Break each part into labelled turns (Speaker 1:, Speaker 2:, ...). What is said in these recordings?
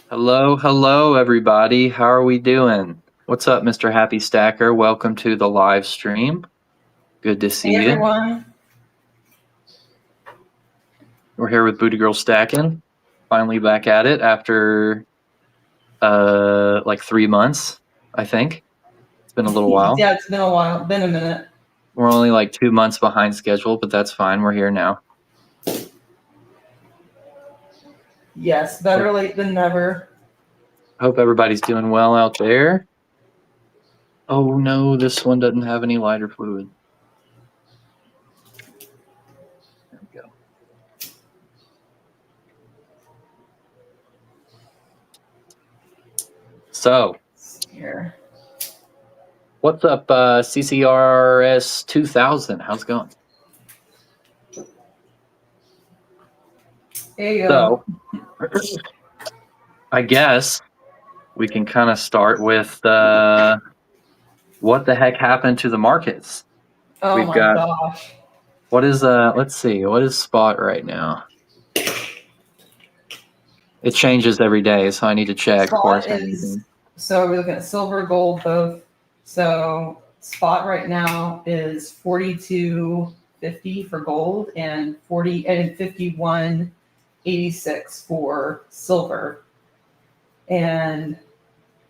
Speaker 1: Hello, everybody. How are we doing? What's up, Mr. Happy Stacker? Welcome to the live stream. Good to see
Speaker 2: Hey
Speaker 1: you.
Speaker 2: everyone.
Speaker 1: We're here with BootyGirl stacking. Finally back at it after like 3 months, I think. It's been a little while.
Speaker 2: Yeah, it's been a while. Been a minute.
Speaker 1: We're only like 2 months behind schedule, but that's fine. We're here now.
Speaker 2: Yes, better late than never.
Speaker 1: Hope everybody's doing well out there. Oh no, this one doesn't have any lighter fluid. There we go. So,
Speaker 2: Here.
Speaker 1: what's up, CCRS 2000? How's it going?
Speaker 2: There you go.
Speaker 1: So, I guess we can kind of start with what the heck happened to the markets.
Speaker 2: Oh
Speaker 1: We've
Speaker 2: my
Speaker 1: got
Speaker 2: gosh.
Speaker 1: what is let's see, what is spot right now? It changes every day, so I need to check.
Speaker 2: Spot is, so we're looking at silver, gold, both. So spot right now is 42.50 for gold and 51.86 for silver, and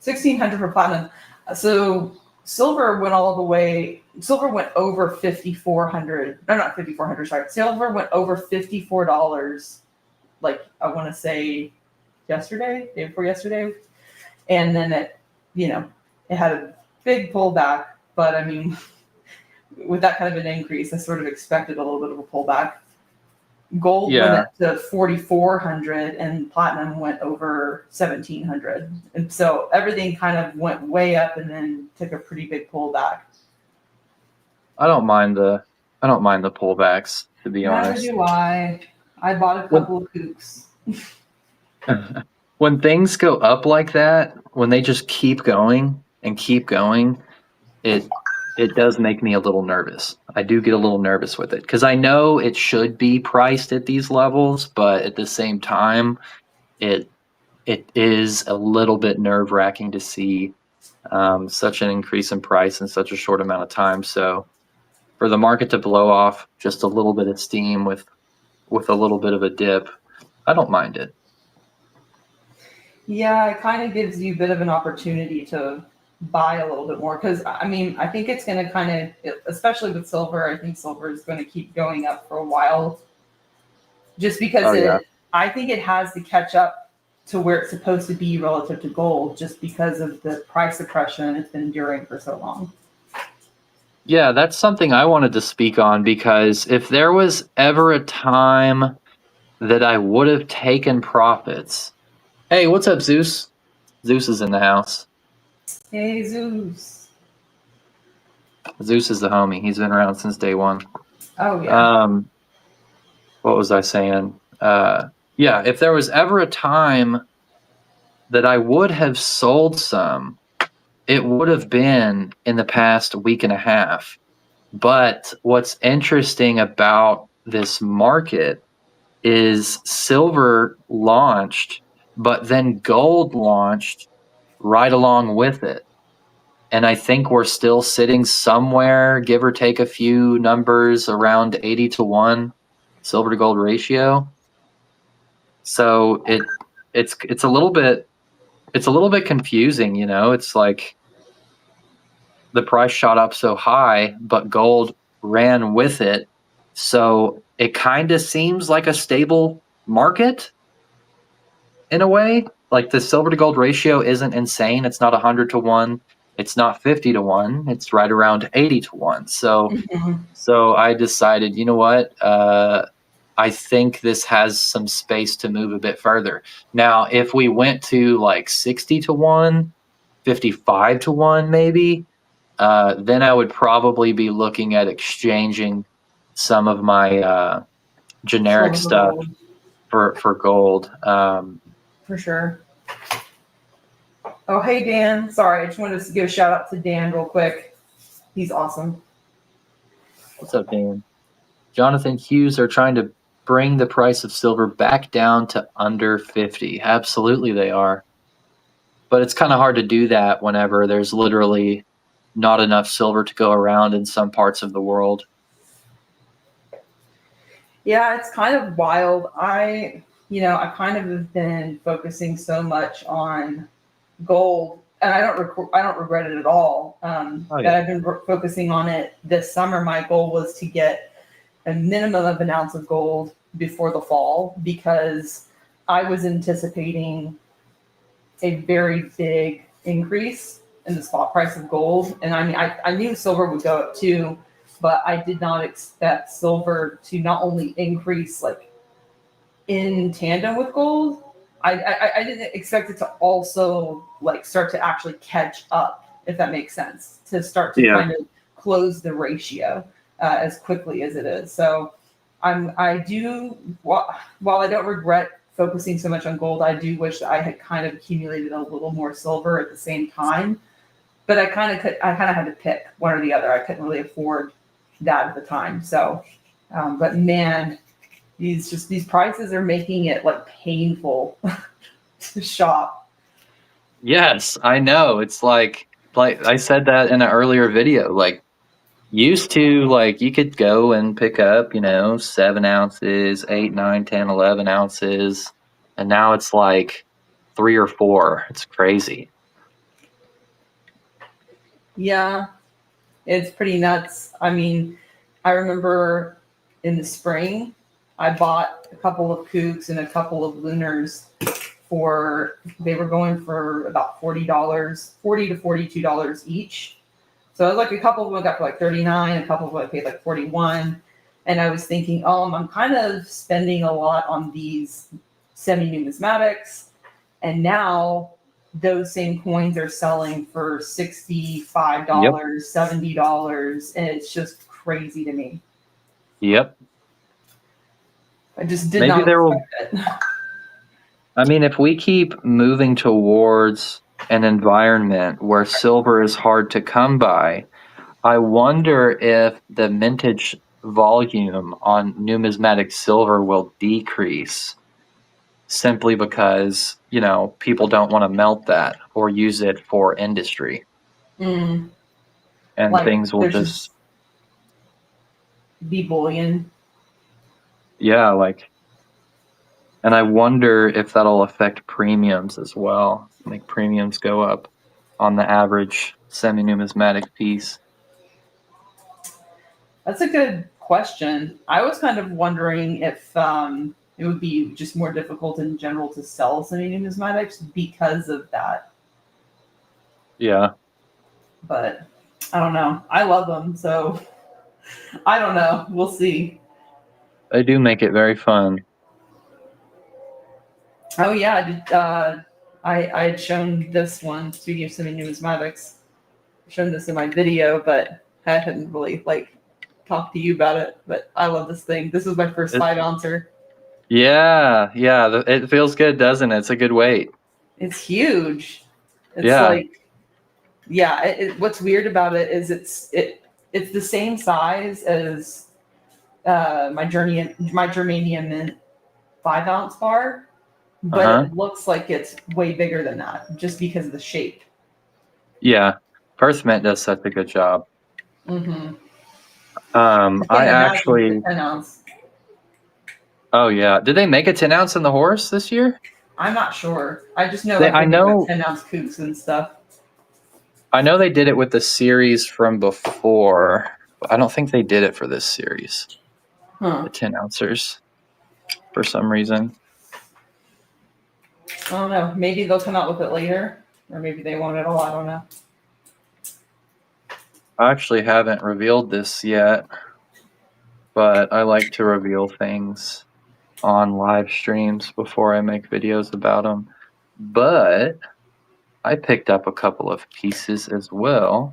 Speaker 2: 1,600 for platinum. So silver went all the way. Silver went over 5,400. No, not 5,400. Sorry, silver went over $54. Like I want to say yesterday, day before yesterday, and then it had a big pullback. But I mean, with that kind of an increase, I sort of expected a little bit of a pullback. Gold went up to 4,400 and platinum went over 1,700, and so everything kind of went way up and then took a pretty big pullback.
Speaker 1: I don't mind the pullbacks, to be honest.
Speaker 2: Neither do I. I bought a couple of kooks.
Speaker 1: When things go up like that, when they just keep going and keep going, it does make me a little nervous. I do get a little nervous with it because I know it should be priced at these levels, but at the same time, it is a little bit nerve-wracking to see such an increase in price in such a short amount of time. So for the market to blow off just a little bit of steam with a little bit of a dip, I don't mind it.
Speaker 2: Yeah, it kind of gives you a bit of an opportunity to buy a little bit more because I mean, I think it's going to kind of, especially with silver, I think silver is going to keep going up for a while just because I think it has to catch up to where it's supposed to be relative to gold just because of the price suppression it's been enduring for so long.
Speaker 1: Yeah, that's something I wanted to speak on because if there was ever a time that I would have taken profits. Hey, what's up, Zeus? Zeus is in the house.
Speaker 2: Hey, Zeus.
Speaker 1: Zeus is the homie. He's been around since day one.
Speaker 2: Oh, yeah.
Speaker 1: What was I saying? Yeah, if there was ever a time that I would have sold some, it would have been in the past week and a half. But what's interesting about this market is silver launched, but then gold launched right along with it. And I think we're still sitting somewhere, give or take a few numbers, around 80-1 silver to gold ratio. So it's a little bit confusing, you know. It's like the price shot up so high, but gold ran with it. So it kind of seems like a stable market in a way. Like the silver to gold ratio isn't insane. It's not 100-1. It's not 50-1. It's right around 80-1. So I decided, you know what? I think this has some space to move a bit further. Now, if we went to like 60-1, 55-1, maybe, then I would probably be looking at exchanging some of my generic stuff for gold.
Speaker 2: For sure. Oh, hey, Dan. Sorry, I just wanted to give a shout out to Dan real quick. He's awesome.
Speaker 1: What's up, Dan? Jonathan Hughes are trying to bring the price of silver back down to under 50. Absolutely, they are. But it's kind of hard to do that whenever there's literally not enough silver to go around in some parts of the world.
Speaker 2: Yeah, it's kind of wild. I kind of have been focusing so much on gold, and I don't regret it at all.
Speaker 1: Oh,
Speaker 2: That
Speaker 1: yeah.
Speaker 2: I've been focusing on it this summer. My goal was to get a minimum of an ounce of gold before the fall because I was anticipating a very big increase in the spot price of gold. And I mean, I knew silver would go up too, but I did not expect silver to not only increase like in tandem with gold. I didn't expect it to also like start to actually catch up, if that makes sense, to start to
Speaker 1: Yeah.
Speaker 2: kind of close the ratio as quickly as it is. So I do, while I don't regret focusing so much on gold, I do wish that I had kind of accumulated a little more silver at the same time. But I kind of had to pick one or the other. I couldn't really afford that at the time. So, but man, these prices are making it like painful to shop.
Speaker 1: Yes, I know. It's like I said that in an earlier video. Like, used to, like, you could go and pick up, 7 ounces, 8, 9, 10, 11 ounces. And now it's like 3 or 4. It's crazy.
Speaker 2: Yeah, it's pretty nuts. I mean, I remember in the spring, I bought a couple of kooks and a couple of lunars they were going for about $40, $40 to $42 each. So like a couple of them I got for like 39, a couple of them I paid like 41. And I was thinking, I'm kind of spending a lot on these semi-numismatics. And now those same coins are selling for $65,
Speaker 1: Yep.
Speaker 2: $70. And it's just crazy to me.
Speaker 1: Yep.
Speaker 2: I just did
Speaker 1: Maybe
Speaker 2: not
Speaker 1: there will.
Speaker 2: expect it.
Speaker 1: I mean, if we keep moving towards an environment where silver is hard to come by, I wonder if the mintage volume on numismatic silver will decrease simply because, people don't want to melt that or use it for industry.
Speaker 2: Mm,
Speaker 1: And
Speaker 2: like
Speaker 1: things will
Speaker 2: there's
Speaker 1: just,
Speaker 2: just be bullion.
Speaker 1: yeah, like, and I wonder if that'll affect premiums as well, make premiums go up on the average semi-numismatic piece.
Speaker 2: That's a good question. I was kind of wondering if it would be just more difficult in general to sell semi-numismatics because of that.
Speaker 1: Yeah,
Speaker 2: But I don't know. I love them, so I don't know. We'll see.
Speaker 1: they do make it very fun.
Speaker 2: Oh yeah, I had shown this one. Speaking of semi-numismatics, I've shown this in my video, but I hadn't really like talked to you about it. But I love this thing. This is my first
Speaker 1: It,
Speaker 2: 5 ouncer.
Speaker 1: yeah, it feels good, doesn't it? It's a good weight.
Speaker 2: It's huge. It's
Speaker 1: Yeah,
Speaker 2: like yeah. What's weird about it is it's the same size as my Germanium Mint 5 ounce bar, but
Speaker 1: uh-huh.
Speaker 2: it looks like it's way bigger than that just because of the shape.
Speaker 1: Yeah, First Mint does such a good job.
Speaker 2: Mm-hmm. I
Speaker 1: I
Speaker 2: can't imagine with a
Speaker 1: actually,
Speaker 2: 10 ounce.
Speaker 1: oh yeah, did they make a 10 ounce in the horse this year?
Speaker 2: I'm not sure. I just know like
Speaker 1: I
Speaker 2: they make like
Speaker 1: know,
Speaker 2: 10 ounce kooks and stuff.
Speaker 1: I know they did it with the series from before, but I don't think they did it for this series.
Speaker 2: Huh.
Speaker 1: The 10 ouncers for some reason.
Speaker 2: I don't know. Maybe they'll come out with it later, or maybe they won't at all. I don't know.
Speaker 1: I actually haven't revealed this yet, but I like to reveal things on live streams before I make videos about them. But I picked up a couple of pieces as well.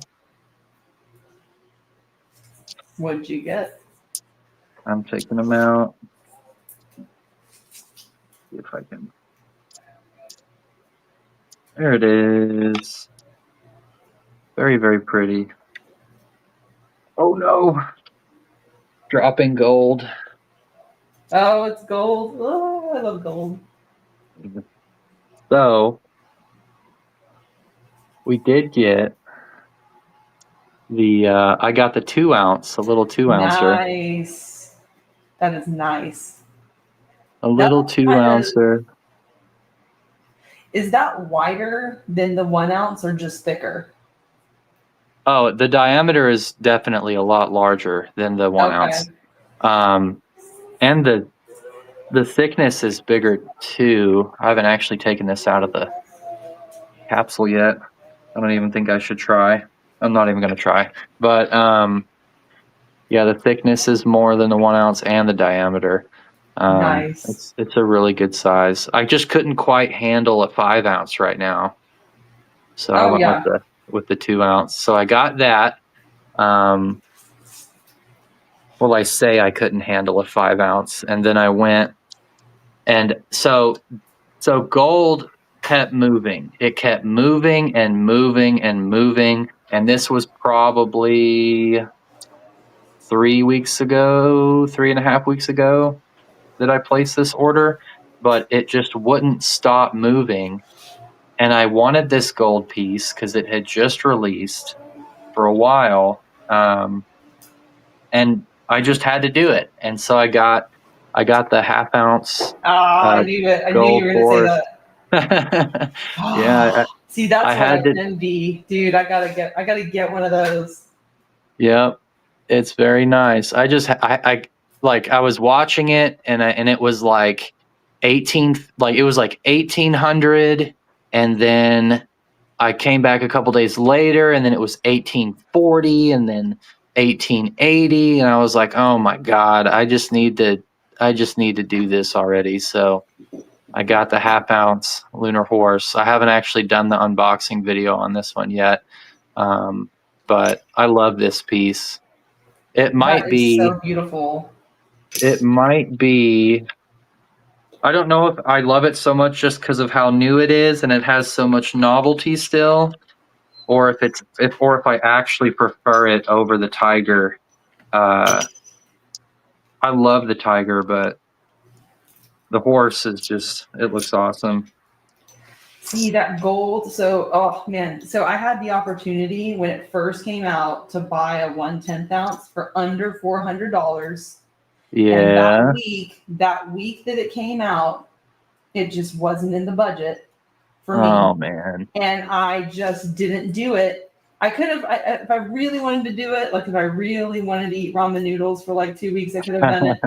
Speaker 2: What'd you get?
Speaker 1: I'm taking them out. See if I can. There it is. Very, very pretty. Oh no! Dropping gold.
Speaker 2: Oh, it's gold. Oh, I love gold.
Speaker 1: So we did get I got the 2 ounce, a little 2 ouncer,
Speaker 2: Nice. That is nice.
Speaker 1: a
Speaker 2: That
Speaker 1: little
Speaker 2: one kind of,
Speaker 1: 2 ouncer.
Speaker 2: is that wider than the 1 ounce or just thicker?
Speaker 1: Oh, the diameter is definitely a lot larger than the 1 ounce.
Speaker 2: Okay.
Speaker 1: And the thickness is bigger too. I haven't actually taken this out of the capsule yet. I don't even think I should try. I'm not even going to try. But yeah, the thickness is more than the 1 ounce and the diameter.
Speaker 2: Nice.
Speaker 1: It's a really good size. I just couldn't quite handle a 5 ounce right now, so I
Speaker 2: Oh
Speaker 1: went
Speaker 2: yeah.
Speaker 1: with the 2 ounce. So I got that. Well, I say I couldn't handle a 5 ounce, and then I went, and so gold kept moving. It kept moving and moving and moving, and this was probably 3 weeks ago, 3.5 weeks ago that I placed this order, but it just wouldn't stop moving. And I wanted this gold piece because it had just released for a while. And I just had to do it. And so I got the 1/2 ounce
Speaker 2: Ah, I
Speaker 1: uh,
Speaker 2: knew it. I knew you
Speaker 1: gold
Speaker 2: were gonna say
Speaker 1: horse.
Speaker 2: that.
Speaker 1: Yeah,
Speaker 2: See,
Speaker 1: I
Speaker 2: that's what I
Speaker 1: had to.
Speaker 2: envy, dude. I gotta get one of those.
Speaker 1: Yep, it's very nice. I like I was watching it, and it was like 1800, and then I came back a couple days later, and then it was 1840, and then 1880, and I was like, oh my god, I just need to do this already. So I got the 1/2 ounce lunar horse. I haven't actually done the unboxing video on this one yet, but I love this piece. It
Speaker 2: That
Speaker 1: might
Speaker 2: is
Speaker 1: be.
Speaker 2: so beautiful.
Speaker 1: It might be. I don't know if I love it so much just because of how new it is and it has so much novelty still, or if I actually prefer it over the tiger. Uh, I love the tiger, but the horse is just it looks awesome.
Speaker 2: See that gold. So, oh man. So I had the opportunity when it first came out to buy a 1/10 ounce for under $400. And
Speaker 1: Yeah.
Speaker 2: that week that it came out, it just wasn't in the budget for me.
Speaker 1: Oh man.
Speaker 2: And I just didn't do it. I could have, if I really wanted to do it, like if I really wanted to eat ramen noodles for like 2 weeks, I could have done it.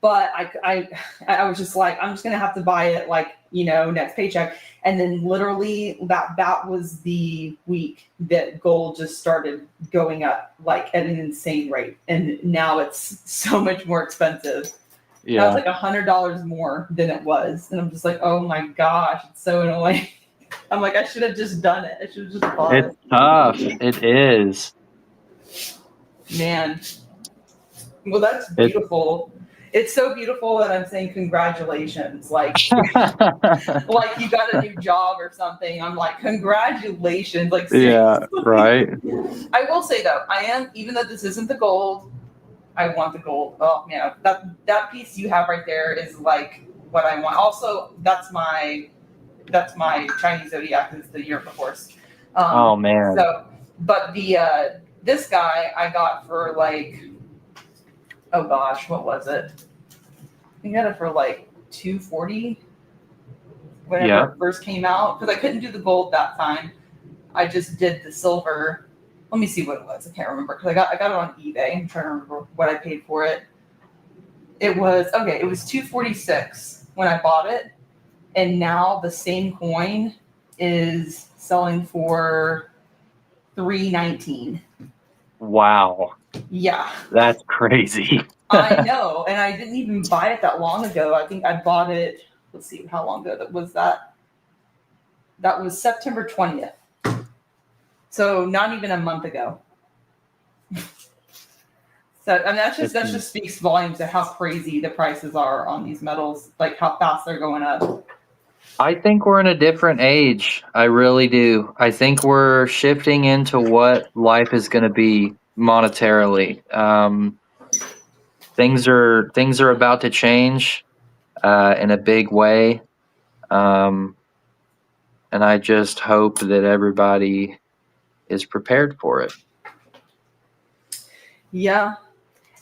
Speaker 2: But I was just like, I'm just gonna have to buy it like, next paycheck. And then literally that was the week that gold just started going up like at an insane rate. And now it's so much more expensive. Now it's
Speaker 1: Yeah.
Speaker 2: like $100 more than it was. And I'm just like, oh my gosh, it's so annoying. I'm like, I should have just done it. I should have just bought
Speaker 1: It's
Speaker 2: it.
Speaker 1: tough. It is.
Speaker 2: Man. Well, that's
Speaker 1: It.
Speaker 2: beautiful. It's so beautiful that I'm saying congratulations. Like you got a new job or something. I'm like, congratulations. Like
Speaker 1: Yeah.
Speaker 2: seriously.
Speaker 1: Right.
Speaker 2: I will say though, I am, even though this isn't the gold, I want the gold. Oh man, that piece you have right there is like what I want. Also, that's my Chinese zodiac is the year of the horse.
Speaker 1: Oh man.
Speaker 2: So, but this guy I got for like, oh gosh, what was it? I got it for like 240 whenever
Speaker 1: Yeah.
Speaker 2: it first came out because I couldn't do the gold that time. I just did the silver. Let me see what it was. I can't remember because I got it on eBay. I'm trying to remember what I paid for it. It was 246 when I bought it, and now the same coin is selling for 319.
Speaker 1: Wow.
Speaker 2: Yeah.
Speaker 1: That's crazy.
Speaker 2: I know, and I didn't even buy it that long ago. I think I bought it. Let's see, how long ago that was that? That was September 20th. So not even a month ago. So I mean, that just speaks volumes to how crazy the prices are on these metals, like how fast they're going up.
Speaker 1: I think we're in a different age. I really do. I think we're shifting into what life is going to be monetarily. things are about to change in a big way, and I just hope that everybody is prepared for it.
Speaker 2: Yeah.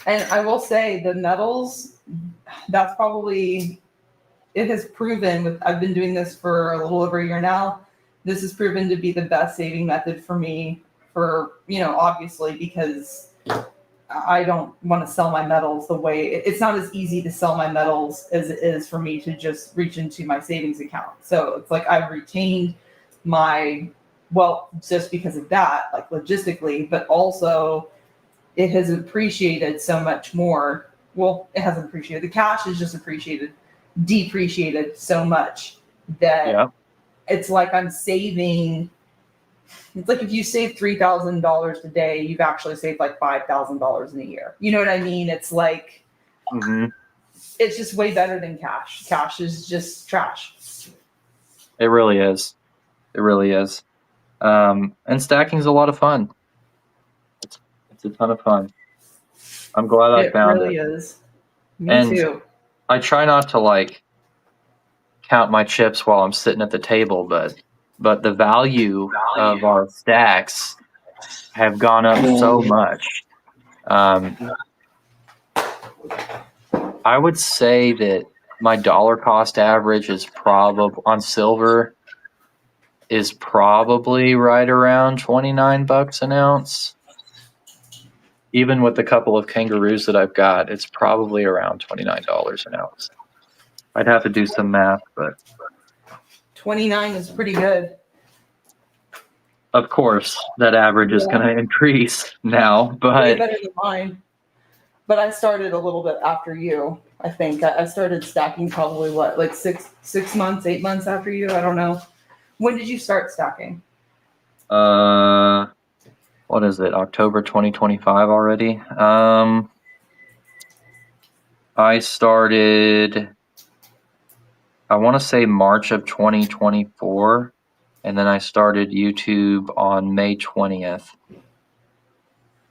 Speaker 2: And I will say the metals, that's probably, it has proven I've been doing this for a little over a year now. This has proven to be the best saving method for me for, obviously, because I don't want to sell my metals the way it's not as easy to sell my metals as it is for me to just reach into my savings account. So it's like I've retained my wealth just because of that, like logistically, but also it has appreciated so much more. Well, it hasn't appreciated. The cash is just depreciated so much that it's like I'm saving. It's like if you save $3,000 a day, you've actually saved like $5,000 in a year. You know what I mean? It's like, it's just way better than cash. Cash is just trash.
Speaker 1: It really is. It really is. And stacking's a lot of fun. It's a ton of fun. I'm glad I found it.
Speaker 2: It really is. Me too.
Speaker 1: I try not to count my chips while I'm sitting at the table, but the value of our stacks have gone up so much. I would say that my dollar cost average is probably on silver is probably right around $29 an ounce. Even with the couple of kangaroos that I've got, it's probably around $29 an ounce. I'd have to do some math, but
Speaker 2: 29 is pretty good.
Speaker 1: Of course, that average is going to increase now, but
Speaker 2: way better than mine. But I started a little bit after you. I think I started stacking probably like 6 months, 8 months after you. I don't know. When did you start stacking?
Speaker 1: What is it? October 2025 already. I started, I want to say March of 2024, and then I started YouTube on May 20th,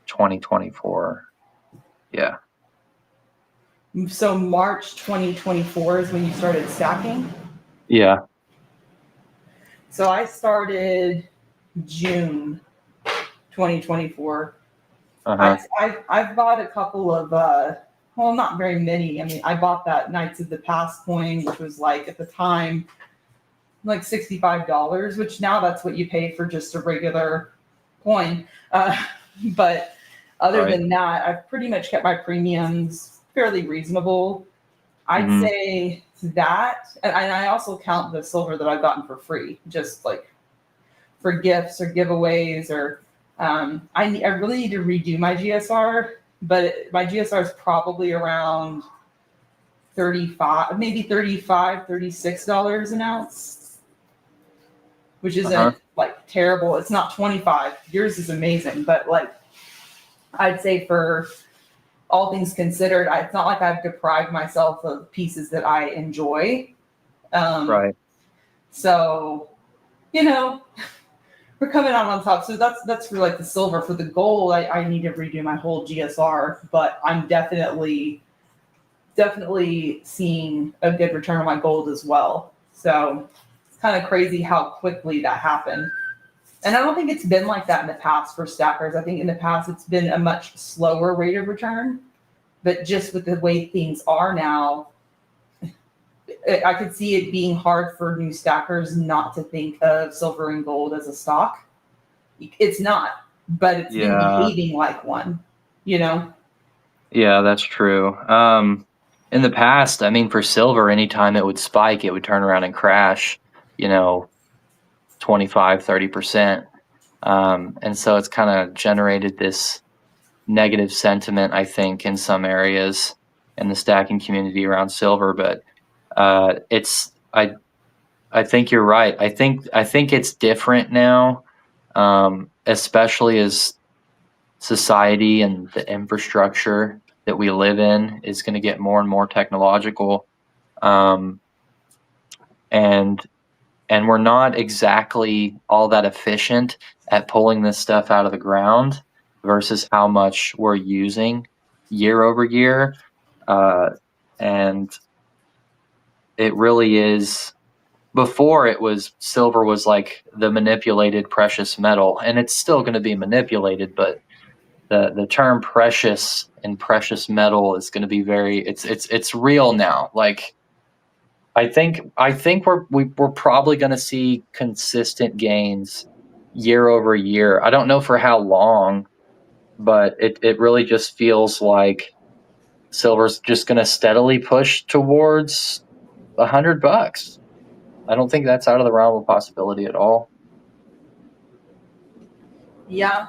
Speaker 1: 2024. Yeah.
Speaker 2: So March 2024 is when you started stacking?
Speaker 1: Yeah.
Speaker 2: So I started June 2024. I've bought a couple of, well, not very many. I mean, I bought that Knights of the Past coin, which was like at the time, like $65, which now that's what you pay for just a regular coin. But other than that, I've pretty much kept my premiums fairly reasonable. I'd say that, and I also count the silver that I've gotten for free, just like for gifts or giveaways, or I really need to redo my GSR, but my GSR is probably around $35, maybe $35, $36 an ounce, which isn't like terrible. It's not 25. Yours is amazing, but like I'd say for all things considered, it's not like I've deprived myself of pieces that I enjoy. So, we're coming out on top. So that's for like the silver. For the gold, I need to redo my whole GSR, but I'm definitely seeing a good return on my gold as well. So it's kind of crazy how quickly that happened. And I don't think it's been like that in the past for stackers. I think in the past it's been a much slower rate of return. But just with the way things are now, I could see it being hard for new stackers not to think of silver and gold as a stock. It's not, but it's been behaving like one, Yeah,
Speaker 1: that's true. In the past, I mean, for silver, anytime it would spike, it would turn around and crash, 25, 30%. And so it's kind of generated this negative sentiment, I think, in some areas in the stacking community around silver. But I think you're right. I think it's different now, especially as society and the infrastructure that we live in is going to get more and more technological, and we're not exactly all that efficient at pulling this stuff out of the ground versus how much we're using year over year. And it really is. Before it was silver was like the manipulated precious metal, and it's still going to be manipulated, but the term precious and precious metal is going to be it's real now. Like I think we're probably going to see consistent gains year over year. I don't know for how long, but it really just feels like silver's just going to steadily push towards $100. I don't think that's out of the realm of possibility at all.
Speaker 2: Yeah,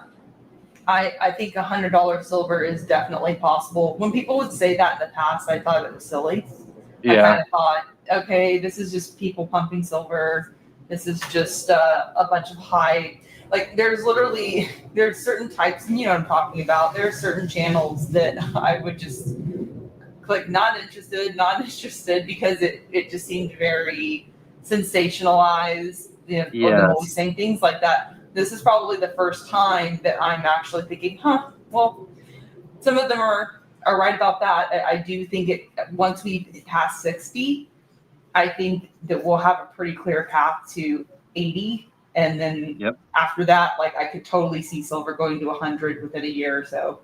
Speaker 2: I think $100 silver is definitely possible. When people would say that in the past, I thought it was silly. I kind of thought, okay, this is just people pumping silver. This is just a bunch of high. Like there's certain types, you know what I'm talking about. There are certain channels that I would just click not interested because it just seemed very sensationalized. You know, or they're always saying things like that. This is probably the first time that I'm actually thinking, well, some of them are right about that. I do think once we pass 60, I think that we'll have a pretty clear path to 80. And then after that, like I could totally see silver going to 100 within a year or so.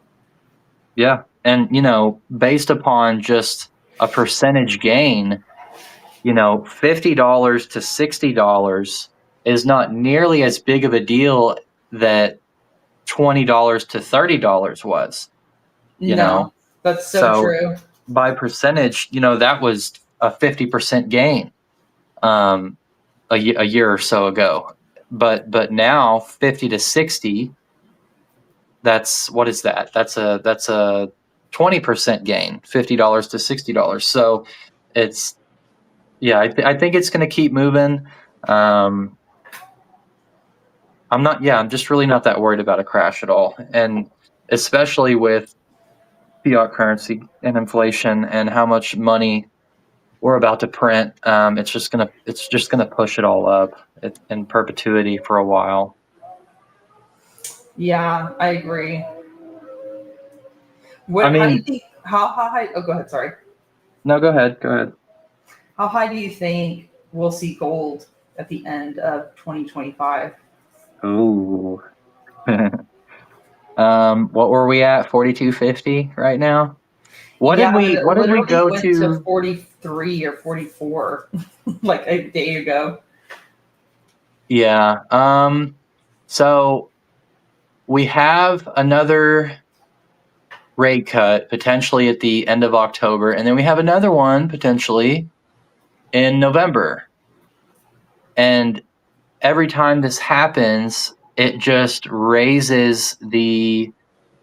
Speaker 1: Yeah. And, based upon just a percentage gain, $50 to $60 is not nearly as big of a deal that $20 to $30 was.
Speaker 2: No, that's so true.
Speaker 1: By percentage, that was a 50% gain a year or so ago. But now 50 to 60, what is that? That's a 20% gain, $50 to $60. So it's, I think it's going to keep moving. I'm just really not that worried about a crash at all. And especially with fiat currency and inflation and how much money we're about to print, it's just gonna push it all up in perpetuity for a while.
Speaker 2: Yeah, I agree. How do you think? How high? Oh, go ahead. Sorry.
Speaker 1: No, go ahead.
Speaker 2: How high do you think we'll see gold at the end of 2025?
Speaker 1: Ooh. What were we at? 42.50 right now. What did we go
Speaker 2: went to 43 or 44 like a day ago?
Speaker 1: Yeah. So we have another rate cut potentially at the end of October, and then we have another one potentially in November. And every time this happens, it just raises the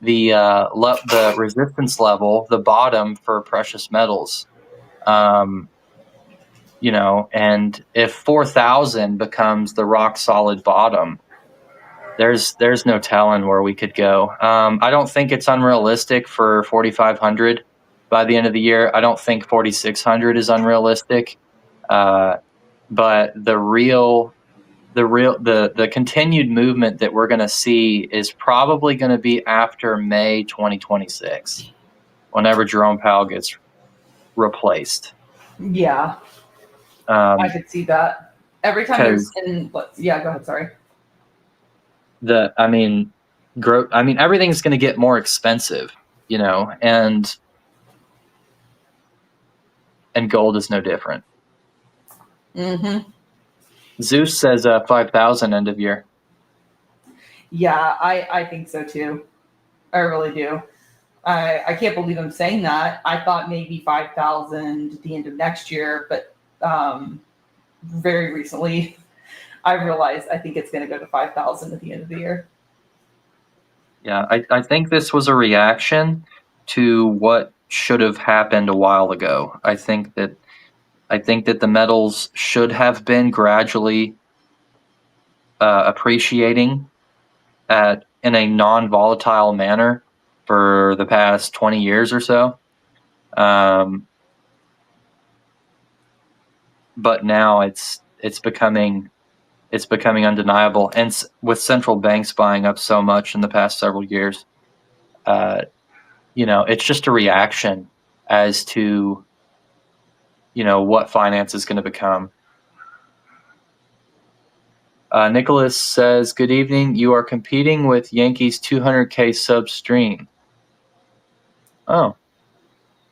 Speaker 1: resistance level, the bottom for precious metals. And if 4,000 becomes the rock solid bottom, there's no telling where we could go. I don't think it's unrealistic for 4,500 by the end of the year. I don't think 4,600 is unrealistic. But the continued movement that we're going to see is probably going to be after May 2026, whenever Jerome Powell gets replaced.
Speaker 2: Yeah, I could see that. Every time there's go ahead. Sorry.
Speaker 1: Everything's going to get more expensive, and gold is no different.
Speaker 2: Mm-hmm.
Speaker 1: Zeus says 5,000 end of year.
Speaker 2: Yeah, I think so too. I really do. I can't believe I'm saying that. I thought maybe 5,000 at the end of next year, but very recently I realized I think it's going to go to 5,000 at the end of the year.
Speaker 1: Yeah, I think this was a reaction to what should have happened a while ago. I think that the metals should have been gradually appreciating in a non-volatile manner for the past 20 years or so. But now it's becoming undeniable, and with central banks buying up so much in the past several years, it's just a reaction. as to, what finance is going to become. Nicholas says, good evening. You are competing with Yankee's 200K sub stream. Oh,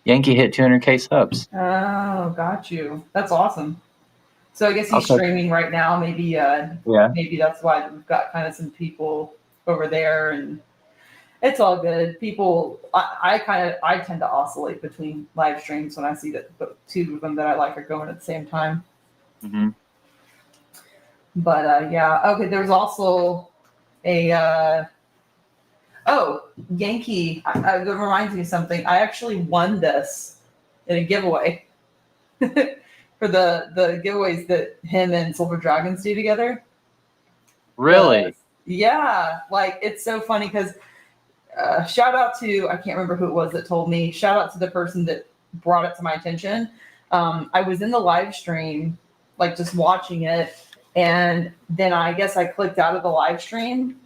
Speaker 1: Yankee hit 200K subs.
Speaker 2: Oh, got you. That's awesome. So I guess he's
Speaker 1: Okay.
Speaker 2: streaming right now. Maybe maybe that's why we've got kind of some people over there, and it's all good. People, I tend to oscillate between live streams when I see that the two of them that I like are going at the same time.
Speaker 1: Mm-hmm.
Speaker 2: But yeah, okay. There's also a Yankee. That reminds me of something. I actually won this in a giveaway for the giveaways that him and Silver Dragons do together.
Speaker 1: Really?
Speaker 2: Yeah, like it's so funny because shout out to, I can't remember who it was that told me. Shout out to the person that brought it to my attention. I was in the live stream, like just watching it, and then I guess I clicked out of the live stream.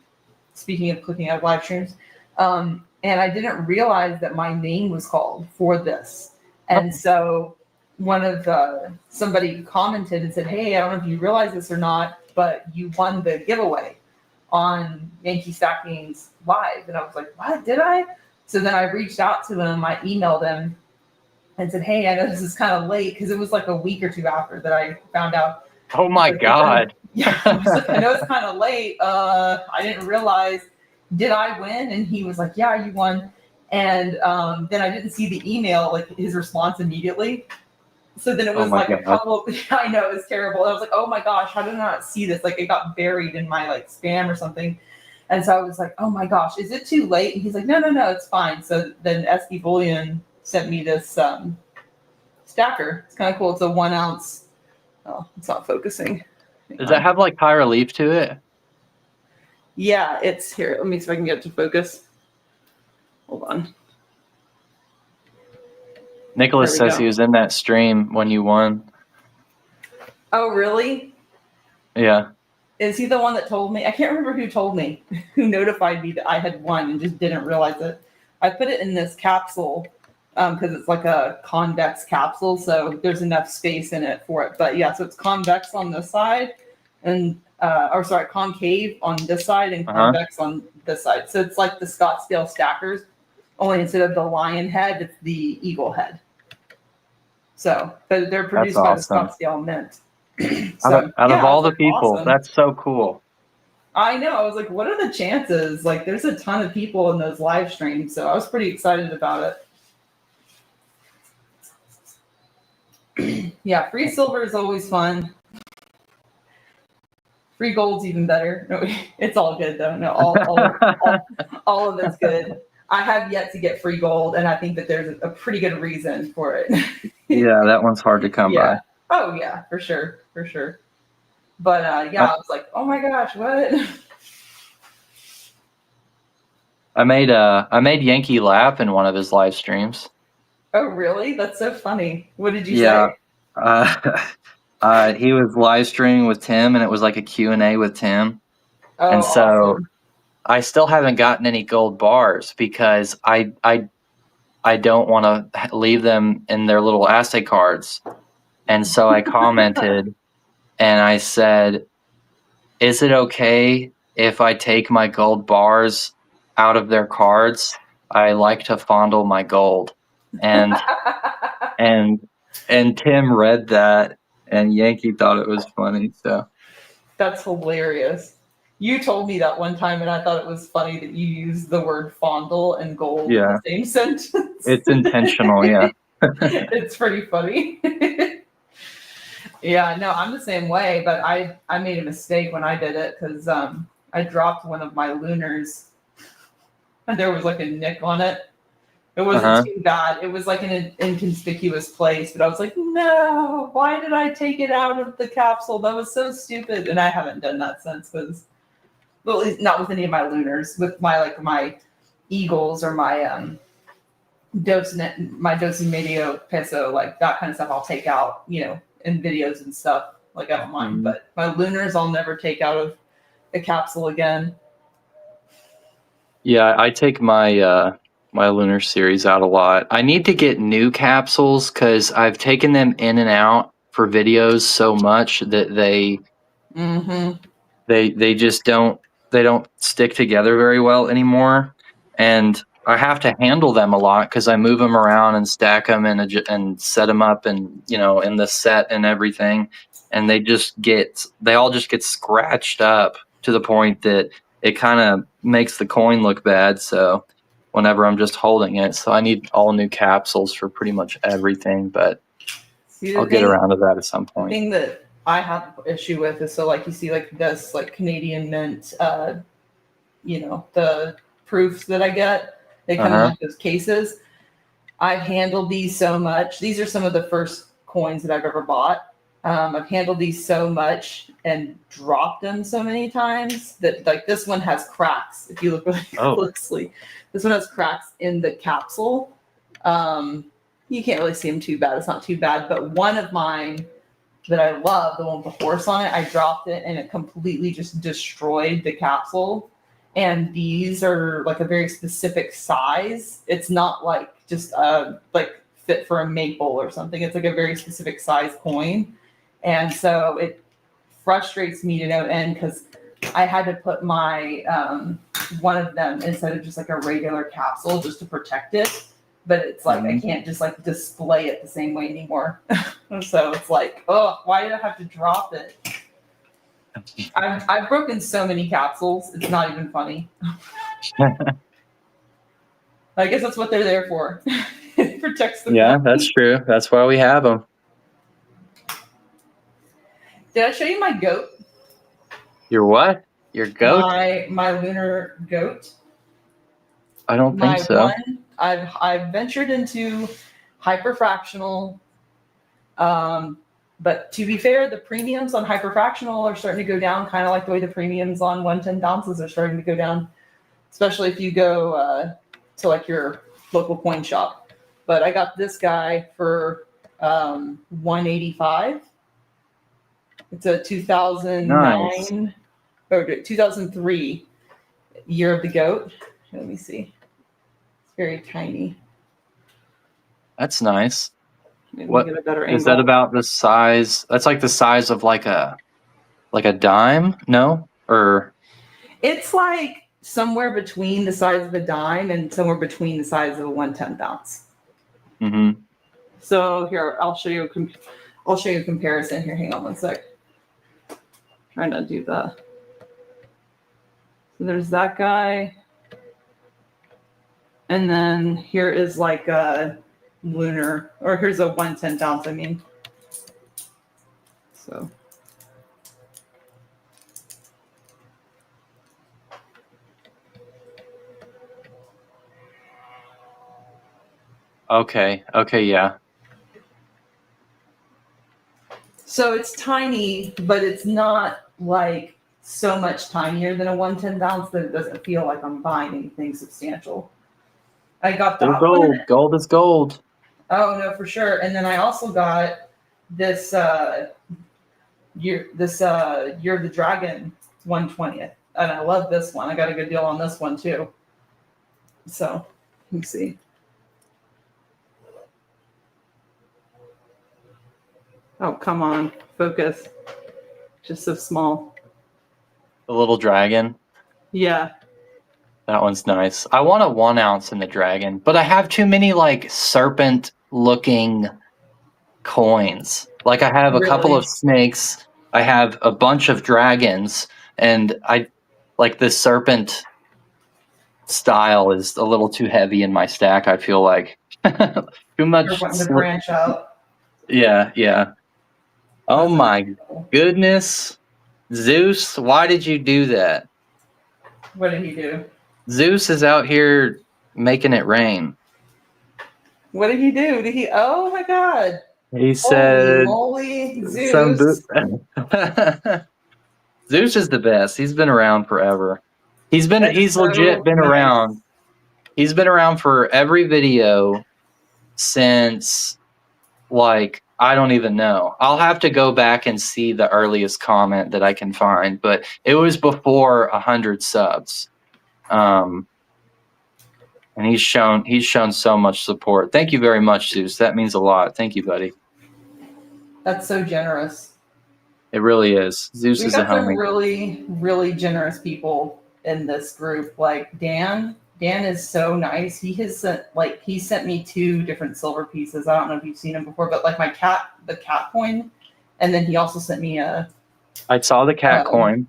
Speaker 2: Speaking of clicking out of live streams, and I didn't realize that my name was called for this, and so somebody commented and said, "Hey, I don't know if you realize this or not, but you won the giveaway on Yankee Stacking's live." And I was like, "What? Did I?" So then I reached out to them. I emailed them and said, "Hey, I know this is kind of late," because it was like a week or two after that I found out.
Speaker 1: Oh my God.
Speaker 2: Yeah, I know it's kind of late. I didn't realize. Did I win? And he was like, "Yeah, you won." And then I didn't see the email, like his response immediately. So then it was like a couple. I know, it was terrible. I was like, "Oh my gosh, how did I not see this?" Like it got buried in my like spam or something. And so I was like, "Oh my gosh, is it too late?" And he's like, "No, it's fine." So then SD Bullion sent me this stacker. It's kind of cool. It's a 1 ounce. Oh, it's not focusing.
Speaker 1: Does that have like high relief to it?
Speaker 2: Yeah, it's here. Let me see if I can get it to focus. Hold on.
Speaker 1: Nicholas says he was in that stream when you won.
Speaker 2: Oh, really?
Speaker 1: Yeah.
Speaker 2: Is he the one that told me? I can't remember who told me, who notified me that I had won and just didn't realize it. I put it in this capsule because it's like a convex capsule, so there's enough space in it for it. But yeah, so it's convex on this side, and concave on this side and convex on this side. So it's like the Scottsdale stackers, only instead of the lion head, it's the eagle head. So they're produced by the Scottsdale Mint.
Speaker 1: So, out of all the people, awesome. That's so cool.
Speaker 2: I know. I was like, what are the chances? Like, there's a ton of people in those live streams, so I was pretty excited about it. Yeah, free silver is always fun. Free gold's even better. No, it's all good though. No, all of it's good. I have yet to get free gold, and I think that there's a pretty good reason for it.
Speaker 1: Yeah, that one's hard to come by.
Speaker 2: Oh yeah, for sure. But I was like, oh my gosh, what?
Speaker 1: I made Yankee laugh in one of his live streams.
Speaker 2: Oh really? That's so funny. What did you say?
Speaker 1: He was live streaming with Tim, and it was like a Q&A with Tim.
Speaker 2: Oh,
Speaker 1: and so
Speaker 2: awesome.
Speaker 1: I still haven't gotten any gold bars because I don't want to leave them in their little assay cards. And so I commented and I said, is it okay if I take my gold bars out of their cards? I like to fondle my gold. And and Tim read that, and Yankee thought it was funny. So
Speaker 2: that's hilarious. You told me that one time, and I thought it was funny that you used the word fondle and gold in the same sentence.
Speaker 1: It's intentional, yeah.
Speaker 2: It's pretty funny. Yeah, no, I'm the same way, but I made a mistake when I did it because I dropped one of my lunars, and there was like a nick on it. It wasn't too bad. It was like in an inconspicuous place, but I was like, no, why did I take it out of the capsule? That was so stupid. And I haven't done that since, because, well, at least not with any of my lunars. With my eagles or my Dos Medio Peso, like that kind of stuff, I'll take out, in videos and stuff. Like I don't mind, but my lunars I'll never take out of the capsule again.
Speaker 1: Yeah, I take my my lunar series out a lot. I need to get new capsules because I've taken them in and out for videos so much that
Speaker 2: Mm-hmm.
Speaker 1: they just don't stick together very well anymore, and I have to handle them a lot because I move them around and stack them and set them up and in the set and everything, and they all just get scratched up to the point that it kind of makes the coin look bad. So whenever I'm just holding it, so I need all new capsules for pretty much everything, but
Speaker 2: See,
Speaker 1: I'll get around to that at some
Speaker 2: the
Speaker 1: point.
Speaker 2: thing that I have issue with is, so like you see like this like Canadian Mint, the proofs that I get, they come in like those cases. I've handled these so much. These are some of the first coins that I've ever bought. I've handled these so much and dropped them so many times that like this one has cracks. If you look really closely, this one has cracks in the capsule. You can't really see them too bad. It's not too bad. But one of mine that I love, the one with the horse on it, I dropped it and it completely just destroyed the capsule. And these are like a very specific size. It's not like just like fit for a maple or something. It's like a very specific size coin. And so it frustrates me to no end because I had to put my one of them instead of just like a regular capsule just to protect it. But it's like I can't just like display it the same way anymore. So it's like, oh, why did I have to drop it? I've broken so many capsules. It's not even funny. I guess that's what they're there for. It protects the
Speaker 1: Yeah,
Speaker 2: coin.
Speaker 1: that's true. That's why we have them.
Speaker 2: Did I show you my goat?
Speaker 1: Your what? Your goat?
Speaker 2: My lunar goat.
Speaker 1: I don't think so.
Speaker 2: I've ventured into hyperfractional. But to be fair, the premiums on hyperfractional are starting to go down, kind of like the way the premiums on 1/10 ounces are starting to go down, especially if you go to like your local coin shop. But I got this guy for $185. It's a 2009 or 2003 year of the goat. Let me see. It's very tiny.
Speaker 1: That's nice.
Speaker 2: Maybe
Speaker 1: What
Speaker 2: get a better
Speaker 1: is
Speaker 2: angle.
Speaker 1: that about the size? That's like the size of like a dime, no? Or
Speaker 2: It's like somewhere between the size of a dime and somewhere between the size of a 1/10 ounce.
Speaker 1: mm-hmm.
Speaker 2: So here, I'll show you a comparison here. Hang on one sec. Trying to do the. So there's that guy. And then here is like a lunar, or here's a 1/10 ounce, I mean. So.
Speaker 1: Okay, yeah.
Speaker 2: So it's tiny, but it's not like so much tinier than a 1/10 ounce that it doesn't feel like I'm buying anything substantial. I got
Speaker 1: They're
Speaker 2: that
Speaker 1: gold.
Speaker 2: one.
Speaker 1: Gold is gold.
Speaker 2: Oh no, for sure. And then I also got this year of the Dragon 1/20th, and I love this one. I got a good deal on this one too. So let me see. Oh, come on, focus. Just so small.
Speaker 1: The little dragon.
Speaker 2: Yeah.
Speaker 1: That one's nice. I want a 1 ounce in the dragon, but I have too many like serpent looking coins. Like I have a couple of snakes, I have a bunch of dragons, and I like this serpent style is a little too heavy in my stack. I feel like too much.
Speaker 2: You're wanting to branch out.
Speaker 1: Yeah. Oh my goodness, Zeus! Why did you do that?
Speaker 2: What did he do?
Speaker 1: Zeus is out here making it rain.
Speaker 2: What did he do? Did he? Oh my God!
Speaker 1: He said,
Speaker 2: "Holy moly, Zeus!"
Speaker 1: Zeus is the best. He's been around forever. He's legit been around. He's been around for every video since, like, I don't even know. I'll have to go back and see the earliest comment that I can find, but it was before 100 subs. And he's shown so much support. Thank you very much, Zeus. That means a lot. Thank you, buddy.
Speaker 2: That's so generous.
Speaker 1: It really is. Zeus
Speaker 2: We've
Speaker 1: is a
Speaker 2: got some
Speaker 1: homie.
Speaker 2: really, really generous people in this group. Like Dan. Dan is so nice. He sent me 2 different silver pieces. I don't know if you've seen him before, but like the cat coin, and then he also sent me a.
Speaker 1: I saw the cat coin.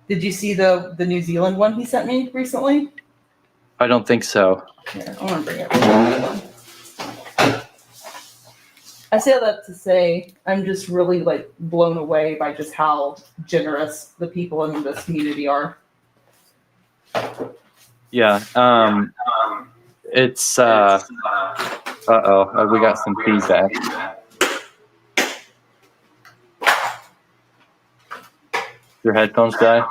Speaker 2: Did you see the New Zealand one he sent me recently?
Speaker 1: I don't think so.
Speaker 2: Here, I want to bring it. I say that to say I'm just really like blown away by just how generous the people in this community are.
Speaker 1: Yeah. It's we got some feedback. Your headphones die?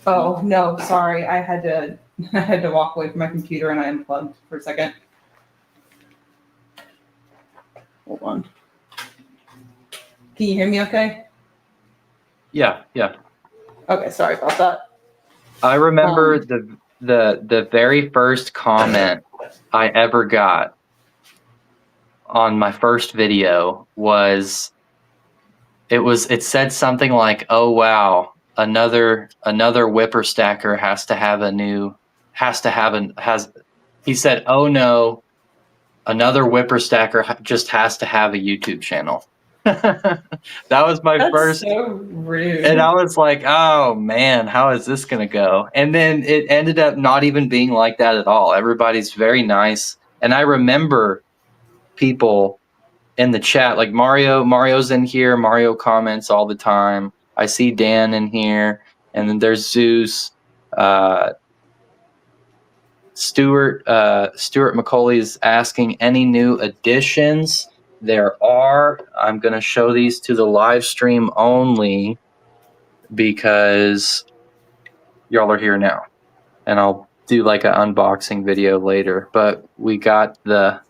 Speaker 2: Oh no, sorry. I had to walk away from my computer and I unplugged for a second. Hold on. Can you hear me okay?
Speaker 1: Yeah.
Speaker 2: Okay, sorry about that.
Speaker 1: I remember the very first comment I ever got on my first video was it said something like, "Oh wow, another whipper stacker he said, "Oh no, another whipper stacker just has to have a YouTube channel." That was my first.
Speaker 2: So rude.
Speaker 1: And I was like, "Oh man, how is this gonna go?" And then it ended up not even being like that at all. Everybody's very nice, and I remember people in the chat, like Mario's in here. Mario comments all the time. I see Dan in here, and then there's Zeus. Stuart McCauley's asking any new additions. There are. I'm going to show these to the live stream only because y'all are here now, and I'll do like an unboxing video later. But we got the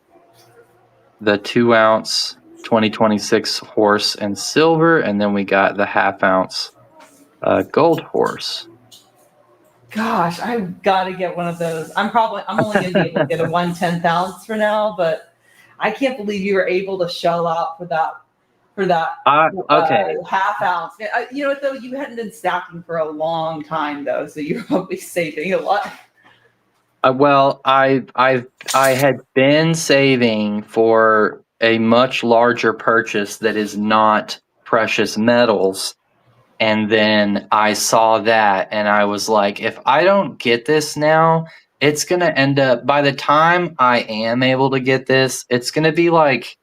Speaker 1: 2 ounce 2026 horse in silver, and then we got the 1/2 ounce gold horse.
Speaker 2: Gosh, I've got to get one of those. I'm only going to be able to get a 1/10 ounce for now, but I can't believe you were able to shell out for that.
Speaker 1: Okay.
Speaker 2: 1/2 ounce. You know what though? You hadn't been stacking for a long time though, so you're probably saving a lot.
Speaker 1: Well, I had been saving for a much larger purchase that is not precious metals. And then I saw that and I was like, if I don't get this now, it's going to end up, by the time I am able to get this, it's going to be like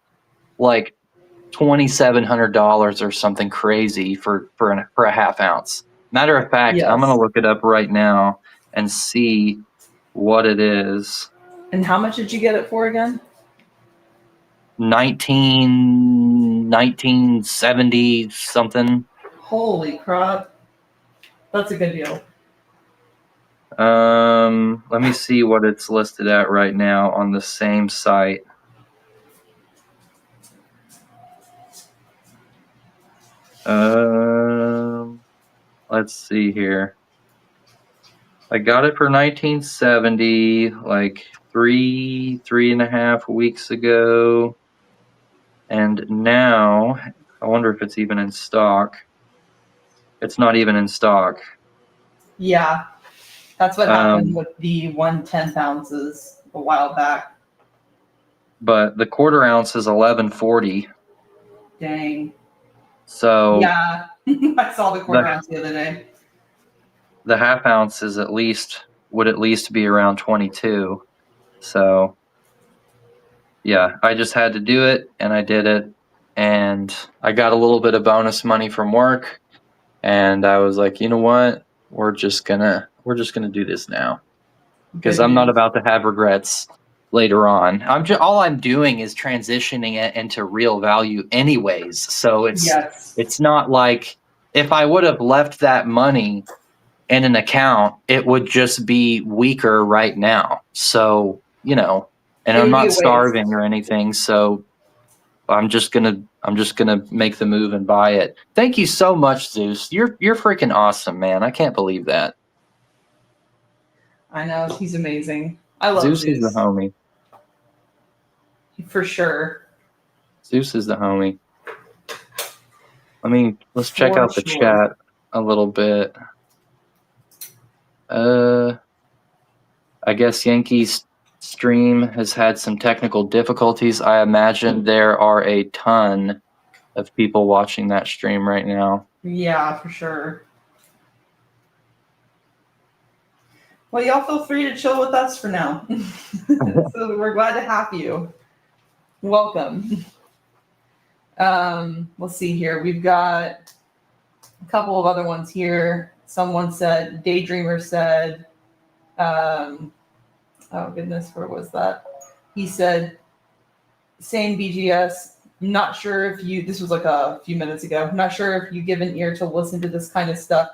Speaker 1: $2,700 or something crazy for a 1/2 ounce. Matter of fact,
Speaker 2: Yes.
Speaker 1: I'm going to look it up right now and see what it is.
Speaker 2: And how much did you get it for again?
Speaker 1: 1970 something.
Speaker 2: Holy crap. That's a good deal.
Speaker 1: Let me see what it's listed at right now on the same site. Let's see here. I got it for 1970, like 3.5 weeks ago. And now, I wonder if it's even in stock. It's not even in stock.
Speaker 2: Yeah. That's what happened with the 1/10 ounces a while back.
Speaker 1: But the 1/4 ounce is $11.40.
Speaker 2: Dang.
Speaker 1: So
Speaker 2: yeah, I saw the 1/4 ounce the other day.
Speaker 1: The 1/2 ounce is would at least be around 22. So yeah, I just had to do it, and I did it, and I got a little bit of bonus money from work, and I was like, you know what, we're just gonna do this now, because I'm not about to have regrets later on. All I'm doing is transitioning it into real value anyways. So it's not like if I would have left that money in an account, it would just be weaker right now. So, and I'm not starving or anything. So I'm just gonna make the move and buy it. Thank you so much, Zeus. You're freaking awesome, man. I can't believe that.
Speaker 2: I know, he's amazing. I love
Speaker 1: Zeus
Speaker 2: Zeus.
Speaker 1: is the homie.
Speaker 2: For sure.
Speaker 1: Zeus is the homie. Let's check
Speaker 2: For
Speaker 1: out the
Speaker 2: sure.
Speaker 1: chat a little bit. I guess Yankees stream has had some technical difficulties. I imagine there are a ton of people watching that stream right now.
Speaker 2: Yeah, for sure. Well, y'all feel free to chill with us for now. So we're glad to have you. Welcome. Let's see here. We've got a couple of other ones here. Someone said, Daydreamer said, oh goodness, where was that? He said, same BGS. Not sure if you, this was like a few minutes ago, not sure if you give an ear to listen to this kind of stuff,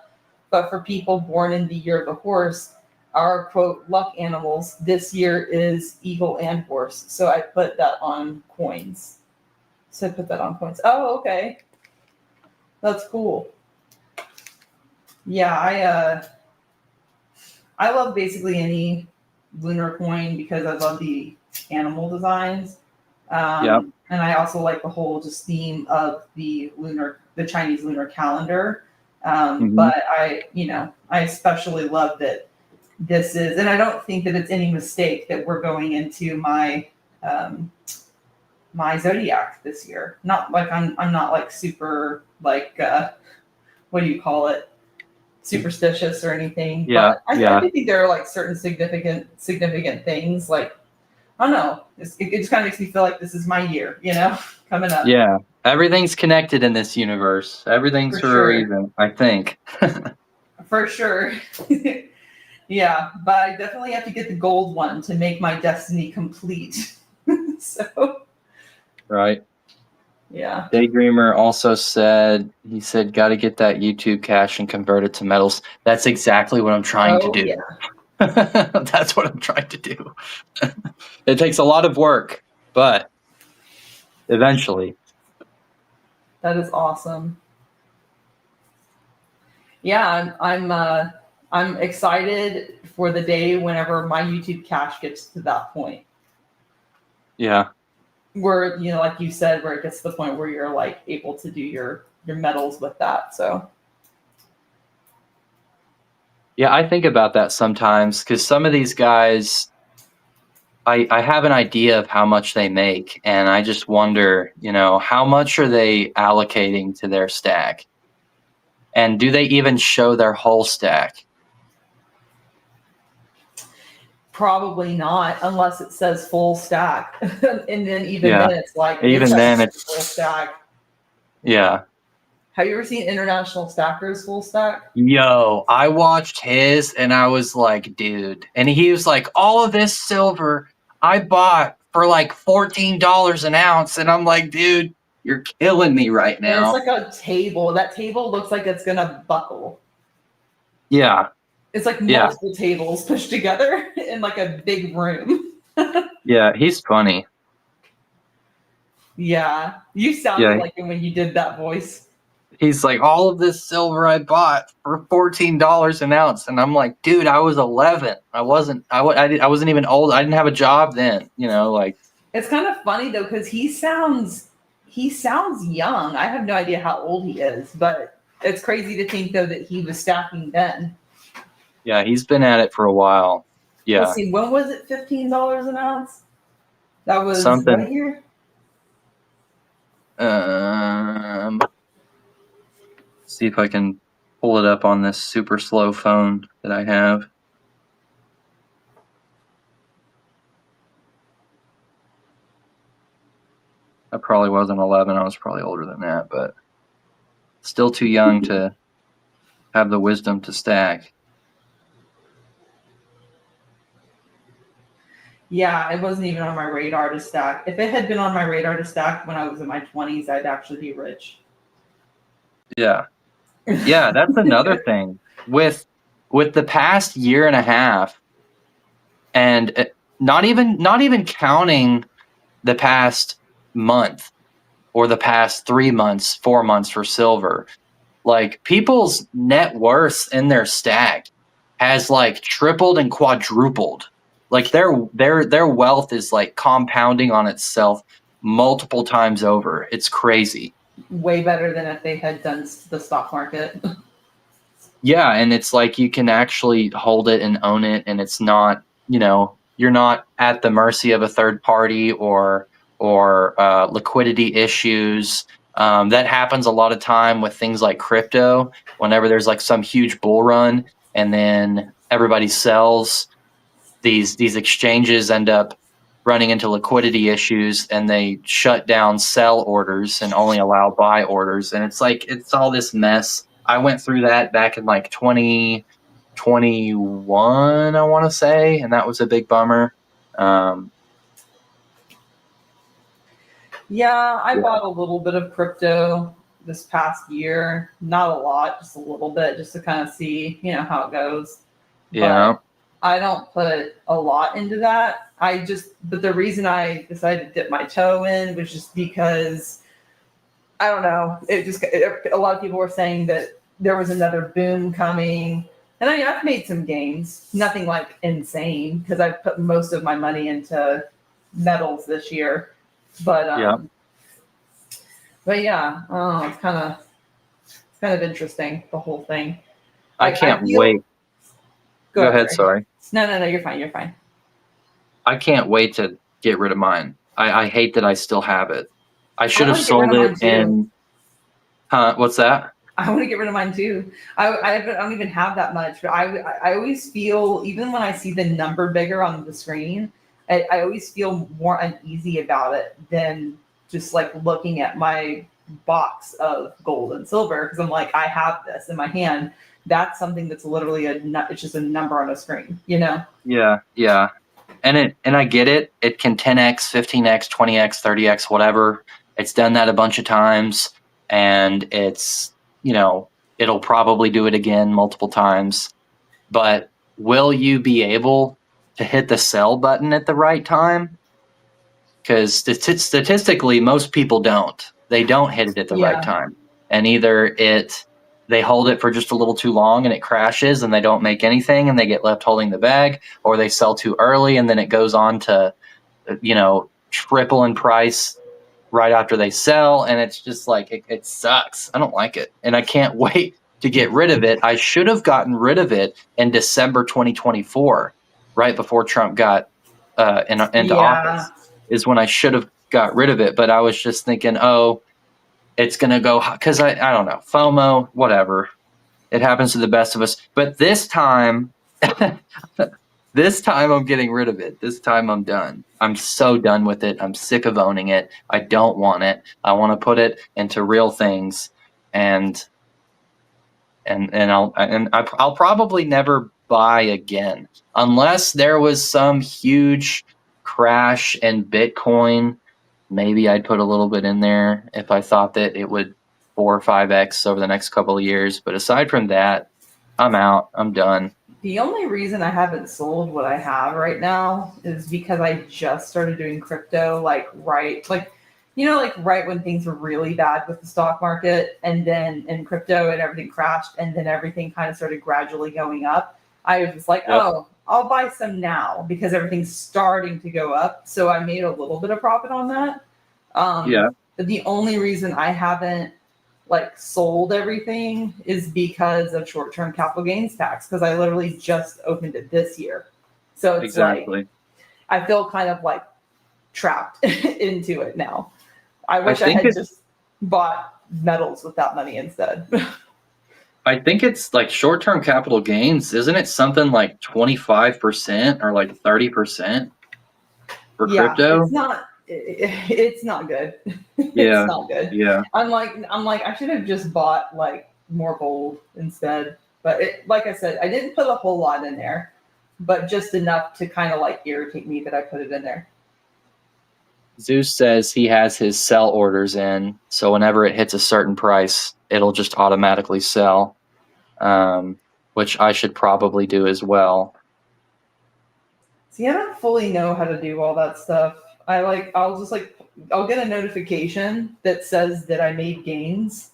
Speaker 2: but for people born in the year of the horse, our quote, luck animals this year is eagle and horse. So I put that on coins. Oh, okay. That's cool. Yeah, I love basically any lunar coin because I love the animal designs.
Speaker 1: Yep.
Speaker 2: And I also like the whole just theme of the Chinese lunar calendar. But I especially love that this is, and I don't think that it's any mistake that we're going into my my zodiac this year. Not like I'm not like super like what do you call it? Superstitious or anything.
Speaker 1: Yeah,
Speaker 2: But
Speaker 1: yeah.
Speaker 2: I think there are like certain significant things. Like I don't know. It just kind of makes me feel like this is my year, coming up.
Speaker 1: Yeah. Everything's connected in this universe. Everything's for a reason, I think.
Speaker 2: For sure. Yeah, but I definitely have to get the gold one to make my destiny complete. So.
Speaker 1: Right.
Speaker 2: Yeah.
Speaker 1: Daydreamer also said, got to get that YouTube cash and convert it to metals. That's exactly what I'm trying to do.
Speaker 2: Yeah.
Speaker 1: That's what I'm trying to do. It takes a lot of work, but eventually.
Speaker 2: That is awesome. Yeah, I'm excited for the day whenever my YouTube cash gets to that point.
Speaker 1: Yeah.
Speaker 2: Where, like you said, where it gets to the point where you're like able to do your medals with that. So.
Speaker 1: Yeah, I think about that sometimes because some of these guys, I have an idea of how much they make, and I just wonder, how much are they allocating to their stack? And do they even show their whole stack?
Speaker 2: Probably not, unless it says full stack. And then then it's like
Speaker 1: it's
Speaker 2: full stack.
Speaker 1: Yeah.
Speaker 2: Have you ever seen International Stackers full stack?
Speaker 1: Yo, I watched his and I was like, dude. And he was like, all of this silver I bought for like $14 an ounce. And I'm like, dude, you're killing me right now.
Speaker 2: And it's like a table. That table looks like it's going to buckle.
Speaker 1: Yeah.
Speaker 2: It's like multiple tables pushed together in like a big room.
Speaker 1: Yeah, he's funny.
Speaker 2: Yeah. You sounded like him when you did that voice.
Speaker 1: He's like, all of this silver I bought for $14 an ounce. And I'm like, dude, I was 11. I wasn't even old. I didn't have a job then, like.
Speaker 2: It's kind of funny though, because he sounds young. I have no idea how old he is, but it's crazy to think though that he was stacking then.
Speaker 1: Yeah, he's been at it for a while. Yeah.
Speaker 2: Let's see, when was it $15 an ounce? That was
Speaker 1: something.
Speaker 2: What year?
Speaker 1: See if I can pull it up on this super slow phone that I have. I probably wasn't 11. I was probably older than that, but still too young to have the wisdom to stack.
Speaker 2: Yeah, it wasn't even on my radar to stack. If it had been on my radar to stack when I was in my 20s, I'd actually be rich.
Speaker 1: Yeah. Yeah, that's another thing. With the past year and a half, and not even counting the past month or the past 3 months, 4 months for silver, like people's net worths in their stack has like tripled and quadrupled. Like their wealth is like compounding on itself multiple times over. It's crazy.
Speaker 2: Way better than if they had done the stock market.
Speaker 1: Yeah, and it's like you can actually hold it and own it, and it's not, you're not at the mercy of a third party or liquidity issues. That happens a lot of time with things like crypto. Whenever there's like some huge bull run, and then everybody sells, these exchanges end up running into liquidity issues, and they shut down sell orders and only allow buy orders, and it's like it's all this mess. I went through that back in like 2021, I want to say, and that was a big bummer.
Speaker 2: Yeah, I
Speaker 1: Yeah.
Speaker 2: bought a little bit of crypto this past year. Not a lot, just a little bit, just to kind of see, how it goes.
Speaker 1: Yeah.
Speaker 2: But I don't put a lot into that. But the reason I decided to dip my toe in was just because I don't know. A lot of people were saying that there was another boom coming. And I mean, I've made some gains, nothing like insane, because I've put most of my money into metals this year. But
Speaker 1: Yeah.
Speaker 2: but yeah, it's kind of interesting, the whole thing.
Speaker 1: I can't wait. Go ahead, sorry.
Speaker 2: No, you're fine. You're fine.
Speaker 1: I can't wait to get rid of mine. I hate that I still have it. I should have
Speaker 2: want to get rid
Speaker 1: sold
Speaker 2: of
Speaker 1: it
Speaker 2: mine too.
Speaker 1: in. What's that?
Speaker 2: I want to get rid of mine too. I don't even have that much, but I always feel, even when I see the number bigger on the screen, I always feel more uneasy about it than just like looking at my box of gold and silver, because I'm like, I have this in my hand. That's something that's literally it's just a number on a screen,
Speaker 1: Yeah, yeah. And I get it. It can 10x, 15x, 20x, 30x, whatever. It's done that a bunch of times, and it'll probably do it again multiple times. But will you be able to hit the sell button at the right time? Because statistically, most people don't. They don't hit it at the right time, and either they hold it for just a little too long and it crashes and they don't make anything and they get left holding the bag, or they sell too early and then it goes on to, triple in price right after they sell. And it's just like, it sucks. I don't like it. And I can't wait to get rid of it. I should have gotten rid of it in December 2024, right before Trump got into office, is when I should have got rid of it. But I was just thinking, it's going to go, because I don't know, FOMO, whatever. It happens to the best of us. But this time, I'm getting rid of it. This time I'm done. I'm so done with it. I'm sick of owning it. I don't want it. I want to put it into real things, and I'll probably never buy again unless there was some huge crash in Bitcoin. Maybe I'd put a little bit in there if I thought that it would 4 or 5x over the next couple of years. But aside from that, I'm out. I'm done.
Speaker 2: The only reason I haven't sold what I have right now is because I just started doing crypto, right when things were really bad with the stock market, and then in crypto and everything crashed, and then everything kind of started gradually going up. I was just like, oh, I'll buy some now because everything's starting to go up. So I made a little bit of profit on that. But the only reason I haven't sold everything is because of short-term capital gains tax, because I literally just opened it this year. So it's
Speaker 1: exactly.
Speaker 2: I feel kind of trapped into it now. I wish I had just bought metals with that money instead.
Speaker 1: I think it's short-term capital gains. Isn't it something like 25% or 30% for crypto?
Speaker 2: It's not good.
Speaker 1: Yeah.
Speaker 2: It's not good.
Speaker 1: Yeah.
Speaker 2: I'm like, I should have just bought more gold instead. But like I said, I didn't put a whole lot in there, but just enough to kind of irritate me that I put it in there.
Speaker 1: Zeus says he has his sell orders in, so whenever it hits a certain price, it'll just automatically sell, which I should probably do as well.
Speaker 2: See, I don't fully know how to do all that stuff. I'll get a notification that says that I made gains.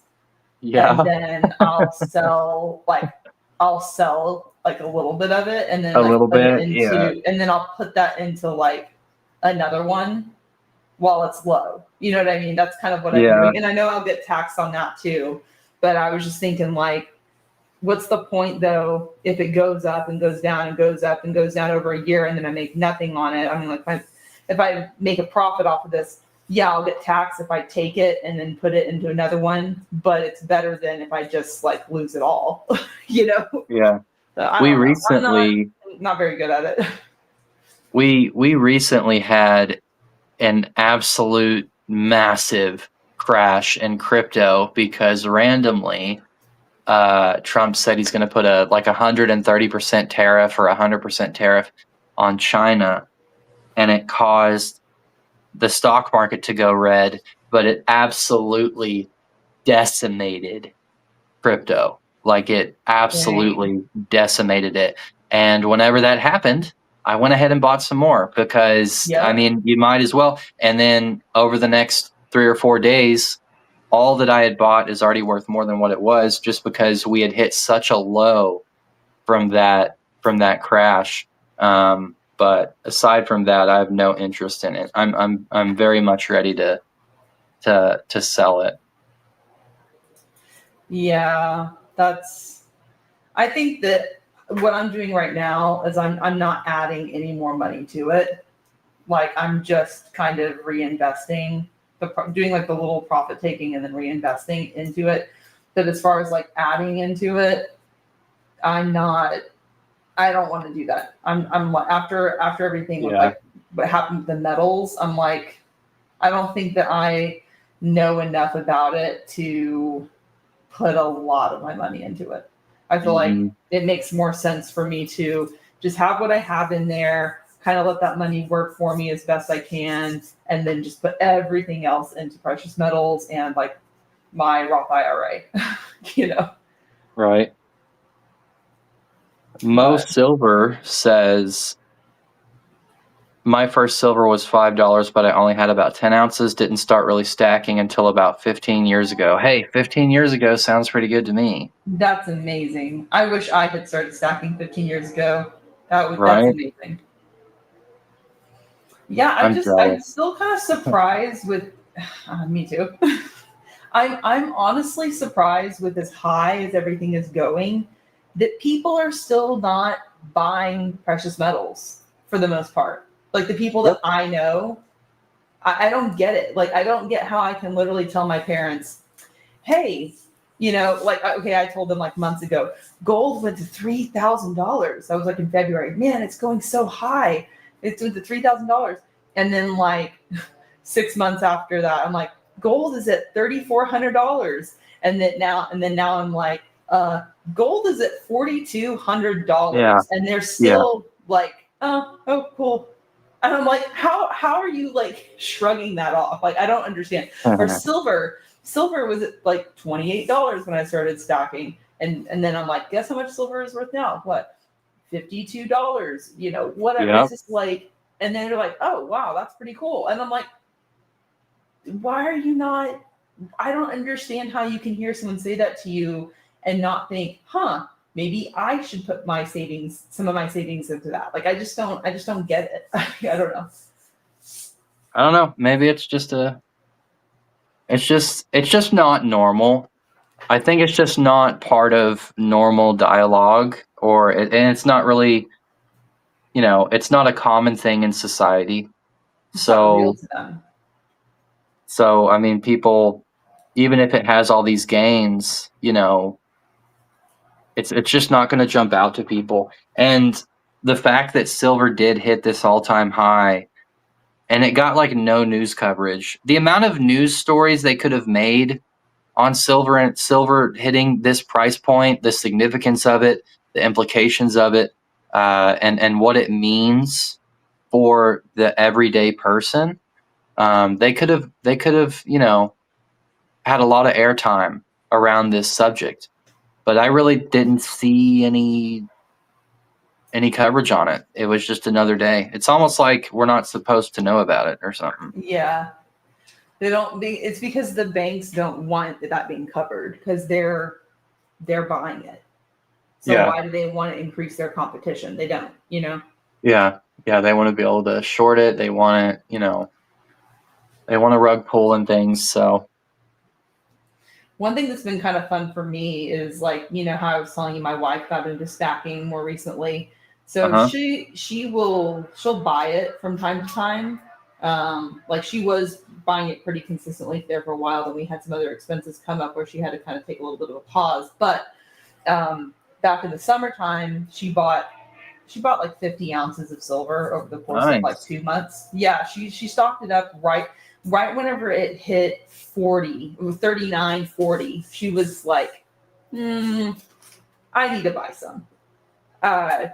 Speaker 1: Yeah.
Speaker 2: And then I'll sell I'll sell like a little bit of it and then
Speaker 1: A
Speaker 2: like
Speaker 1: little
Speaker 2: put it
Speaker 1: bit, yeah.
Speaker 2: into, and then I'll put that into like another one while it's low. You know what I mean? That's kind of what I've been
Speaker 1: Yeah.
Speaker 2: doing. And I know I'll get taxed on that too. But I was just thinking like, what's the point though if it goes up and goes down and goes up and goes down over a year and then I make nothing on it? I mean, like if I make a profit off of this, yeah, I'll get taxed if I take it and then put it into another one, but it's better than if I just like lose it all, you know?
Speaker 1: Yeah.
Speaker 2: So I
Speaker 1: We
Speaker 2: don't know. I'm
Speaker 1: recently
Speaker 2: not very good at it.
Speaker 1: we recently had an absolute massive crash in crypto because randomly Trump said he's going to put a 130% tariff or 100% tariff on China, and it caused the stock market to go red, but it absolutely decimated crypto. Like it absolutely decimated it. And whenever that happened, I went ahead and bought some more because I
Speaker 2: Yep.
Speaker 1: mean, you might as well. And then over the next 3 or 4 days, all that I had bought is already worth more than what it was just because we had hit such a low from that crash. But aside from that, I have no interest in it. I'm very much ready to sell it.
Speaker 2: Yeah, I think that what I'm doing right now is I'm not adding any more money to it. Like I'm just kind of reinvesting, doing like the little profit taking and then reinvesting into it. But as far as like adding into it, I'm not. I don't want to do that. I'm after everything with
Speaker 1: Yeah.
Speaker 2: like what happened with the metals. I'm like, I don't think that I know enough about it to put a lot of my money into it. I feel like it makes more sense for me to just have what I have in there, kind of let that money work for me as best I can, and then just put everything else into precious metals and like my Roth IRA, you know.
Speaker 1: Right. Mo Silver says, my first silver was $5, but I only had about 10 ounces. Didn't start really stacking until about 15 years ago. Hey, 15 years ago sounds pretty good to me.
Speaker 2: That's amazing. I wish I had started stacking 15 years ago. That's
Speaker 1: Right?
Speaker 2: amazing. Yeah,
Speaker 1: I'm
Speaker 2: I'm
Speaker 1: jealous.
Speaker 2: still kind of surprised with me too. I'm honestly surprised with as high as everything is going that people are still not buying precious metals for the most part. Like the people that I know, I don't get it. Like I don't get how I can literally tell my parents, hey, you know, like okay, I told them like months ago, gold went to $3,000. I was like in February, man, it's going so high. It's went to $3,000, and then like 6 months after that, I'm like, gold is at $3,400, and then now I'm like, gold is at $4,200, and they're still like, oh, cool. And I'm like, how are you like shrugging that off? Like I don't understand. Or silver was at like $28 when I started stocking, and then I'm like, guess how much silver is worth now? What, $52? You know, whatever. It's just like, and then they're like, oh wow, that's pretty cool. And I'm like, why are you not? I don't understand how you can hear someone say that to you and not think, maybe I should put some of my savings into that. Like I just don't get it. I don't know.
Speaker 1: I don't know. Maybe it's just not normal. I think it's just not part of normal dialogue, and it's not really, it's not a common thing in society.
Speaker 2: It's not real
Speaker 1: So,
Speaker 2: to them.
Speaker 1: I mean, people, even if it has all these gains, it's just not going to jump out to people. And the fact that silver did hit this all-time high, and it got like no news coverage. The amount of news stories they could have made on silver and silver hitting this price point, the significance of it, the implications of it, and what it means for the everyday person. They could have, had a lot of airtime around this subject, but I really didn't see any coverage on it. It was just another day. It's almost like we're not supposed to know about it or something.
Speaker 2: Yeah. It's because the banks don't want that being covered because they're buying it. So
Speaker 1: Yeah.
Speaker 2: why do they want to increase their competition? They don't, you know?
Speaker 1: Yeah. Yeah. They want to be able to short it. They want it, they want a rug pull and things. So,
Speaker 2: One thing that's been kind of fun for me is like, you know how I was telling you my wife got into stacking more recently. So
Speaker 1: uh-huh.
Speaker 2: she'll buy it from time to time. Like she was buying it pretty consistently there for a while. Then we had some other expenses come up where she had to kind of take a little bit of a pause. But back in the summertime, she bought like 50 ounces of silver over the course of like
Speaker 1: Nice.
Speaker 2: 2 months. Yeah, she stocked it up right whenever it hit 40, it was 39, 40. She was like, I need to buy some. Uh,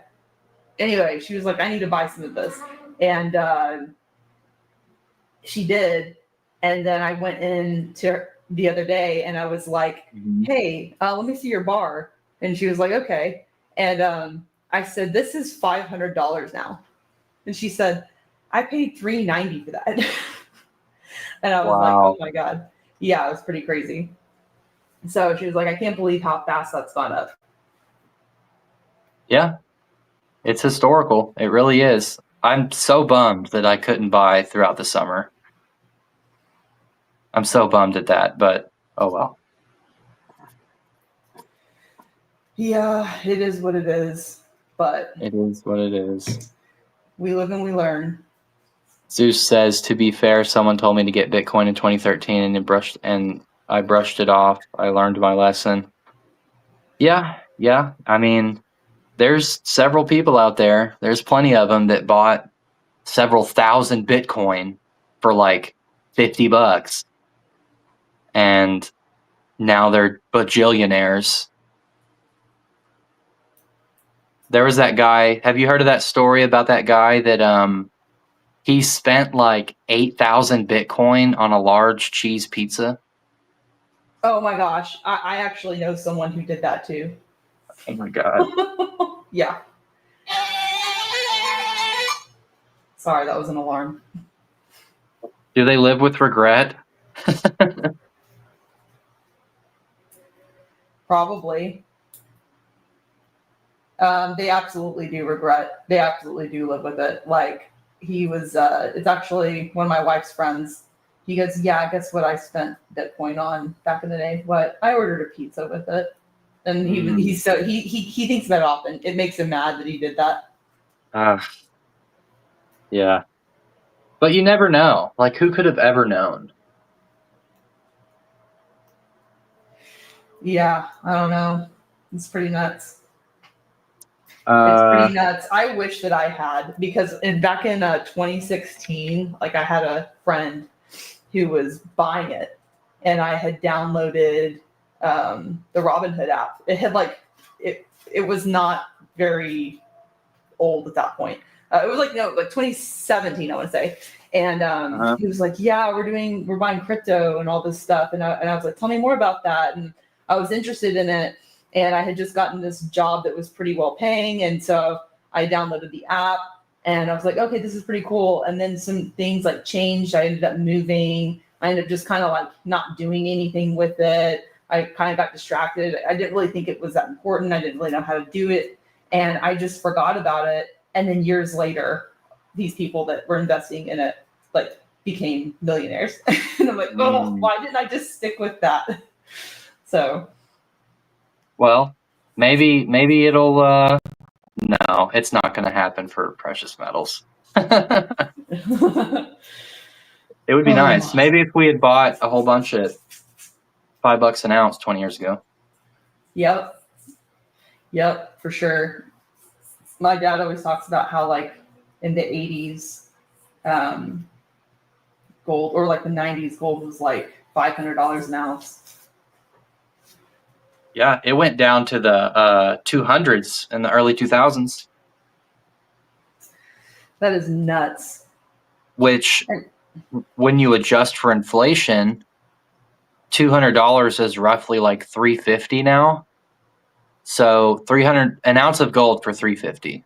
Speaker 2: anyway, she was like, I need to buy some of this. And she did. And then I went in to her the other day and I was like,
Speaker 1: Mhm.
Speaker 2: hey, let me see your bar. And she was like, okay. And I said, this is $500 now. And she said, I paid $390 for that. And I was like, oh
Speaker 1: Wow.
Speaker 2: my God. Yeah, it was pretty crazy. So she was like, I can't believe how fast that's gone up.
Speaker 1: Yeah. It's historical. It really is. I'm so bummed that I couldn't buy throughout the summer. I'm so bummed at that, but oh well.
Speaker 2: Yeah, it is what it is. But
Speaker 1: It is what it is.
Speaker 2: we live and we learn.
Speaker 1: Zeus says, to be fair, someone told me to get Bitcoin in 2013 and I brushed it off. I learned my lesson. Yeah, yeah. I mean, there's several people out there. There's plenty of them that bought several thousand Bitcoin for like $50, and now they're bajillionaires. There was that guy. Have you heard of that story about that guy that he spent like 8,000 Bitcoin on a large cheese pizza?
Speaker 2: Oh my gosh. I actually know someone who did that too.
Speaker 1: Oh my god.
Speaker 2: Yeah. Sorry, that was an alarm.
Speaker 1: Do they live with regret?
Speaker 2: Probably. They absolutely do regret. They absolutely do live with it. Like he was. It's actually one of my wife's friends. He goes, "Yeah, guess what I spent Bitcoin on back in the day? What I ordered a pizza with it." And he's so he thinks that often. It makes him mad that he did that.
Speaker 1: Yeah. But you never know. Like, who could have ever known?
Speaker 2: Yeah, I don't know. It's pretty nuts. It's
Speaker 1: Uh,
Speaker 2: pretty nuts. I wish that I had because back in 2016, like I had a friend who was buying it, and I had downloaded the Robinhood app. It had like it was not very old at that point. It was like no, like 2017, I want to say. And
Speaker 1: uh-huh.
Speaker 2: he was like, "Yeah, we're buying crypto and all this stuff." And I was like, "Tell me more about that." And I was interested in it, and I had just gotten this job that was pretty well paying, and so I downloaded the app, and I was like, "Okay, this is pretty cool." And then some things like changed. I ended up moving. I ended up just kind of like not doing anything with it. I kind of got distracted. I didn't really think it was that important. I didn't really know how to do it, and I just forgot about it. And then years later, these people that were investing in it like became millionaires. And I'm like, oh,
Speaker 1: Mm.
Speaker 2: why didn't I just stick with that? So
Speaker 1: Well, maybe it'll no, it's not going to happen for precious metals. It would be nice.
Speaker 2: oh,
Speaker 1: Maybe if we had bought a whole bunch at $5 an ounce 20 years ago.
Speaker 2: yep, for sure. My dad always talks about how like in the 80s, gold or like the 90s, gold was like $500 an ounce.
Speaker 1: Yeah, it went down to the 200s in the early 2000s,
Speaker 2: That is nuts.
Speaker 1: which
Speaker 2: And
Speaker 1: when you adjust for inflation, $200 is roughly like $350 now. So 300 an ounce of gold for $350.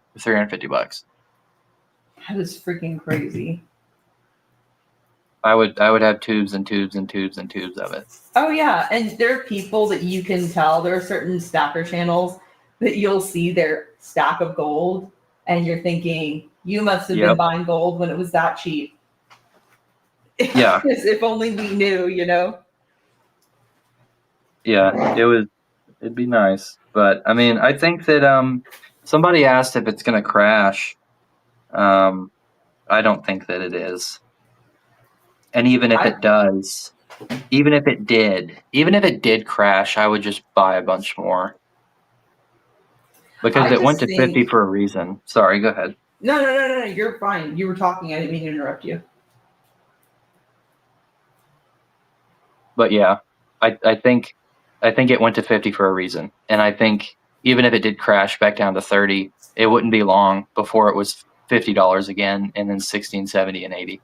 Speaker 2: that is freaking crazy.
Speaker 1: I would have tubes and tubes and tubes and tubes of it.
Speaker 2: Oh yeah, and there are people that you can tell. There are certain stacker channels that you'll see their stack of gold and you're thinking, you must have
Speaker 1: Yep.
Speaker 2: been buying gold when it was that cheap.
Speaker 1: Yeah.
Speaker 2: If only we knew, you know?
Speaker 1: Yeah, it'd be nice. But I mean, I think that somebody asked if it's gonna crash. I don't think that it is. And even if it does, even if it did crash, I would just buy a bunch more. Because
Speaker 2: I
Speaker 1: it went
Speaker 2: just
Speaker 1: to 50
Speaker 2: think,
Speaker 1: for a reason. Sorry, go ahead.
Speaker 2: no, you're fine. You were talking. I didn't mean to interrupt you.
Speaker 1: But yeah, I think it went to 50 for a reason. And I think even if it did crash back down to 30, it wouldn't be long before it was $50 again, and then 16, 70, and 80.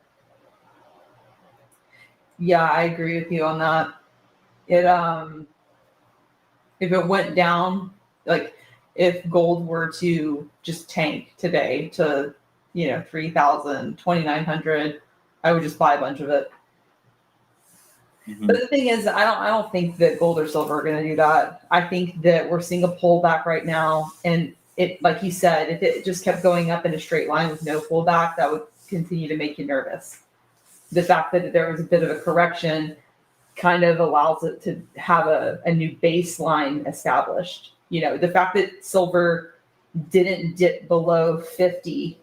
Speaker 2: Yeah, I agree with you on that. It if it went down, like if gold were to just tank today to 3,000, 2,900, I would just buy a bunch of it.
Speaker 1: Mm-hmm.
Speaker 2: But the thing is, I don't think that gold or silver are going to do that. I think that we're seeing a pullback right now, and it, like you said, if it just kept going up in a straight line with no pullback, that would continue to make you nervous. The fact that there was a bit of a correction kind of allows it to have a new baseline established. The fact that silver didn't dip below 50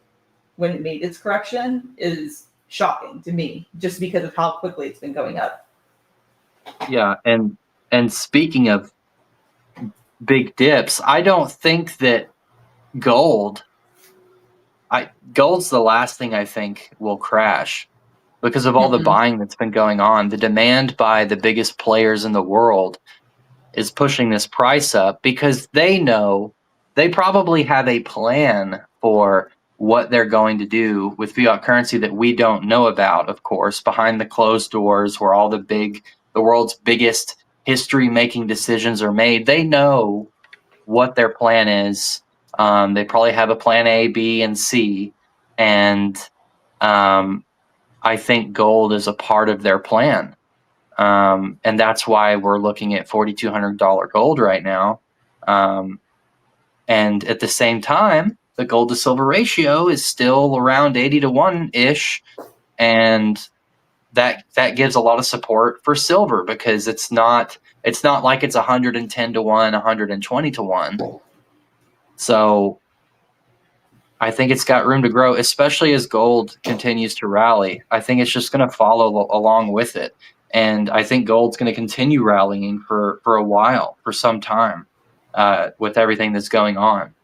Speaker 2: when it made its correction is shocking to me, just because of how quickly it's been going up.
Speaker 1: Yeah, and speaking of big dips, I don't think that gold gold's the last thing I think will crash because of all the buying that's been going on. The demand by the biggest players in the world is pushing this price up because they know they probably have a plan for what they're going to do with fiat currency that we don't know about, of course, behind the closed doors where all the world's biggest history making decisions are made. They know what their plan is. They probably have a plan A, B, and C. And I think gold is a part of their plan. And that's why we're looking at $4,200 gold right now. And at the same time, the gold to silver ratio is still around 80 to 1 ish. And that gives a lot of support for silver because it's not like it's 110 to 1, 120 to 1. So I think it's got room to grow, especially as gold continues to rally. I think it's just going to follow along with it. And I think gold's going to continue rallying for a while, for some time, with everything that's going on.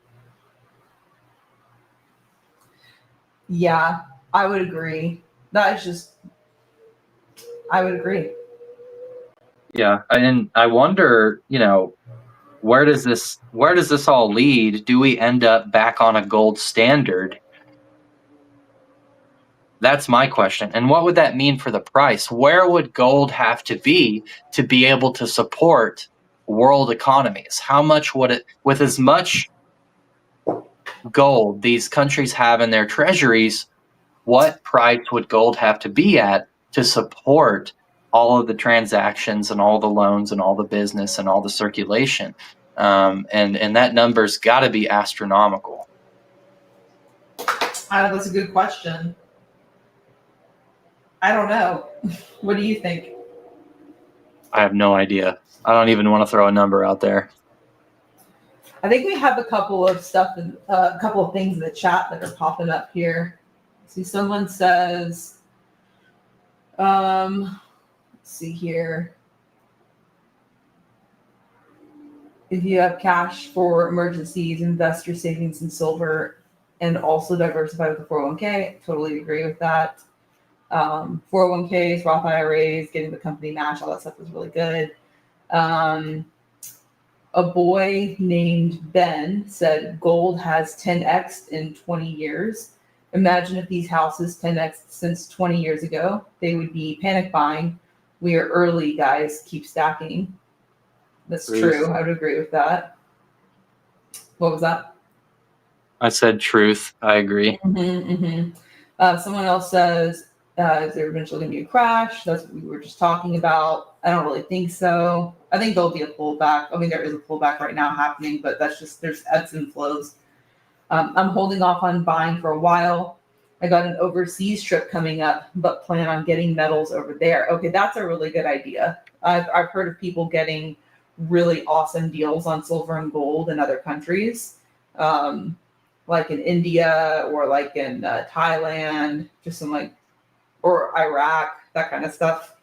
Speaker 2: Yeah, I would agree. I would agree.
Speaker 1: Yeah, and I wonder, where does this all lead? Do we end up back on a gold standard? That's my question. And what would that mean for the price? Where would gold have to be able to support world economies? How much would it, with as much gold these countries have in their treasuries, what price would gold have to be at to support all of the transactions and all the loans and all the business and all the circulation? And that number's got to be astronomical.
Speaker 2: That's a good question. I don't know. What do you think?
Speaker 1: I have no idea. I don't even want to throw a number out there.
Speaker 2: I think we have a couple of things in the chat that are popping up here. See, someone says, let's see here. If you have cash for emergencies, invest your savings in silver and also diversify with the 401k. Totally agree with that. 401ks, Roth IRAs, getting the company match, all that stuff is really good. A boy named Ben said gold has 10x in 20 years. Imagine if these houses 10x since 20 years ago. They would be panic buying. We are early, guys. Keep stacking. That's true. I would agree with that. What was that?
Speaker 1: I said truth. I agree.
Speaker 2: Someone else says Is there eventually going to be a crash? That's what we were just talking about. I don't really think so. I think there'll be a pullback. I mean, there is a pullback right now happening, but that's just, there's ebbs and flows. I'm holding off on buying for a while. I got an overseas trip coming up, but plan on getting metals over there. Okay, that's a really good idea. I've heard of people getting really awesome deals on silver and gold in other countries, like in India or like in Thailand, just some like, or Iraq, that kind of stuff.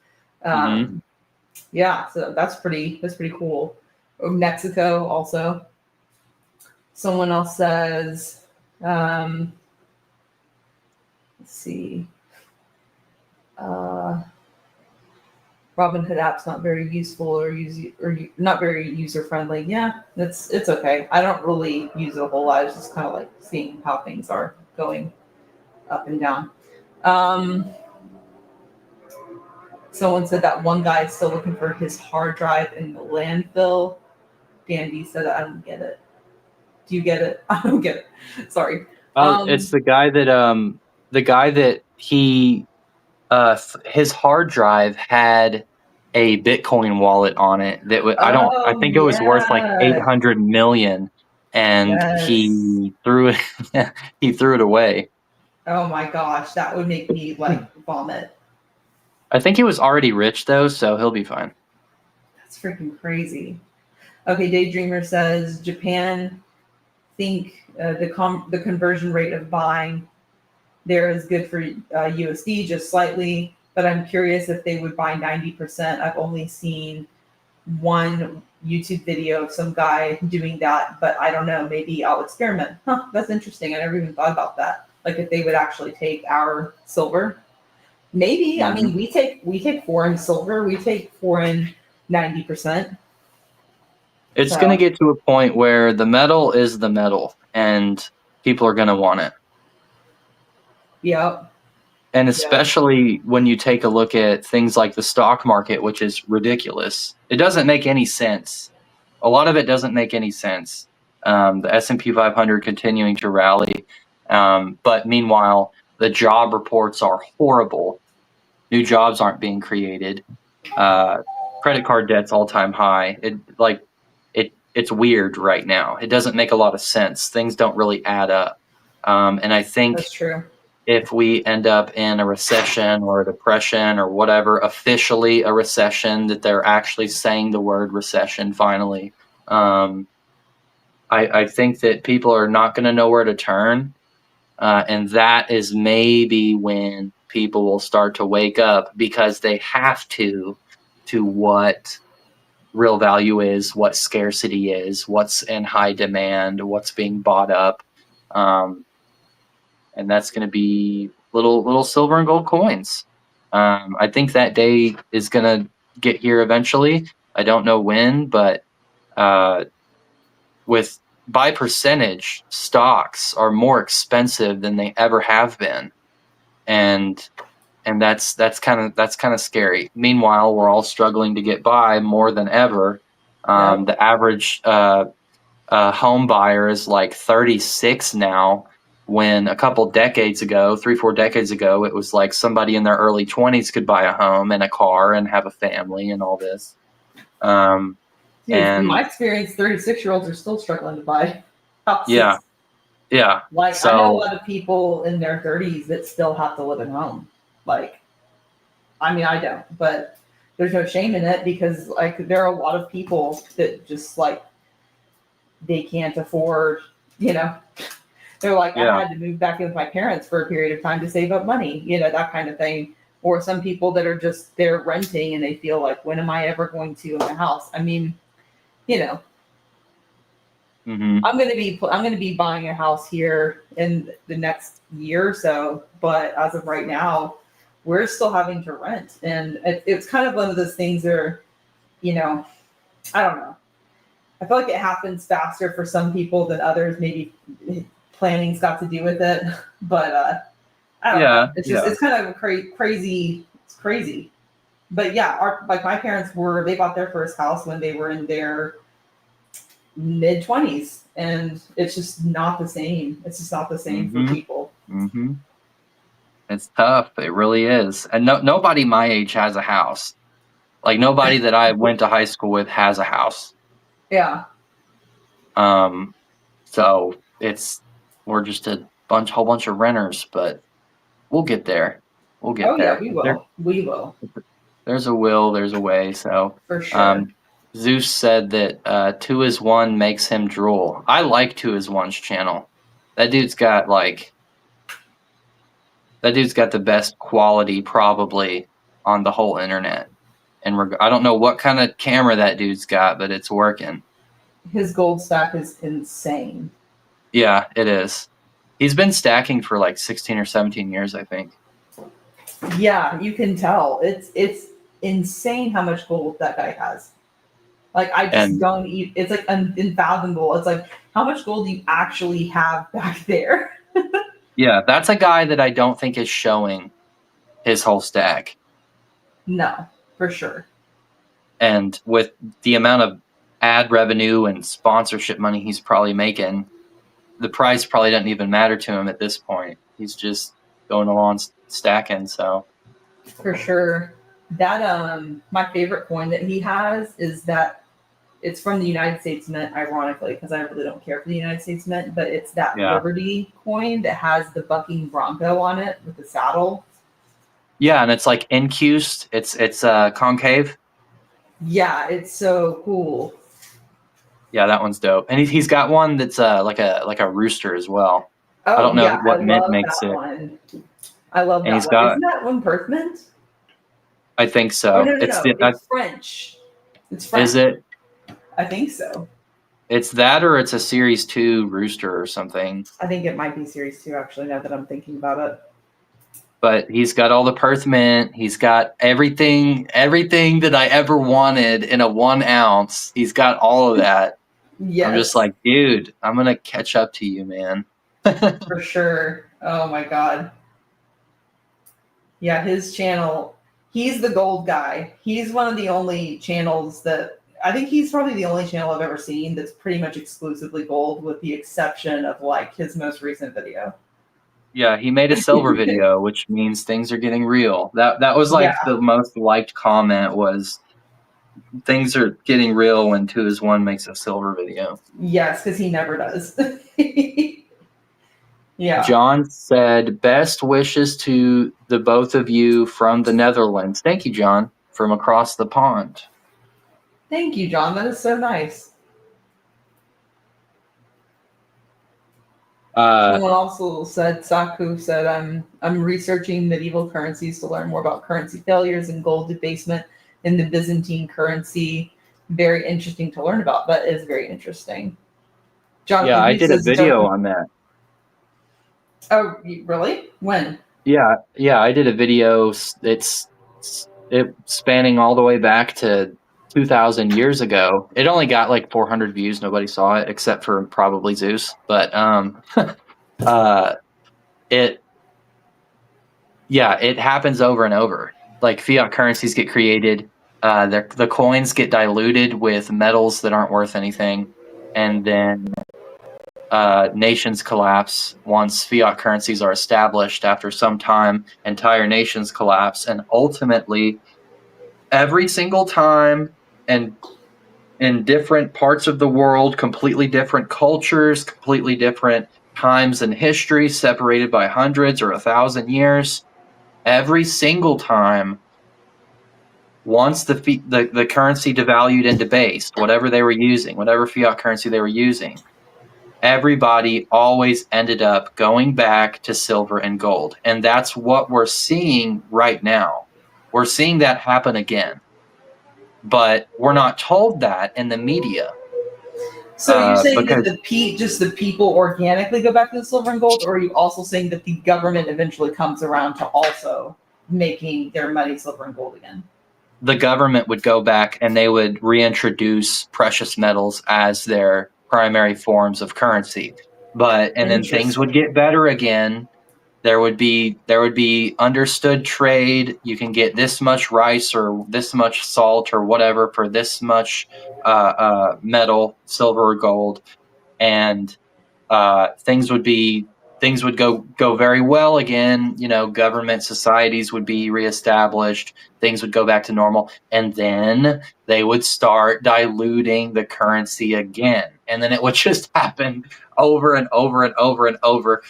Speaker 2: Yeah, so that's pretty cool. Or Mexico also. Someone else says, let's see. Robinhood app's not very useful or not very user friendly. Yeah, it's okay. I don't really use it a whole lot. It's just kind of like seeing how things are going up and down. Someone said that one guy is still looking for his hard drive in the landfill. Dandy said, I don't get it. Do you get it? I don't get it. Sorry.
Speaker 1: It's the guy that he his hard drive had a Bitcoin wallet on it that I think it was worth like 800 million, and he threw it he threw it away.
Speaker 2: Oh my gosh, that would make me like vomit.
Speaker 1: I think he was already rich though, so he'll be fine.
Speaker 2: That's freaking crazy. Okay, Daydreamer says Japan think the conversion rate of buying there is good for USD just slightly, but I'm curious if they would buy 90%. I've only seen one YouTube video of some guy doing that, but I don't know. Maybe I'll experiment. Huh, that's interesting. I never even thought about that. Like if they would actually take our silver. Maybe. I mean, we take foreign silver. We take foreign 90%.
Speaker 1: It's going to get to a point where the metal is the metal, and people are going to want it.
Speaker 2: Yep.
Speaker 1: And especially when you take a look at things like the stock market, which is ridiculous. It doesn't make any sense. A lot of it doesn't make any sense. The S&P 500 continuing to rally. But meanwhile, the job reports are horrible. New jobs aren't being created. Credit card debt's all-time high. It's weird right now. It doesn't make a lot of sense. Things don't really add up. And I think
Speaker 2: that's true.
Speaker 1: If we end up in a recession or a depression or whatever, officially a recession, that they're actually saying the word recession finally, I think that people are not going to know where to turn. And that is maybe when people will start to wake up, because they have to what real value is, what scarcity is, what's in high demand, what's being bought up. And that's going to be little silver and gold coins. I think that day is going to get here eventually. I don't know when, but with by percentage, stocks are more expensive than they ever have been, and that's kind of scary. Meanwhile, we're all struggling to get by more than ever. The average home buyer is like 36 now, when a couple decades ago, 3-4 decades ago, it was like somebody in their early 20s could buy a home and a car and have a family and all this.
Speaker 2: In my experience, 36-year-olds are still struggling to buy houses.
Speaker 1: Yeah.
Speaker 2: Like, so, I know a lot of people in their 30s that still have to live at home. Like, I mean, I don't, but there's no shame in it, because like there are a lot of people that just like they can't afford, they're like, I had to move back in with my parents for a period of time to save up money, that kind of thing. Or some people that are just, they're renting and they feel like, when am I ever going to own a house? I mean, I'm going to be buying a house here in the next year or so. But as of right now, we're still having to rent. And it's kind of one of those things where, I don't know. I feel like it happens faster for some people than others. Maybe planning's got to do with it, but I don't know. It's just it's kind of crazy. It's crazy, but yeah, my parents they bought their first house when they were in their mid-20s, and it's just not the same. It's just not the same for people.
Speaker 1: It's tough. It really is. And nobody my age has a house. Like nobody that I went to high school with has a house.
Speaker 2: Yeah.
Speaker 1: So we're just a whole bunch of renters, but we'll get there. We'll get
Speaker 2: Oh yeah,
Speaker 1: there.
Speaker 2: we will. We will.
Speaker 1: There's a will, there's a way. So
Speaker 2: For sure.
Speaker 1: Zeus said that 2 is 1 makes him drool. I like 2 is 1's channel. That dude's got the best quality probably on the whole internet. And I don't know what kind of camera that dude's got, but it's working.
Speaker 2: His gold stack is insane.
Speaker 1: Yeah, it is. He's been stacking for like 16 or 17 years, I think.
Speaker 2: Yeah, you can tell. It's insane how much gold that guy has. Like I just don't eat. It's like unfathomable. It's like how much gold do you actually have back there?
Speaker 1: Yeah, that's a guy that I don't think is showing his whole stack.
Speaker 2: No, for sure.
Speaker 1: And with the amount of ad revenue and sponsorship money he's probably making, the price probably doesn't even matter to him at this point. He's just going along stacking. So
Speaker 2: for sure. That my favorite coin that he has is that it's from the United States Mint, ironically, because I really don't care for the United States Mint, but it's that Liberty coin that has the bucking bronco on it with the saddle.
Speaker 1: Yeah, and it's like incused. It's concave.
Speaker 2: Yeah, it's so cool.
Speaker 1: Yeah, that one's dope. And he's got one that's like a rooster as well.
Speaker 2: Oh,
Speaker 1: I don't know
Speaker 2: yeah,
Speaker 1: what
Speaker 2: I
Speaker 1: mint
Speaker 2: love
Speaker 1: makes
Speaker 2: that
Speaker 1: it.
Speaker 2: one. I love
Speaker 1: And
Speaker 2: that one. Isn't that one Perth mint?
Speaker 1: I think so.
Speaker 2: Oh, no, it's French. It's French.
Speaker 1: Is it?
Speaker 2: I think so.
Speaker 1: It's that, or it's a Series 2 rooster or something.
Speaker 2: I think it might be Series 2, actually, now that I'm thinking about it.
Speaker 1: But he's got all the Perth mint. He's got everything that I ever wanted in a 1 ounce. He's got all of that. Yes. I'm just like, dude, I'm going to catch up to you, man.
Speaker 2: For sure. Oh, my God. Yeah, his channel, he's the gold guy. He's one of the only channels that, I think he's probably the only channel I've ever seen that's pretty much exclusively gold, with the exception of like his most recent video.
Speaker 1: Yeah, he made a silver video, which means things are getting real. That was like the most liked comment was, things are getting real when 2 is 1 makes a silver video.
Speaker 2: Yes, because he never does. Yeah.
Speaker 1: John said, best wishes to the both of you from the Netherlands. Thank you, John, from across the pond.
Speaker 2: Thank you, John. That is so nice. Someone also said, Saku said, I'm researching medieval currencies to learn more about currency failures and gold debasement in the Byzantine currency. Very interesting to learn about. That is very interesting.
Speaker 1: John, yeah, I did a video on that.
Speaker 2: Oh, really? When?
Speaker 1: Yeah, I did a video. It's spanning all the way back to 2,000 years ago. It only got like 400 views. Nobody saw it except for probably Zeus. But it happens over and over. Like fiat currencies get created. The coins get diluted with metals that aren't worth anything, and then nations collapse once fiat currencies are established. After some time, entire nations collapse, and ultimately, every single time, and in different parts of the world, completely different cultures, completely different times in history, separated by hundreds or 1,000 years, every single time, once the currency devalued and debased, whatever they were using, whatever fiat currency they were using, everybody always ended up going back to silver and gold. And that's what we're seeing right now. We're seeing that happen again. But we're not told that in the media.
Speaker 2: So you're saying that the people organically go back to the silver and gold, or are you also saying that the government eventually comes around to also making their money silver and gold again?
Speaker 1: The government would go back and they would reintroduce precious metals as their primary forms of currency. And then things would get better again. There would be understood trade. You can get this much rice or this much salt or whatever for this much metal, silver or gold, and things would be things would go very well again. You know, government societies would be reestablished. Things would go back to normal, and then they would start diluting the currency again, and then it would just happen over and over and over and over.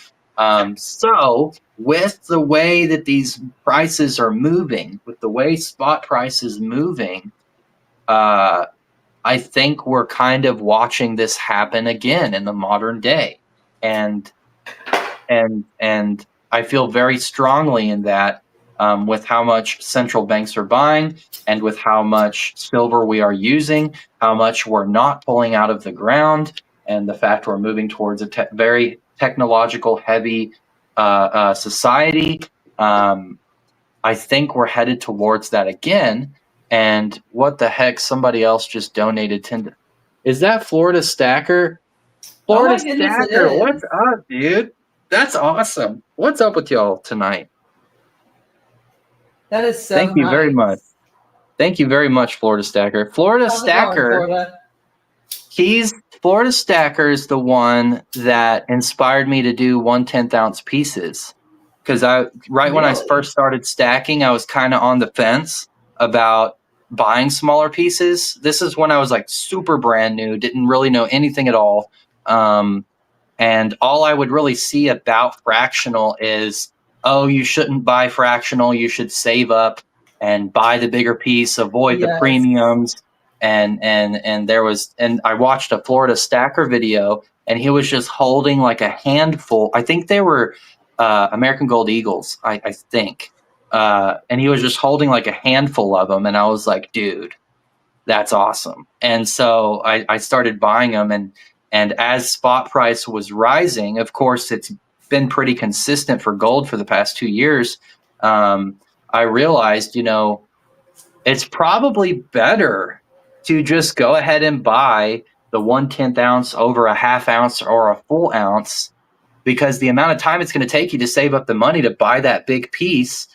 Speaker 1: So with the way that these prices are moving, with the way spot prices moving, I think we're kind of watching this happen again in the modern day, and I feel very strongly in that, with how much central banks are buying and with how much silver we are using, how much we're not pulling out of the ground, and the fact we're moving towards a very technological heavy society. I think we're headed towards that again. And what the heck? Somebody else just donated 10. Is that Florida Stacker?
Speaker 2: Oh
Speaker 1: Florida
Speaker 2: my goodness, it
Speaker 1: Stacker,
Speaker 2: is.
Speaker 1: what's up, dude? That's awesome. What's up with y'all tonight?
Speaker 2: That is so
Speaker 1: Thank you very much.
Speaker 2: nice.
Speaker 1: Thank you very much, Florida Stacker. Florida
Speaker 2: How's it going,
Speaker 1: Stacker,
Speaker 2: Florida?
Speaker 1: Florida Stacker is the one that inspired me to do 1/10 ounce pieces. Because when I
Speaker 2: Really?
Speaker 1: first started stacking, I was kind of on the fence about buying smaller pieces. This is when I was like super brand new, didn't really know anything at all. And all I would really see about fractional is, oh, you shouldn't buy fractional. You should save up and buy the bigger piece, avoid the
Speaker 2: Yes.
Speaker 1: premiums. And I watched a Florida Stacker video, and he was just holding like a handful. I think they were American Gold Eagles, I think. And he was just holding like a handful of them. And I was like, dude, that's awesome. And so I started buying them, and as spot price was rising, of course, it's been pretty consistent for gold for the past 2 years. I realized, it's probably better to just go ahead and buy the 1/10 ounce over a half ounce or a full ounce, because the amount of time it's going to take you to save up the money to buy that big piece,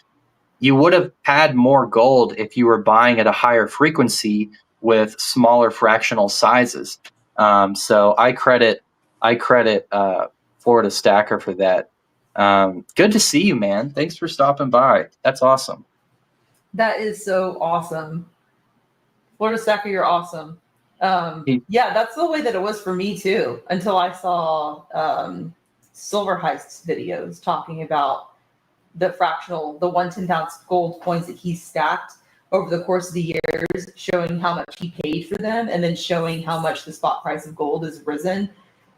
Speaker 1: you would have had more gold if you were buying at a higher frequency with smaller fractional sizes. So I credit Florida Stacker for that. Good to see you, man. Thanks for stopping by. That's awesome.
Speaker 2: That is so awesome. Florida Stacker, you're awesome. Yeah, that's the way that it was for me too, until I saw Silver Heist's videos talking about the fractional, the 1/10 ounce gold coins that he stacked over the course of the years, showing how much he paid for them, and then showing how much the spot price of gold has risen,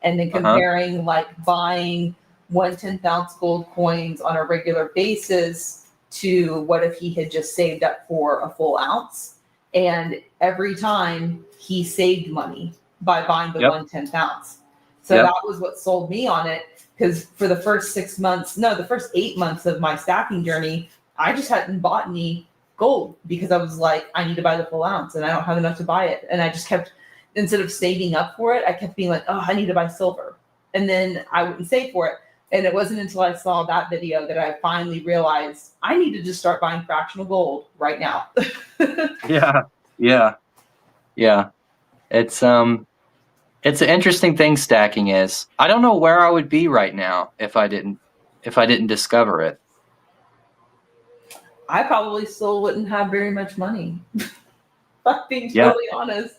Speaker 2: and then comparing like buying 1/10 ounce gold coins on a regular basis to what if he had just saved up for a full ounce. And every time he saved money by buying the 1/10 ounce. So that was what sold me on it. Because for the first the first 8 months of my stacking journey, I just hadn't bought any gold because I was like, I need to buy the full ounce and I don't have enough to buy it. And I just kept, instead of saving up for it, I kept being like, oh, I need to buy silver. And then I wouldn't save for it. And it wasn't until I saw that video that I finally realized I need to just start buying fractional gold right now.
Speaker 1: Yeah. It's an interesting thing, stacking is. I don't know where I would be right now if I didn't discover it.
Speaker 2: I probably still wouldn't have very much money. I'm being totally honest.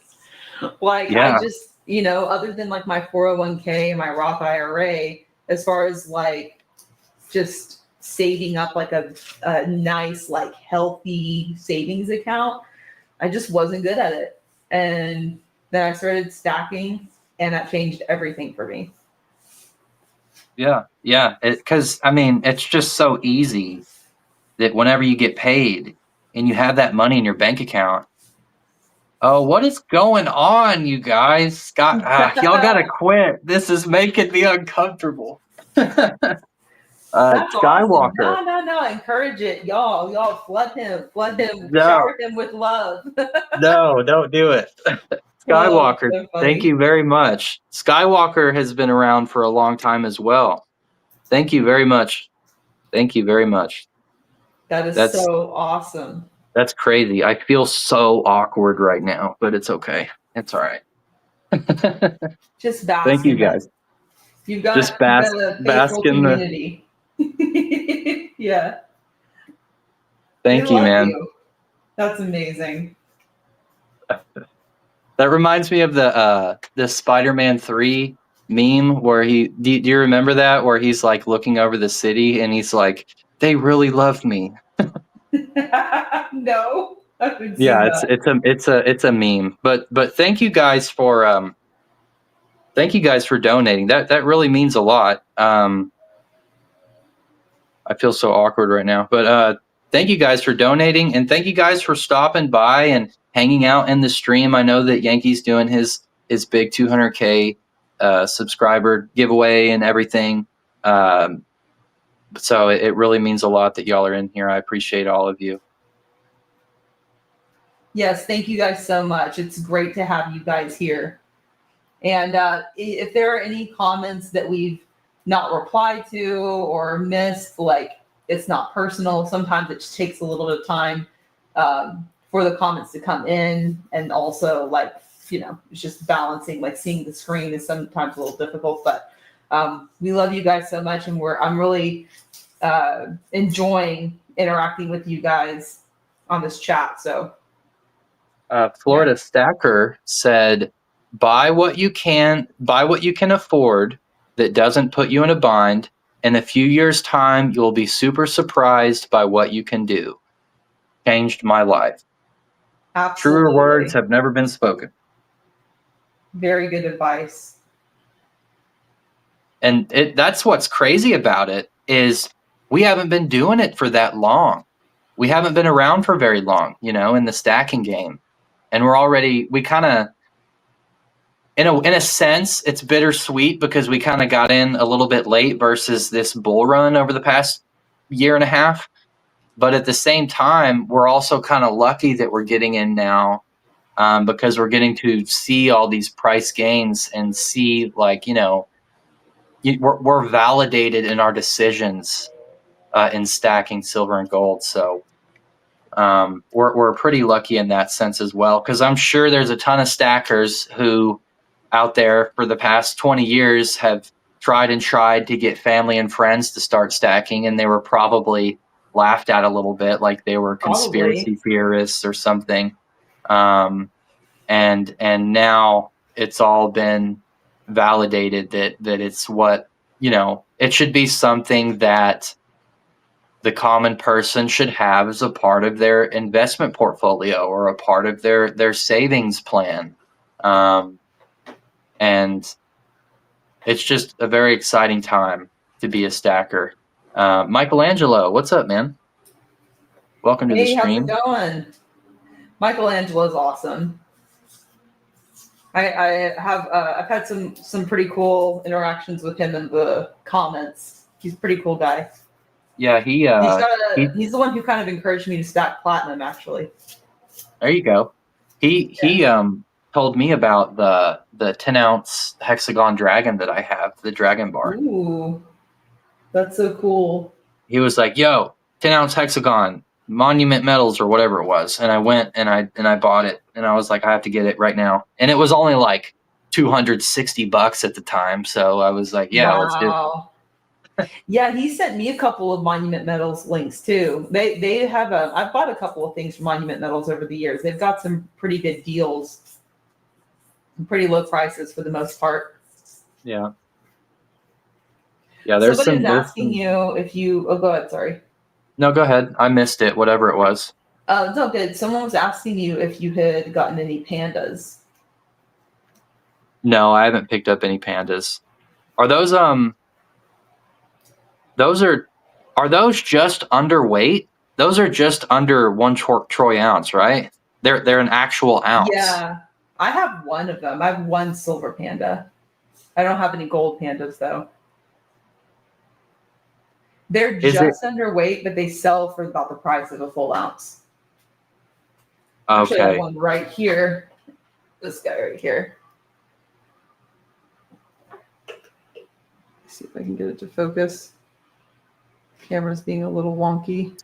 Speaker 2: Like, I just, other than like my 401k and my Roth IRA, as far as like just saving up like a nice, like healthy savings account, I just wasn't good at it. And then I started stacking, and that changed everything for me.
Speaker 1: Yeah. Because it's just so easy that whenever you get paid and you have that money in your bank account, oh, what is going on, you guys? Y'all gotta quit. This is making me uncomfortable.
Speaker 2: That's
Speaker 1: Skywalker.
Speaker 2: Awesome. No, encourage it, y'all. Flood him, shower him with love.
Speaker 1: No, don't do it. Skywalker,
Speaker 2: so
Speaker 1: thank you very much. Skywalker has been around for a long time as well. Thank you very much.
Speaker 2: That's so awesome.
Speaker 1: That's crazy. I feel so awkward right now, but it's okay. It's all right.
Speaker 2: Just bask.
Speaker 1: Thank you, guys.
Speaker 2: You've got
Speaker 1: Just
Speaker 2: a
Speaker 1: bask
Speaker 2: faithful
Speaker 1: in the.
Speaker 2: community. Yeah, they
Speaker 1: Thank you,
Speaker 2: love
Speaker 1: man.
Speaker 2: you. That's amazing.
Speaker 1: That reminds me of the Spider-Man 3 meme where do you remember that, where he's like looking over the city and he's like, they really love me.
Speaker 2: No, I haven't seen
Speaker 1: Yeah,
Speaker 2: that.
Speaker 1: it's a meme. But thank you guys for donating. That really means a lot. I feel so awkward right now. But thank you guys for donating, and thank you guys for stopping by and hanging out in the stream. I know that Yankee's doing his big 200K subscriber giveaway and everything. So it really means a lot that y'all are in here. I appreciate all of you.
Speaker 2: Yes, thank you guys so much. It's great to have you guys here. And if there are any comments that we've not replied to or missed, like it's not personal. Sometimes it just takes a little bit of time for the comments to come in. And also, like, it's just balancing, like seeing the screen is sometimes a little difficult. But we love you guys so much. And I'm really enjoying interacting with you guys on this chat. So
Speaker 1: Florida Stacker said, buy what you can afford that doesn't put you in a bind. In a few years' time, you'll be super surprised by what you can do. Changed my life.
Speaker 2: absolutely.
Speaker 1: Truer words have never been spoken.
Speaker 2: Very good advice.
Speaker 1: And that's what's crazy about it, is we haven't been doing it for that long. We haven't been around for very long, in the stacking game. And we kind of, in a sense, it's bittersweet because we kind of got in a little bit late versus this bull run over the past year and a half. But at the same time, we're also kind of lucky that we're getting in now, because we're getting to see all these price gains and see, like, we're validated in our decisions in stacking silver and gold. So we're pretty lucky in that sense as well, because I'm sure there's a ton of stackers who out there for the past 20 years have tried to get family and friends to start stacking, and they were probably laughed at a little bit, like they were conspiracy theorists or something. And now it's all been validated that it's what, it should be something that the common person should have as a part of their investment portfolio or a part of their savings plan. And it's just a very exciting time to be a stacker. Michelangelo, what's up, man? Welcome to the stream.
Speaker 2: How's it going? Michelangelo's awesome. I've had some pretty cool interactions with him in the comments. He's a pretty cool guy.
Speaker 1: Yeah,
Speaker 2: he's the one who kind of encouraged me to stack platinum, actually.
Speaker 1: There you go. He told me about the 10-ounce hexagon dragon that I have, the dragon bar.
Speaker 2: Ooh, that's so cool.
Speaker 1: He was like, yo, 10-ounce hexagon, Monument Metals or whatever it was. And I went and I bought it, and I was like, I have to get it right now. And it was only like $260 at the time. So I was like, yeah, let's do it.
Speaker 2: Yeah, he sent me a couple of Monument Metals links too. They have I've bought a couple of things from Monument Metals over the years. They've got some pretty good deals, pretty low prices for the most part.
Speaker 1: Yeah. Yeah, there's
Speaker 2: somebody's asking you if you. Oh, go ahead. Sorry.
Speaker 1: No, go ahead. I missed it. Whatever it was.
Speaker 2: No, good. Someone was asking you if you had gotten any pandas.
Speaker 1: No, I haven't picked up any pandas. Are those are those just underweight? Those are just under 1 troy ounce, right? They're an actual ounce.
Speaker 2: Yeah, I have one of them. I have one silver panda. I don't have any gold pandas though. They're just underweight, but they sell for about the price of a full ounce.
Speaker 1: Okay.
Speaker 2: Actually, I have one right here. This guy right here. Let's see if I can get it to focus. Camera's being a little wonky.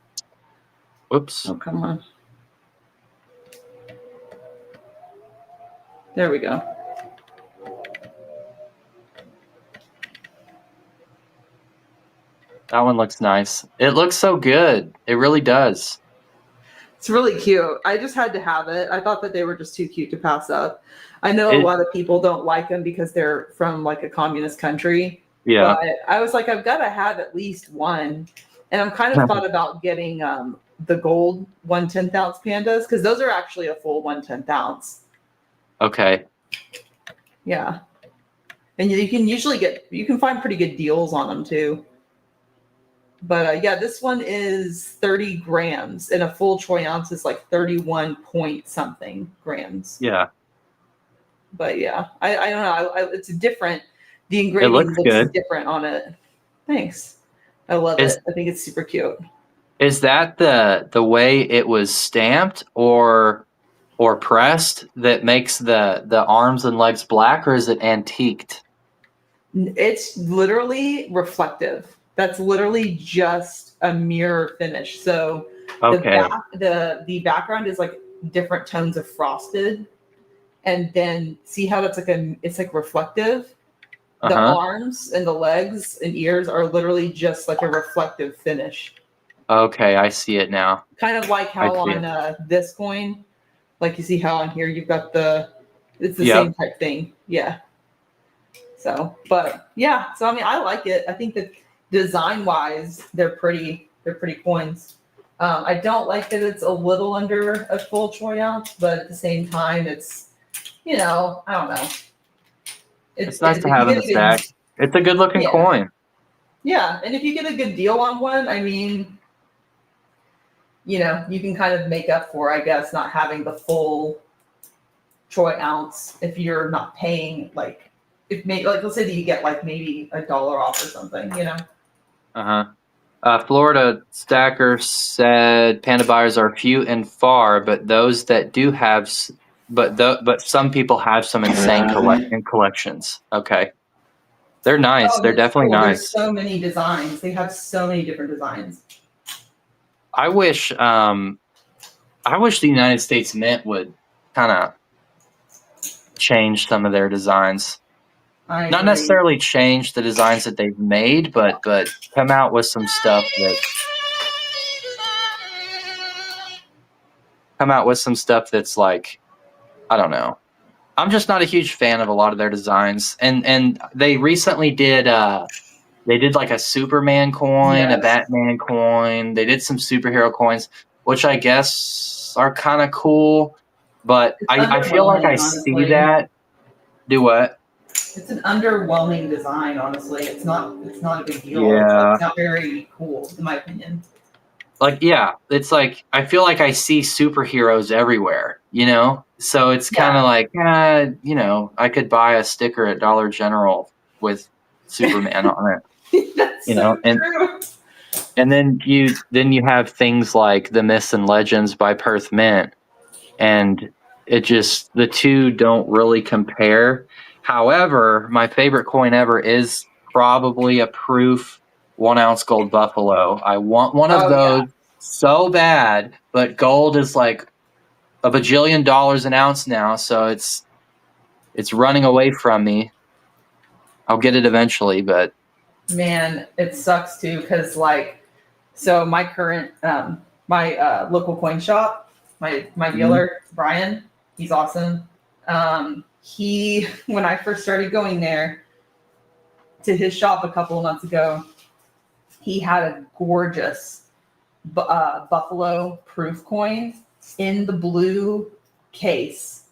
Speaker 1: Whoops.
Speaker 2: Oh, come on. There we go.
Speaker 1: That one looks nice. It looks so good. It really does.
Speaker 2: It's really cute. I just had to have it. I thought that they were just too cute to pass up. I know a
Speaker 1: It,
Speaker 2: lot of people don't like them because they're from like a communist country,
Speaker 1: yeah.
Speaker 2: but I was like, I've got to have at least one. And I'm kind of thought about getting the gold 1/10 ounce pandas because those are actually a full 1/10 ounce.
Speaker 1: Okay.
Speaker 2: Yeah. And you can you can find pretty good deals on them too. But yeah, this one is 30 grams, and a full troy ounce is like 31 point something grams.
Speaker 1: Yeah.
Speaker 2: But yeah, I don't know. It's different. The
Speaker 1: It
Speaker 2: engraving
Speaker 1: looks
Speaker 2: looks
Speaker 1: good.
Speaker 2: different on it. Thanks. I love
Speaker 1: Is
Speaker 2: it. I think it's super cute.
Speaker 1: is that the way it was stamped or pressed that makes the arms and legs black, or is it antiqued?
Speaker 2: It's literally reflective. That's literally just a mirror finish. So
Speaker 1: Okay.
Speaker 2: the background is like different tones of frosted, and then see how that's it's like reflective. The
Speaker 1: Uh-huh.
Speaker 2: arms and the legs and ears are literally just like a reflective finish.
Speaker 1: Okay, I see it now.
Speaker 2: Kind of like
Speaker 1: I
Speaker 2: how
Speaker 1: see
Speaker 2: on
Speaker 1: it.
Speaker 2: this coin, like you see how on here you've got it's the
Speaker 1: Yep.
Speaker 2: same type thing. Yeah. So, but yeah, so I mean, I like it. I think that design wise, they're pretty coins. I don't like that it's a little under a full troy ounce, but at the same time, it's, I don't know.
Speaker 1: It's nice
Speaker 2: If
Speaker 1: to
Speaker 2: you
Speaker 1: have in
Speaker 2: get
Speaker 1: the
Speaker 2: a good,
Speaker 1: stack. It's a good looking
Speaker 2: yeah,
Speaker 1: coin.
Speaker 2: yeah, and if you get a good deal on one, I mean, you can kind of make up for, I guess, not having the full troy ounce if you're not paying like if maybe like let's say that you get like maybe $1 off or something.
Speaker 1: Uh-huh. Florida Stacker said panda buyers are few and far, but those that do have, but some people have some insane collections. Okay, they're nice.
Speaker 2: Oh,
Speaker 1: They're
Speaker 2: it's
Speaker 1: definitely
Speaker 2: cool. There's
Speaker 1: nice.
Speaker 2: so many designs. They have so many different designs.
Speaker 1: I wish, I wish the United States Mint would kind of change some of their designs.
Speaker 2: I
Speaker 1: Not
Speaker 2: agree.
Speaker 1: necessarily change the designs that they've made, but come out with some stuff that's like, I don't know. I'm just not a huge fan of a lot of their designs. And they recently did they did like a Superman coin, a
Speaker 2: Yes.
Speaker 1: Batman coin. They did some superhero coins, which I guess are kind of cool. But
Speaker 2: It's
Speaker 1: I feel like I
Speaker 2: underwhelming,
Speaker 1: see
Speaker 2: honestly.
Speaker 1: that. Do what?
Speaker 2: It's an underwhelming design, honestly. It's not a big deal.
Speaker 1: Yeah.
Speaker 2: It's not very cool, in my opinion.
Speaker 1: Like, yeah, it's like I feel like I see superheroes everywhere, So it's kind
Speaker 2: Yeah.
Speaker 1: of like, I could buy a sticker at Dollar General with Superman on it,
Speaker 2: That's
Speaker 1: you
Speaker 2: so
Speaker 1: know. And
Speaker 2: true.
Speaker 1: and then you have things like the Myths and Legends by Perth Mint, and the two don't really compare. However, my favorite coin ever is probably a proof 1 ounce gold buffalo. I want one of
Speaker 2: Oh yeah.
Speaker 1: those so bad, but gold is like a bajillion dollars an ounce now, so it's running away from me. I'll get it eventually, but
Speaker 2: Man, it sucks too, because so my current my local coin shop, my
Speaker 1: Mhm.
Speaker 2: dealer, Brian, he's awesome. He when I first started going there to his shop a couple of months ago, he had a gorgeous buffalo proof coin in the blue case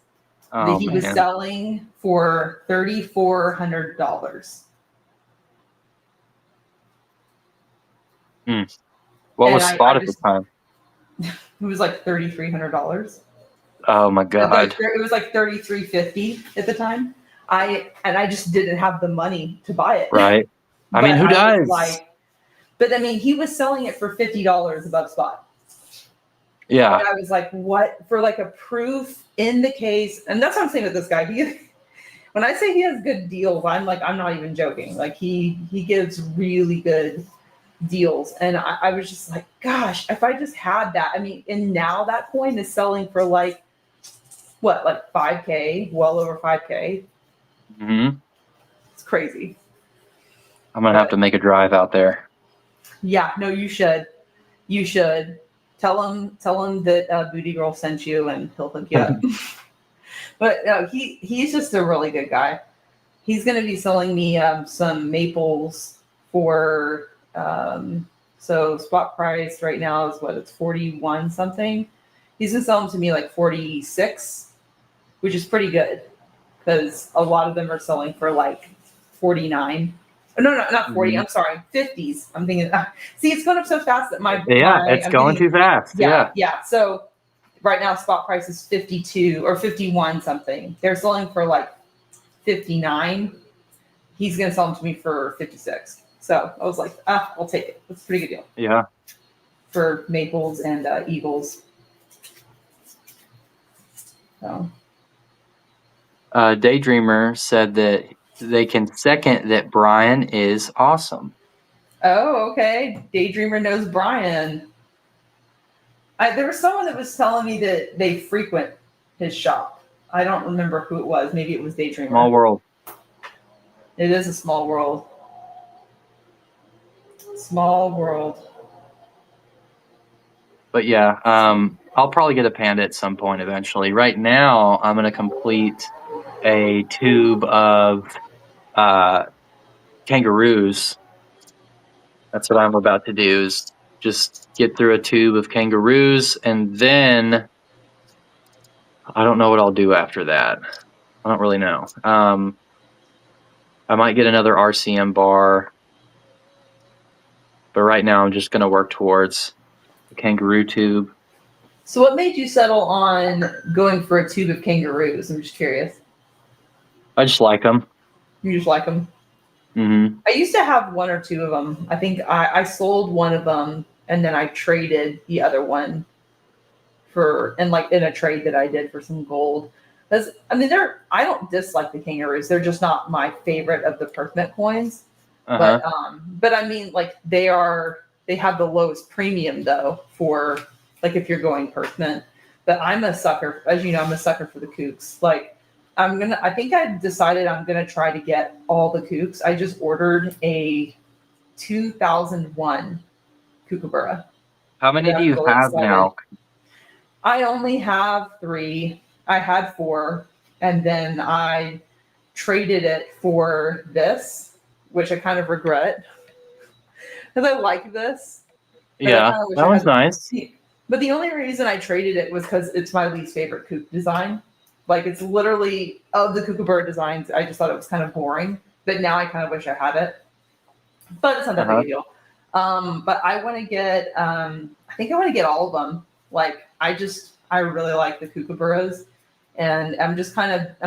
Speaker 2: that
Speaker 1: oh
Speaker 2: he was
Speaker 1: man,
Speaker 2: selling for $3,400.
Speaker 1: Hmm. What
Speaker 2: And
Speaker 1: was
Speaker 2: I
Speaker 1: spot at the
Speaker 2: just
Speaker 1: time?
Speaker 2: it was like $3,300.
Speaker 1: Oh my god,
Speaker 2: It was like 33.50 at the time. I just didn't have the money to buy it.
Speaker 1: right? I mean,
Speaker 2: But
Speaker 1: who
Speaker 2: I was
Speaker 1: does?
Speaker 2: like, but I mean, he was selling it for $50 above spot. And
Speaker 1: Yeah,
Speaker 2: I was like, what for like a proof in the case? And that's what I'm saying with this guy. When I say he has good deals, I'm not even joking. Like he gives really good deals. And I was just like, gosh, if I just had that. I mean, and now that coin is selling for like what, like 5K, well over 5K.
Speaker 1: hmm
Speaker 2: It's crazy.
Speaker 1: I'm gonna have
Speaker 2: But
Speaker 1: to make a drive out there.
Speaker 2: Yeah, no, you should. You should tell him that BootyGirl sent you, and he'll hook you up. But no, he's just a really good guy. He's going to be selling me some maples for so spot price right now is what, it's 41 something. He's been selling to me like 46, which is pretty good because a lot of them are selling for like 49. No, not 40.
Speaker 1: Mhm.
Speaker 2: I'm sorry, 50s. I'm thinking. See, it's going up so fast that
Speaker 1: Yeah, it's
Speaker 2: I'm
Speaker 1: going
Speaker 2: thinking,
Speaker 1: too fast. Yeah.
Speaker 2: yeah. So right now, spot price is 52 or 51 something. They're selling for like 59. He's going to sell them to me for 56. So I was like, I'll take it. That's a pretty good deal
Speaker 1: Yeah.
Speaker 2: for maples and eagles. So.
Speaker 1: Daydreamer said that they can second that Brian is awesome.
Speaker 2: Oh, okay. Daydreamer knows Brian. There was someone that was telling me that they frequent his shop. I don't remember who it was. Maybe it was Daydreamer.
Speaker 1: Small world.
Speaker 2: It is a small world. Small world.
Speaker 1: But yeah, I'll probably get a panda at some point eventually. Right now, I'm going to complete a tube of kangaroos. That's what I'm about to do, is just get through a tube of kangaroos, and then I don't know what I'll do after that. I don't really know. I might get another RCM bar, but right now I'm just going to work towards the kangaroo tube.
Speaker 2: So, what made you settle on going for a tube of kangaroos? I'm just curious.
Speaker 1: I just like them.
Speaker 2: You just like them?
Speaker 1: Mm-hmm.
Speaker 2: I used to have one or two of them. I think I sold one of them and then I traded the other one for, and like in a trade that I did for some gold. Because I mean, I don't dislike the kangaroos. They're just not my favorite of the pertinent coins.
Speaker 1: Uh-huh.
Speaker 2: But I mean, like they have the lowest premium though for like if you're going pertinent. But I'm a sucker, as you know, I'm a sucker for the kooks. Like I think I decided I'm gonna try to get all the kooks. I just ordered a 2001 kookaburra.
Speaker 1: How many do
Speaker 2: I'm
Speaker 1: you
Speaker 2: really
Speaker 1: have
Speaker 2: excited.
Speaker 1: now?
Speaker 2: I only have 3. I had 4, and then I traded it for this, which I kind of regret because I like this. But I
Speaker 1: Yeah,
Speaker 2: kind of wish
Speaker 1: that
Speaker 2: I
Speaker 1: one's
Speaker 2: had.
Speaker 1: nice.
Speaker 2: But the only reason I traded it was because it's my least favorite kook design. Like it's literally of the kookaburra designs. I just thought it was kind of boring. But now I kind of wish I had it. But it's not that big a deal. But I want to get. I think I want to get all of them. Like I really like the kookaburras, and I'm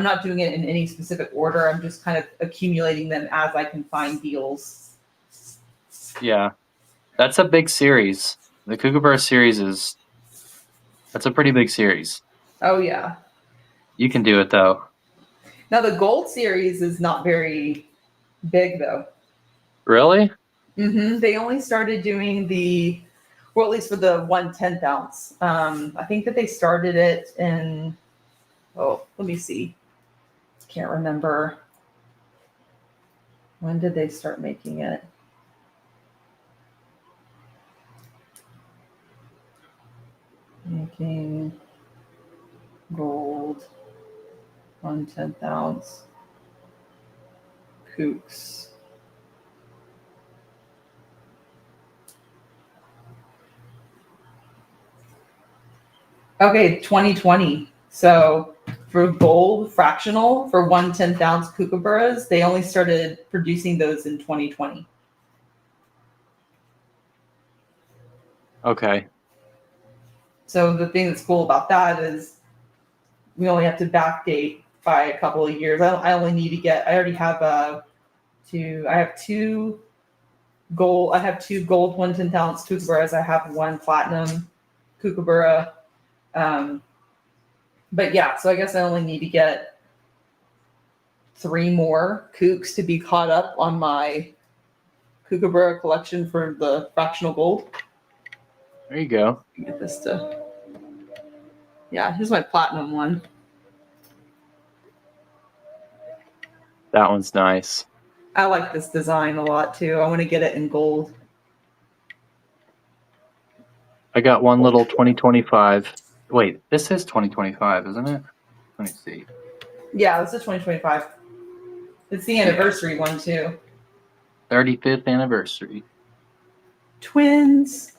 Speaker 2: not doing it in any specific order. I'm just kind of accumulating them as I can find deals.
Speaker 1: Yeah, that's a big series. The Kookaburra series that's a pretty big series.
Speaker 2: Oh yeah.
Speaker 1: You can do it though.
Speaker 2: Now the gold series is not very big though.
Speaker 1: Really?
Speaker 2: They only started doing well, at least for the 1/10 ounce. I think that they started it in. Oh, let me see. Can't remember. When did they start making it? Making gold 1/10 ounce kooks. Okay, 2020. So for gold fractional for 1/10 ounce kookaburras, they only started producing those in 2020.
Speaker 1: Okay.
Speaker 2: So the thing that's cool about that is we only have to backdate by a couple of years. I only need to get. I already have two. I have two gold. I have 2 gold 1/10 ounce kookaburras. I have 1 platinum kookaburra. But yeah, so I guess I only need to get 3 more kooks to be caught up on my kookaburra collection for the fractional gold.
Speaker 1: There you go.
Speaker 2: Get this to. Yeah, here's my platinum one.
Speaker 1: That one's nice.
Speaker 2: I like this design a lot too. I want to get it in gold.
Speaker 1: I got one little 2025. Wait, this is 2025, isn't it? Let me see.
Speaker 2: Yeah, this is 2025. It's the anniversary one too.
Speaker 1: 35th anniversary.
Speaker 2: Twins.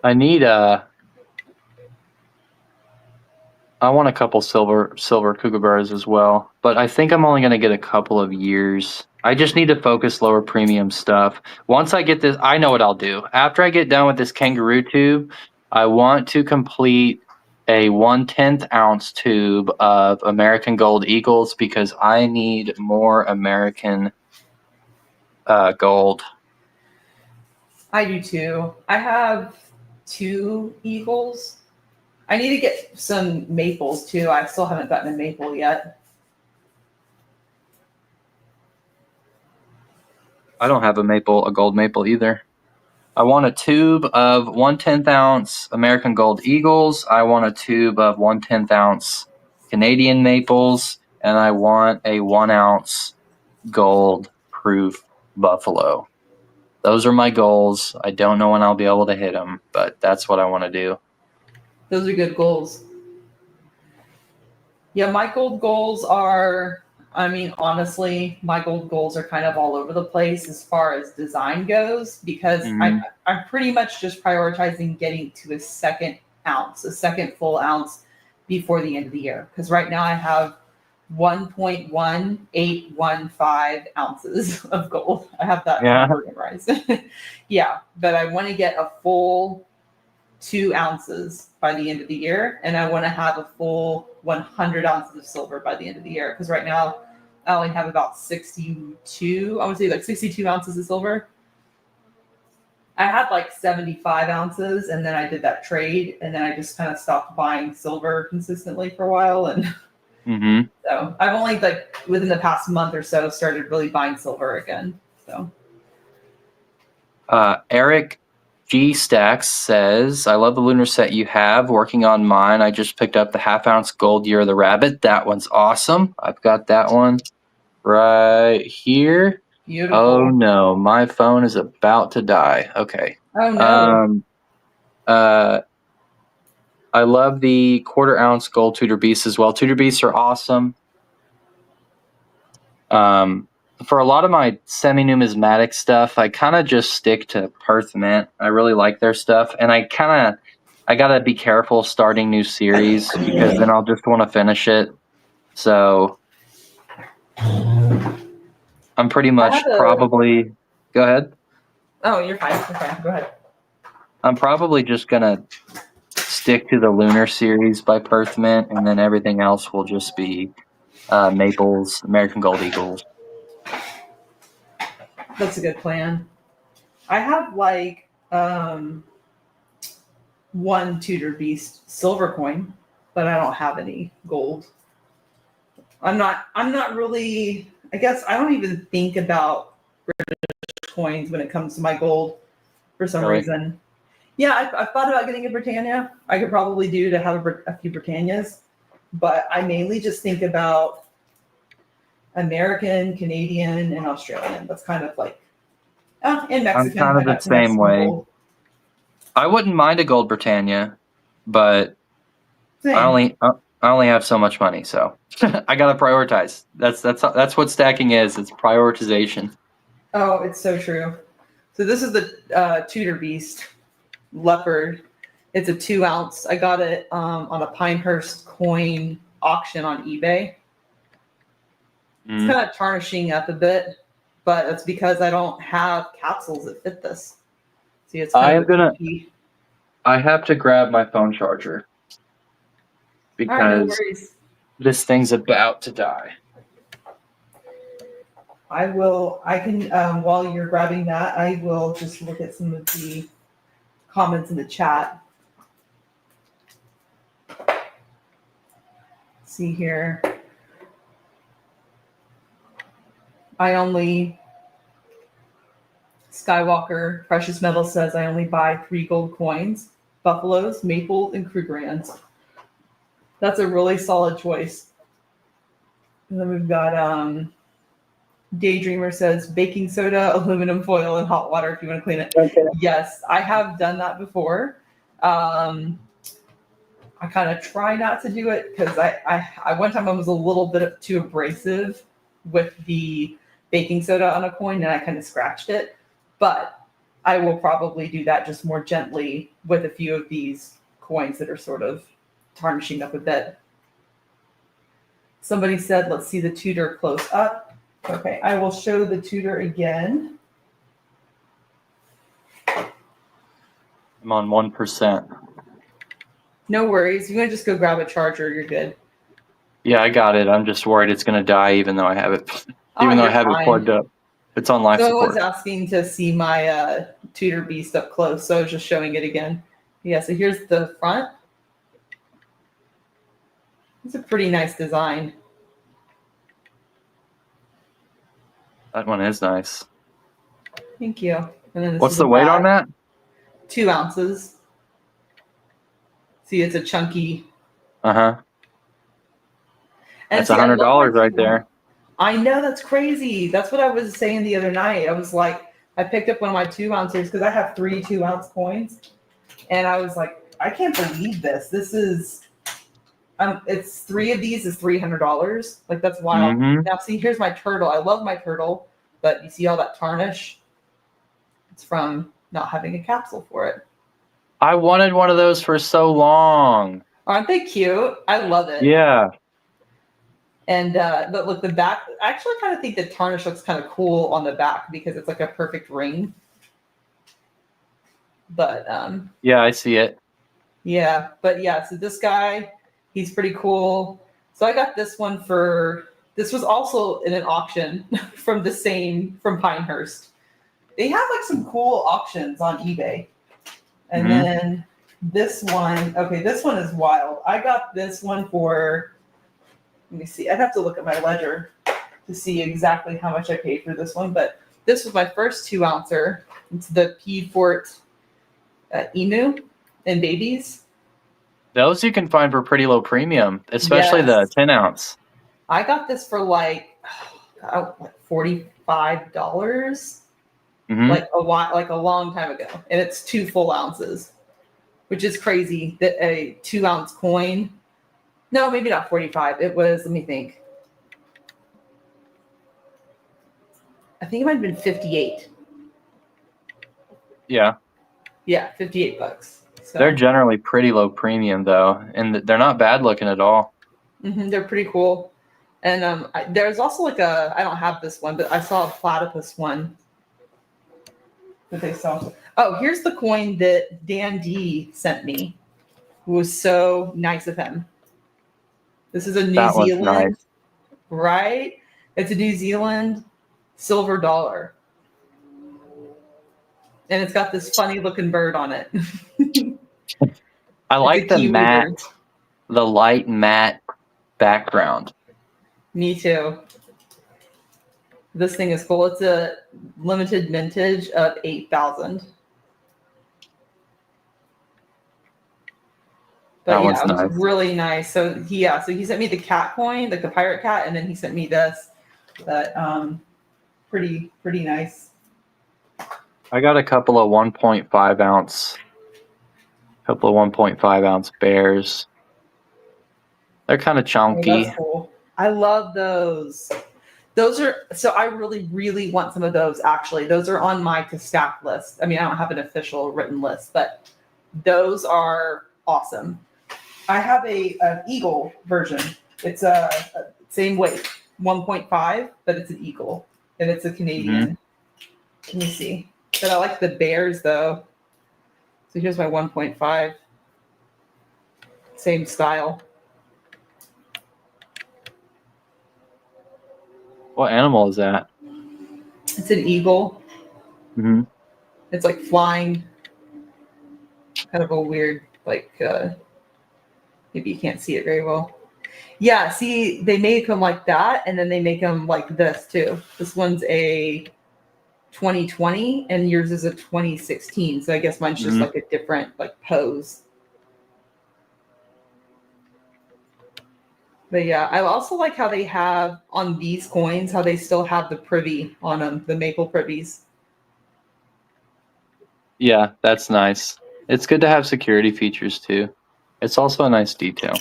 Speaker 1: I need I want a couple silver kookaburras as well, but I think I'm only going to get a couple of years. I just need to focus lower premium stuff. Once I get this, I know what I'll do. After I get done with this kangaroo tube, I want to complete a 1/10 ounce tube of American Gold Eagles because I need more American gold.
Speaker 2: I do too. I have 2 eagles. I need to get some maples too. I still haven't gotten a maple yet.
Speaker 1: I don't have a gold maple either. I want a tube of 1/10 ounce American Gold Eagles. I want a tube of 1/10 ounce Canadian maples, and I want a 1 ounce gold proof buffalo. Those are my goals. I don't know when I'll be able to hit them, but that's what I want to do.
Speaker 2: Those are good goals. Yeah, my gold goals are, I mean, honestly, my gold goals are kind of all over the place as far as design goes because
Speaker 1: Mhm.
Speaker 2: I'm pretty much just prioritizing getting to a second full ounce before the end of the year. Because right now I have 1.1815 ounces of gold. I have that
Speaker 1: Yeah.
Speaker 2: organized. Yeah, but I want to get a full 2 ounces by the end of the year, and I want to have a full 100 ounces of silver by the end of the year. Because right now, I only have about 62. I would say like 62 ounces of silver. I had like 75 ounces, and then I did that trade, and then I just kind of stopped buying silver consistently for a while, and
Speaker 1: Mm-hmm.
Speaker 2: so I've only like within the past month or so started really buying silver again. So
Speaker 1: Eric G Stacks says, I love the lunar set you have. Working on mine, I just picked up the 1/2 ounce gold Year of the Rabbit. That one's awesome. I've got that one right here.
Speaker 2: beautiful.
Speaker 1: Oh no, my phone is about to die. Okay.
Speaker 2: Oh no.
Speaker 1: I love the 1/4 ounce gold Tudor Beasts as well. Tudor Beasts are awesome. For a lot of my semi-numismatic stuff, I kind of just stick to Perth Mint. I really like their stuff, and I gotta be careful starting new series because then I'll just want to finish it. So I'm pretty much probably. Go ahead.
Speaker 2: Oh, you're fine. You're fine. Go ahead.
Speaker 1: I'm probably just gonna stick to the Lunar series by Perth Mint, and then everything else will just be Maples, American Gold Eagles.
Speaker 2: That's a good plan. I have like one Tudor Beast silver coin, but I don't have any gold. I'm not really, I guess I don't even think about coins when it comes to my gold for some
Speaker 1: Really?
Speaker 2: reason. Yeah, I've thought about getting a Britannia. I could probably do to have a few Britannias, but I mainly just think about American, Canadian, and Australian. That's kind of like, and Mexican.
Speaker 1: I'm kind
Speaker 2: I
Speaker 1: of the
Speaker 2: got some
Speaker 1: same
Speaker 2: Mexican
Speaker 1: way.
Speaker 2: gold.
Speaker 1: I wouldn't mind a gold Britannia, but
Speaker 2: Same.
Speaker 1: I only have so much money, so I gotta prioritize. That's what stacking is. It's prioritization.
Speaker 2: Oh, it's so true. So this is the Tudor Beast leopard. It's a 2 ounce. I got it on a Pinehurst coin auction on eBay. It's kind of tarnishing up a bit, but it's because I don't have capsules that fit this. See, it's kind of tricky.
Speaker 1: I have to grab my phone charger because
Speaker 2: All right, no worries.
Speaker 1: this thing's about to die.
Speaker 2: I can, while you're grabbing that, I will just look at some of the comments in the chat. Let's see here. Skywalker Precious Metal says I only buy 3 gold coins, Buffaloes, Maple, and Krugerrands. That's a really solid choice. And then we've got Daydreamer says baking soda, aluminum foil, and hot water if you want to clean it. Okay. Yes, I have done that before. I kind of try not to do it because I one time I was a little bit too abrasive with the baking soda on a coin and I kind of scratched it. But I will probably do that just more gently with a few of these coins that are sort of tarnishing up a bit. Somebody said, let's see the Tudor close up. Okay, I will show the Tudor again.
Speaker 1: I'm on 1%.
Speaker 2: No worries. You want to just go grab a charger, you're good.
Speaker 1: Yeah, I got it. I'm just worried it's going to die even though I have it
Speaker 2: You're
Speaker 1: it
Speaker 2: fine.
Speaker 1: plugged up. It's on life
Speaker 2: Someone was
Speaker 1: support.
Speaker 2: asking to see my Tudor Beast up close, so I was just showing it again. Yeah, so here's the front. It's a pretty nice design.
Speaker 1: That one is nice.
Speaker 2: Thank you. And then this
Speaker 1: What's
Speaker 2: is
Speaker 1: the weight on that?
Speaker 2: 2 ounces. See, it's a chunky.
Speaker 1: Uh-huh.
Speaker 2: And
Speaker 1: That's
Speaker 2: see, I love
Speaker 1: $100
Speaker 2: my
Speaker 1: right there.
Speaker 2: I know, that's crazy. That's what I was saying the other night. I was like, I picked up one of my 2 ounces because I have 3 2-ounce coins. And I was like, I can't believe this. This is, it's 3 of these is $300. Like, that's wild.
Speaker 1: Mm-hmm.
Speaker 2: Now, see, here's my turtle. I love my turtle, but you see all that tarnish? It's from not having a capsule for it.
Speaker 1: I wanted one of those for so long.
Speaker 2: Aren't they cute? I love it.
Speaker 1: Yeah.
Speaker 2: And but look, the back, I actually kind of think the tarnish looks kind of cool on the back because it's like a perfect ring. But
Speaker 1: yeah, I see it.
Speaker 2: Yeah, but yeah, so this guy, he's pretty cool. So I got this one this was also in an auction from Pinehurst. They have like some cool auctions on eBay. And then this one, okay, this one is wild. I got this one for, let me see, I'd have to look at my ledger to see exactly how much I paid for this one, but this was my first 2-ouncer. It's the Piedfort Emu and babies.
Speaker 1: Those you can find for pretty low premium, especially the 10-ounce.
Speaker 2: I got this for like $45, like a long time ago, and it's 2 full ounces, which is crazy. That a 2-ounce coin. No, maybe not 45. It was. Let me think. I think it might have been 58.
Speaker 1: Yeah.
Speaker 2: Yeah, $58. So.
Speaker 1: They're generally pretty low premium though, and they're not bad looking at all.
Speaker 2: They're pretty cool. And there's also like I don't have this one, but I saw a platypus one that they sell. Oh, here's the coin that Dan D sent me. It was so nice of him. This is a New Zealand,
Speaker 1: nice.
Speaker 2: Right? It's a New Zealand silver dollar. And it's got this funny looking bird on it.
Speaker 1: I like the matte, the light matte background.
Speaker 2: Me too. This thing is cool. It's a limited mintage of 8,000. But yeah, it was really nice. So he sent me the cat coin, like the pirate cat, and then he sent me this. But pretty nice.
Speaker 1: I got a couple of 1.5 ounce bears. They're kind of chunky.
Speaker 2: Oh, that's cool. I love those. Those are, so I really, really want some of those, actually. Those are on my to stack list. I mean, I don't have an official written list, but those are awesome. I have an eagle version. It's a same weight, 1.5, but it's an eagle, and it's a Canadian. Let me see. But I like the bears, though. So here's my 1.5. Same style.
Speaker 1: What animal is that?
Speaker 2: It's an eagle. It's like flying. Kind of a weird, like, maybe you can't see it very well. Yeah, see, they make them like that, and then they make them like this, too. This one's a 2020, and yours is a 2016. So I guess mine's just like a different, like, pose. But yeah, I also like how they have on these coins, how they still have the privy on them, the maple privies.
Speaker 1: Yeah, that's nice. It's good to have security features too. It's also a nice detail.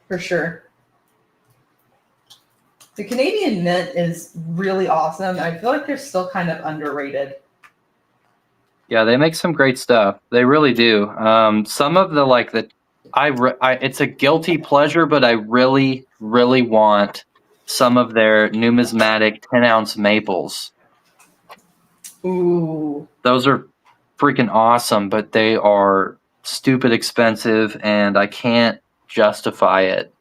Speaker 2: For sure. The Canadian mint is really awesome. I feel like they're still kind of underrated.
Speaker 1: Yeah, they make some great stuff. They really do. Some of it's a guilty pleasure, but I really, really want some of their numismatic 10-ounce maples.
Speaker 2: Ooh.
Speaker 1: Those are freaking awesome, but they are stupid expensive, and I can't justify it.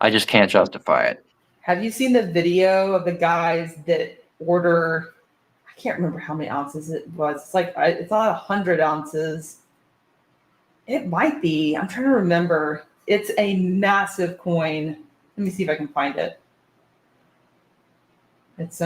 Speaker 1: I just can't justify it.
Speaker 2: Have you seen the video of the guys that order? I can't remember how many ounces it was. It's like it's not 100 ounces. It might be. I'm trying to remember. It's a massive coin. Let me see if I can find it. It's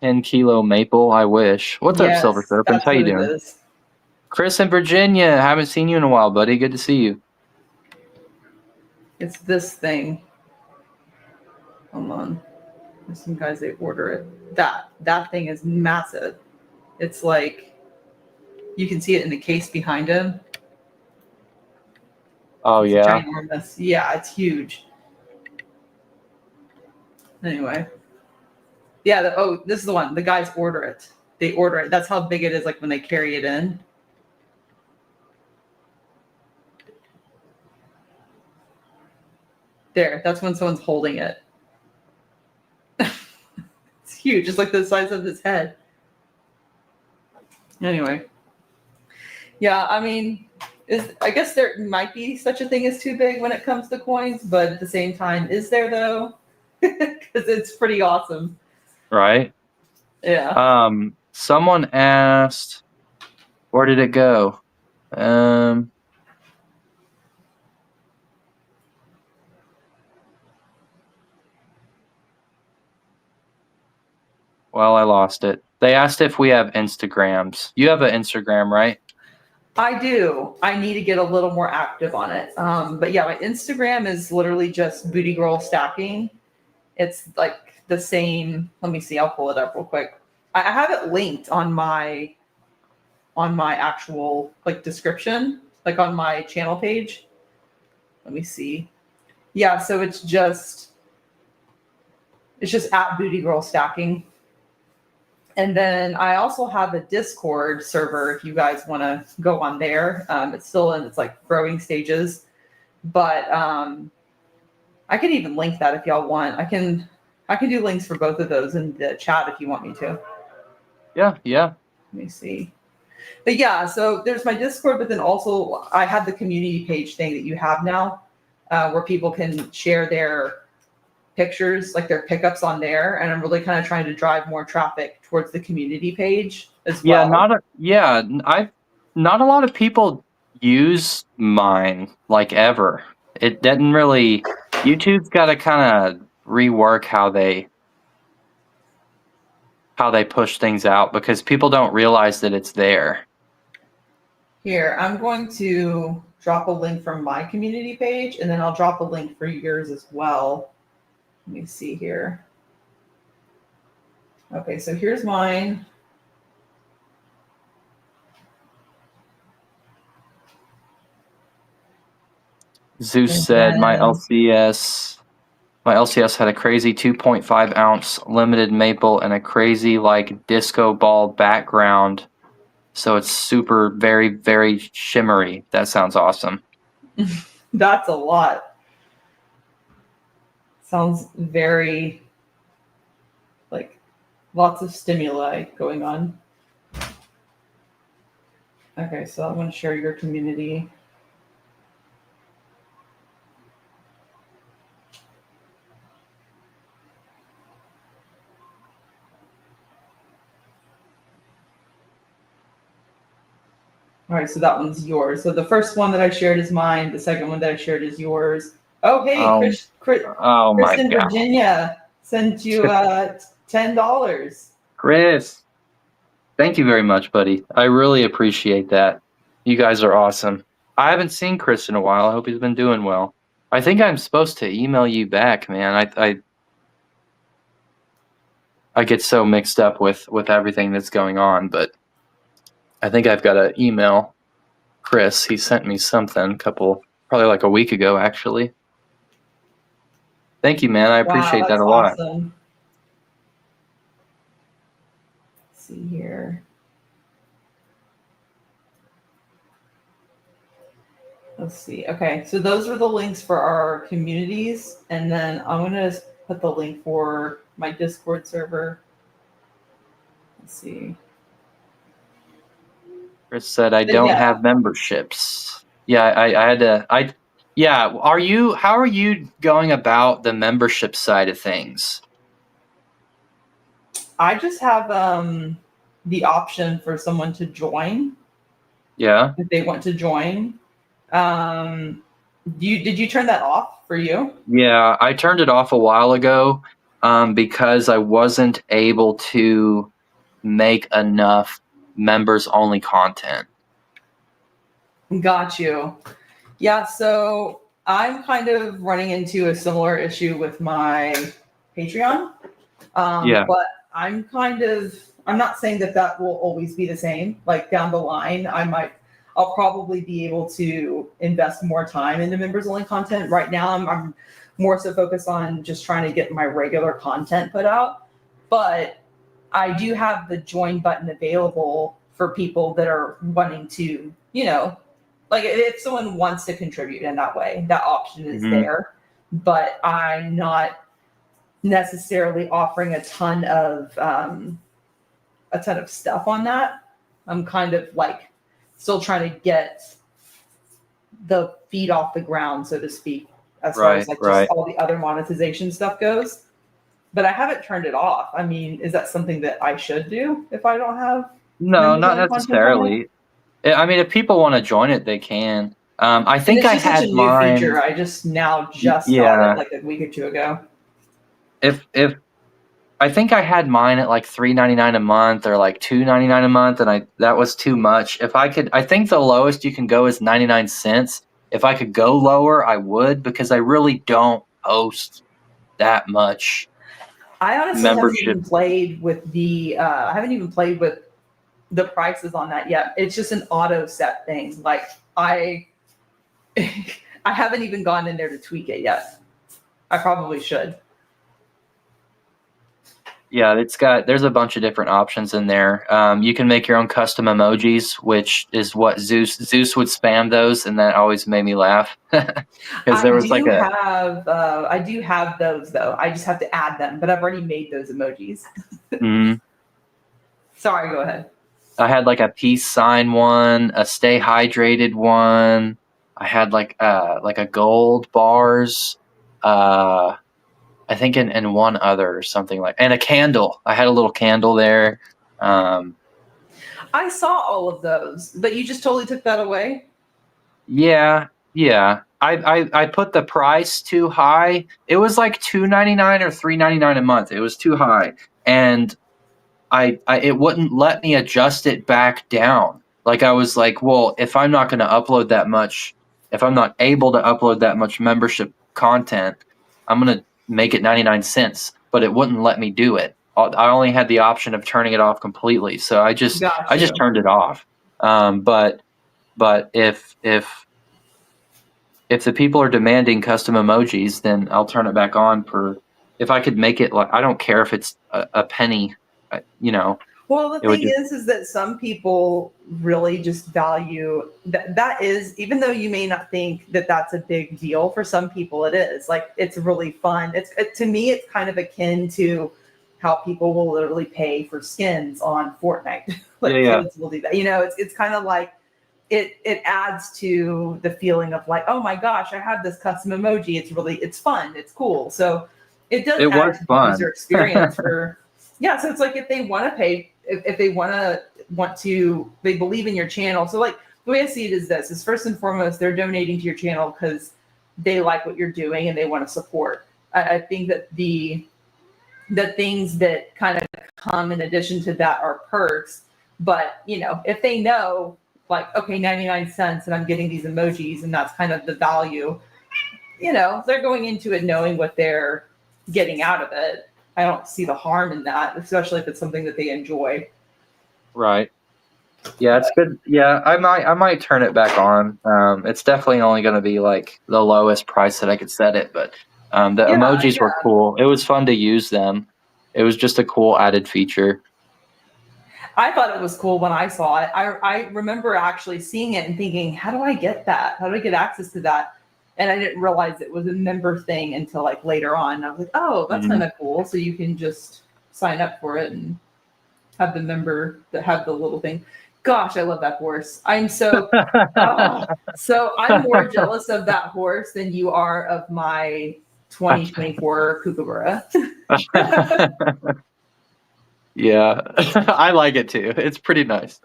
Speaker 1: 10-kilo maple. I wish. What's up, Silver
Speaker 2: yes,
Speaker 1: Serpents?
Speaker 2: that's
Speaker 1: How you
Speaker 2: what it
Speaker 1: doing?
Speaker 2: is.
Speaker 1: Chris in Virginia. Haven't seen you in a while, buddy. Good to see you.
Speaker 2: It's this thing. Hold on. There's some guys they order it. That thing is massive. It's like you can see it in the case behind him.
Speaker 1: Oh,
Speaker 2: It's
Speaker 1: yeah.
Speaker 2: ginormous. Yeah, it's huge. Anyway. Yeah, this is the one. The guys order it. They order it. That's how big it is, like when they carry it in. There, that's when someone's holding it. It's huge, just like the size of his head. Anyway. Yeah, I mean, I guess there might be such a thing as too big when it comes to coins, but at the same time, is there though? Because it's pretty awesome.
Speaker 1: Right?
Speaker 2: Yeah.
Speaker 1: Someone asked, where did it go? Well, I lost it. They asked if we have Instagrams. You have an Instagram, right?
Speaker 2: I do. I need to get a little more active on it. But yeah, my Instagram is literally just BootyGirl stacking. It's like the same. Let me see. I'll pull it up real quick. I have it linked on my actual like description, like on my channel page. Let me see. Yeah, so it's just at BootyGirl stacking. And then I also have a Discord server if you guys want to go on there. It's still in its like growing stages, but I can even link that if y'all want. I can do links for both of those in the chat if you want me to.
Speaker 1: Yeah.
Speaker 2: Let me see. But yeah, so there's my Discord, but then also I have the community page thing that you have now, where people can share their pictures, like their pickups on there, and I'm really kind of trying to drive more traffic towards the community page as well.
Speaker 1: Not a lot of people use mine like ever. It didn't really. YouTube's got to kind of rework how they push things out because people don't realize that it's there.
Speaker 2: Here, I'm going to drop a link from my community page, and then I'll drop a link for yours as well. Let me see here. Okay, so here's mine.
Speaker 1: Zeus said my LCS had a crazy 2.5 ounce limited maple and a crazy like disco ball background. So it's super, very, very shimmery. That sounds awesome.
Speaker 2: That's a lot. Sounds very like lots of stimuli going on. Okay, so I'm going to share your community. All right, so that one's yours. So the first one that I shared is mine. The second one that I shared is yours. Oh, hey, Chris in
Speaker 1: God.
Speaker 2: Virginia sent you $10.
Speaker 1: Chris. Thank you very much, buddy. I really appreciate that. You guys are awesome. I haven't seen Chris in a while. I hope he's been doing well. I think I'm supposed to email you back, man. I get so mixed up with everything that's going on, but I think I've got to email Chris. He sent me something probably like a week ago, actually. Thank you, man. I
Speaker 2: Wow,
Speaker 1: appreciate that
Speaker 2: that's
Speaker 1: a lot.
Speaker 2: awesome. Let's see here. Let's see. Okay, so those are the links for our communities, and then I'm gonna put the link for my Discord server. Let's see.
Speaker 1: Chris said I
Speaker 2: But
Speaker 1: don't
Speaker 2: yeah,
Speaker 1: have memberships. Yeah, I had to. Yeah. How are you going about the membership side of things?
Speaker 2: I just have the option for someone to join
Speaker 1: Yeah.
Speaker 2: if they want to join. Did you turn that off for you?
Speaker 1: Yeah, I turned it off a while ago because I wasn't able to make enough members only content.
Speaker 2: Got you. Yeah, so I'm kind of running into a similar issue with my Patreon.
Speaker 1: Yeah.
Speaker 2: But I'm not saying that that will always be the same. Like down the line, I'll probably be able to invest more time into members only content. Right now, I'm more so focused on just trying to get my regular content put out. But I do have the join button available for people that are wanting to, like if someone wants to contribute in that way, that option is
Speaker 1: Hmm.
Speaker 2: there. But I'm not necessarily offering a ton of stuff on that. I'm kind of like still trying to get the feet off the ground, so to speak, as far as
Speaker 1: Right.
Speaker 2: like just
Speaker 1: Right.
Speaker 2: all the other monetization stuff goes. But I haven't turned it off. I mean, is that something that I should do if I don't have
Speaker 1: No,
Speaker 2: members
Speaker 1: not
Speaker 2: only content on it?
Speaker 1: necessarily. I mean, if people want to join it, they can. I
Speaker 2: And
Speaker 1: think
Speaker 2: it's
Speaker 1: I
Speaker 2: just such a
Speaker 1: had
Speaker 2: new
Speaker 1: mine.
Speaker 2: feature. I just now just got it
Speaker 1: Yeah.
Speaker 2: like a week or two ago.
Speaker 1: If I think I had mine at like $3.99 a month or like $2.99 a month, and that was too much. I think the lowest you can go is 99 cents. If I could go lower, I would, because I really don't post that much
Speaker 2: I honestly haven't
Speaker 1: membership.
Speaker 2: even played with the prices on that yet. It's just an auto set thing. Like I I haven't even gone in there to tweak it yet. I probably should.
Speaker 1: Yeah, there's a bunch of different options in there. You can make your own custom emojis, which is what Zeus would spam those, and that always made me laugh because there was like
Speaker 2: I do have those though. I just have to add them, but I've already made those emojis.
Speaker 1: Mhm.
Speaker 2: Sorry, go ahead.
Speaker 1: I had like a peace sign one, a stay hydrated one. I had like a gold bars. I think in one other or something and a candle. I had a little candle there.
Speaker 2: I saw all of those, but you just totally took that away.
Speaker 1: Yeah, yeah. I put the price too high. It was like $2.99 or $3.99 a month. It was too high, and it wouldn't let me adjust it back down. Like I was like, well, if I'm not going to upload that much, if I'm not able to upload that much membership content, I'm going to make it 99 cents. But it wouldn't let me do it. I only had the option of turning it off completely, so I just
Speaker 2: Got you.
Speaker 1: turned it off. But if the people are demanding custom emojis, then I'll turn it back on for if I could make it like I don't care if it's a penny,
Speaker 2: Well, the
Speaker 1: it would
Speaker 2: thing
Speaker 1: just
Speaker 2: is that some people really just value that is, even though you may not think that that's a big deal, for some people it is. Like, it's really fun. To me, it's kind of akin to how people will literally pay for skins on Fortnite. Like
Speaker 1: yeah.
Speaker 2: kids will do that. It's kind of like it adds to the feeling of like, oh my gosh, I have this custom emoji. It's fun. It's cool. So it does
Speaker 1: It
Speaker 2: add
Speaker 1: was
Speaker 2: to the
Speaker 1: fun.
Speaker 2: user experience for yeah. So it's like if they want to pay, if they they believe in your channel. So like the way I see it is this: is first and foremost, they're donating to your channel because they like what you're doing and they want to support. I think that the things that kind of come in addition to that are perks. But, if they know, like, okay, 99 cents and I'm getting these emojis and that's kind of the value, they're going into it knowing what they're getting out of it. I don't see the harm in that, especially if it's something that they enjoy.
Speaker 1: Right. Yeah, it's good. Yeah, I might turn it back on. It's definitely only going to be like the lowest price that I could set it, but the emojis were cool. It was fun to use them. It was just a cool added feature.
Speaker 2: I thought it was cool when I saw it. I remember actually seeing it and thinking, how do I get that? How do I get access to that? And I didn't realize it was a member thing until like later on. And I was like, oh, that's kind of cool. So you can just sign up for it and have the member that have the little thing. Gosh, I love that horse. I'm so I'm more jealous of that horse than you are of my 2024 Kookaburra.
Speaker 1: Yeah, I like it too. It's pretty nice.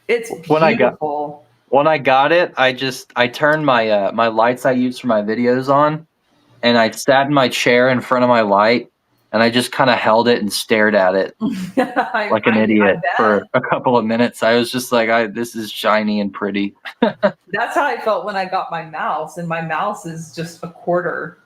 Speaker 2: It's beautiful.
Speaker 1: When I got it, I turned my my lights I use for my videos on, and I sat in my chair in front of my light, and I just kind of held it and stared at it like an idiot for a couple of minutes. I was just like, this is shiny and pretty.
Speaker 2: That's how I felt when I got my mouse, and my mouse is just a quarter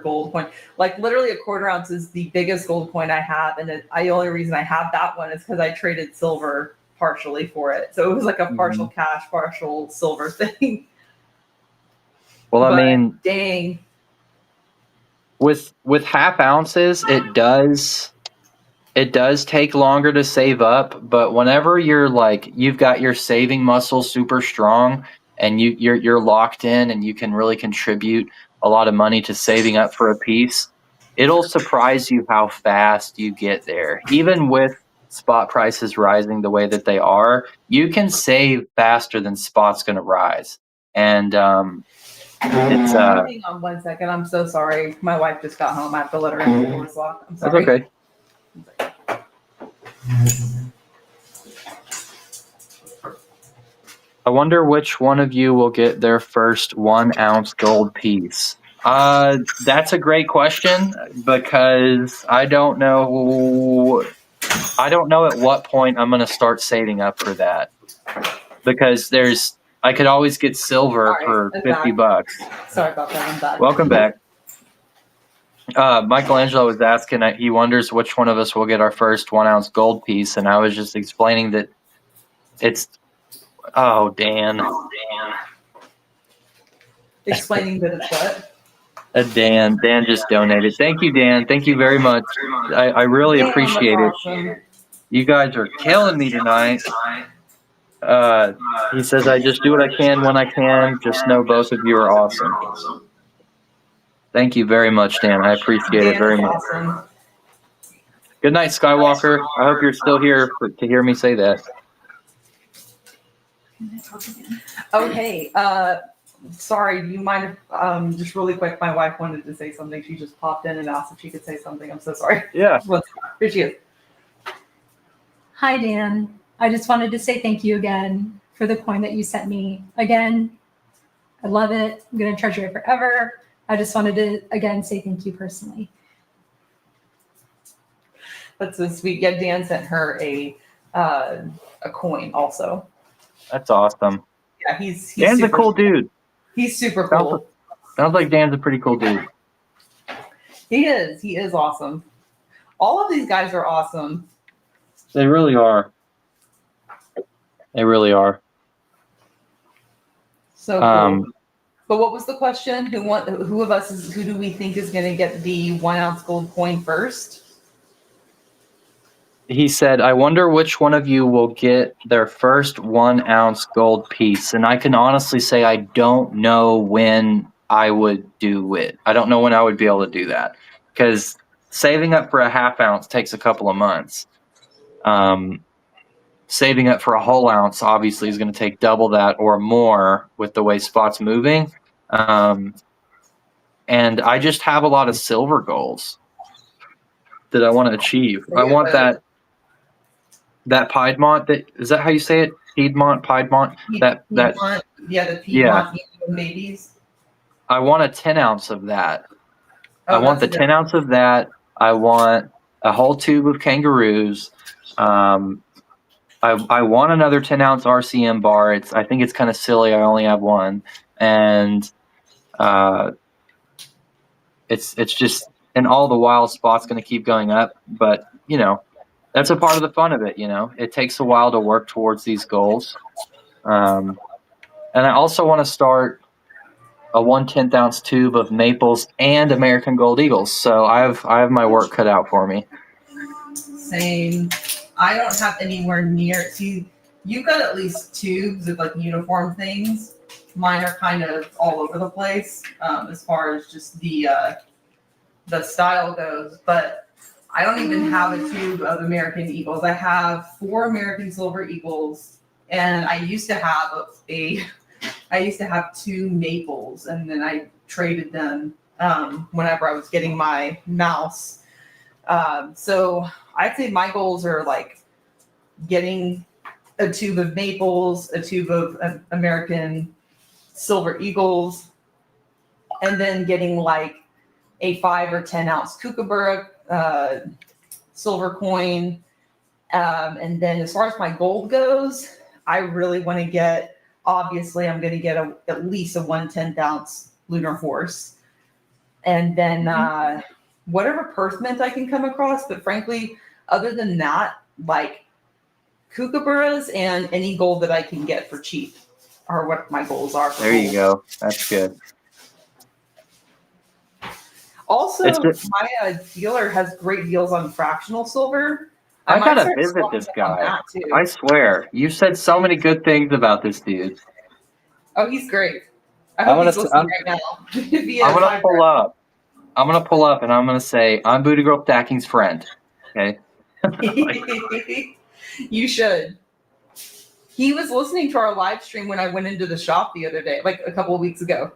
Speaker 2: gold coin. Like literally a quarter ounce is the biggest gold coin I have, and the only reason I have that one is because I traded silver partially for it. So it was like a partial cash, partial silver thing.
Speaker 1: Well, I mean,
Speaker 2: dang.
Speaker 1: With half ounces, it does take longer to save up, but whenever you're like you've got your saving muscle super strong and you're locked in and you can really contribute a lot of money to saving up for a piece, it'll surprise you how fast you get there. Even with spot prices rising the way that they are, you can save faster than spot's going to rise. And it's
Speaker 2: hang on 1 second. I'm so sorry. My wife just got home. I have to let her in the door's locked. I'm sorry.
Speaker 1: That's okay. I wonder which one of you will get their first 1 ounce gold piece. That's a great question because I don't know at what point I'm going to start saving up for that, because I could always get silver for $50.
Speaker 2: Sorry about that. I'm back.
Speaker 1: Welcome back. Michelangelo was asking, he wonders which one of us will get our first 1 ounce gold piece, and I was just explaining that it's. Oh, Dan.
Speaker 2: Explaining that it's what?
Speaker 1: Dan just donated. Thank you, Dan. Thank you very much. I really appreciate it. Awesome. You guys are killing me tonight. He says, I just do what I can when I can. Just know both of you are awesome. Thank you very much, Dan. I appreciate it very much. Awesome. Good night, Skywalker. I hope you're still here to hear me say that.
Speaker 2: Okay. Sorry, do you mind if, just really quick, my wife wanted to say something. She just popped in and asked if she could say something. I'm so sorry.
Speaker 1: Yeah.
Speaker 2: Here she is.
Speaker 3: Hi, Dan. I just wanted to say thank you again for the coin that you sent me. Again, I love it. I'm going to treasure it forever. I just wanted to, again, say thank you personally.
Speaker 2: That's so sweet. Yeah, Dan sent her a coin also.
Speaker 1: That's awesome.
Speaker 2: Yeah, he's
Speaker 1: Dan's a cool dude.
Speaker 2: He's super cool.
Speaker 1: Sounds like Dan's a pretty cool dude.
Speaker 2: He is awesome. All of these guys are awesome.
Speaker 1: They really are. They really are.
Speaker 2: So cool. But what was the question? Who do we think is going to get the 1 ounce gold coin first?
Speaker 1: He said, I wonder which one of you will get their first 1 ounce gold piece. And I can honestly say I don't know when I would do it. I don't know when I would be able to do that, because saving up for a half ounce takes a couple of months. Saving up for a whole ounce obviously is going to take double that or more with the way spot's moving. And I just have a lot of silver goals that I want to achieve. I want that Piedmont, is that how you say it? Piedmont.
Speaker 2: Yeah, the Piedmont maybes.
Speaker 1: I want a 10 ounce of that.
Speaker 2: Oh,
Speaker 1: I want the 10 ounce of that. I want a whole tube of kangaroos. I want another 10-ounce RCM bar. I think it's kind of silly. I only have one, and it's just, and all the while spot's going to keep going up. But that's a part of the fun of it. It takes a while to work towards these goals. And I also want to start a 1/10-ounce tube of maples and American Gold Eagles. So I have my work cut out for me.
Speaker 2: Same. I don't have anywhere near. See, you've got at least tubes of like uniform things. Mine are kind of all over the place as far as just the style goes. But I don't even have a tube of American Eagles. I have 4 American Silver Eagles, and I used to have 2 maples, and then I traded them whenever I was getting my mouse. So I'd say my goals are like getting a tube of maples, a tube of American Silver Eagles, and then getting like a 5 or 10-ounce kookaburra silver coin. And then as far as my gold goes, I really want to get, obviously I'm going to get at least a 1/10-ounce lunar horse. And then whatever Perth mint I can come across. But frankly, other than that, like kookaburras and any gold that I can get for cheap are what my goals are.
Speaker 1: There you go. That's good.
Speaker 2: Also, my dealer has great deals on fractional silver.
Speaker 1: I gotta visit this guy. I swear, you said so many good things about this dude.
Speaker 2: Oh, he's great. I hope he's listening right now.
Speaker 1: I'm gonna pull up. I'm gonna pull up and I'm gonna say, I'm BootyGirl Stacking's friend. Okay.
Speaker 2: You should. He was listening to our live stream when I went into the shop the other day, like a couple of weeks ago.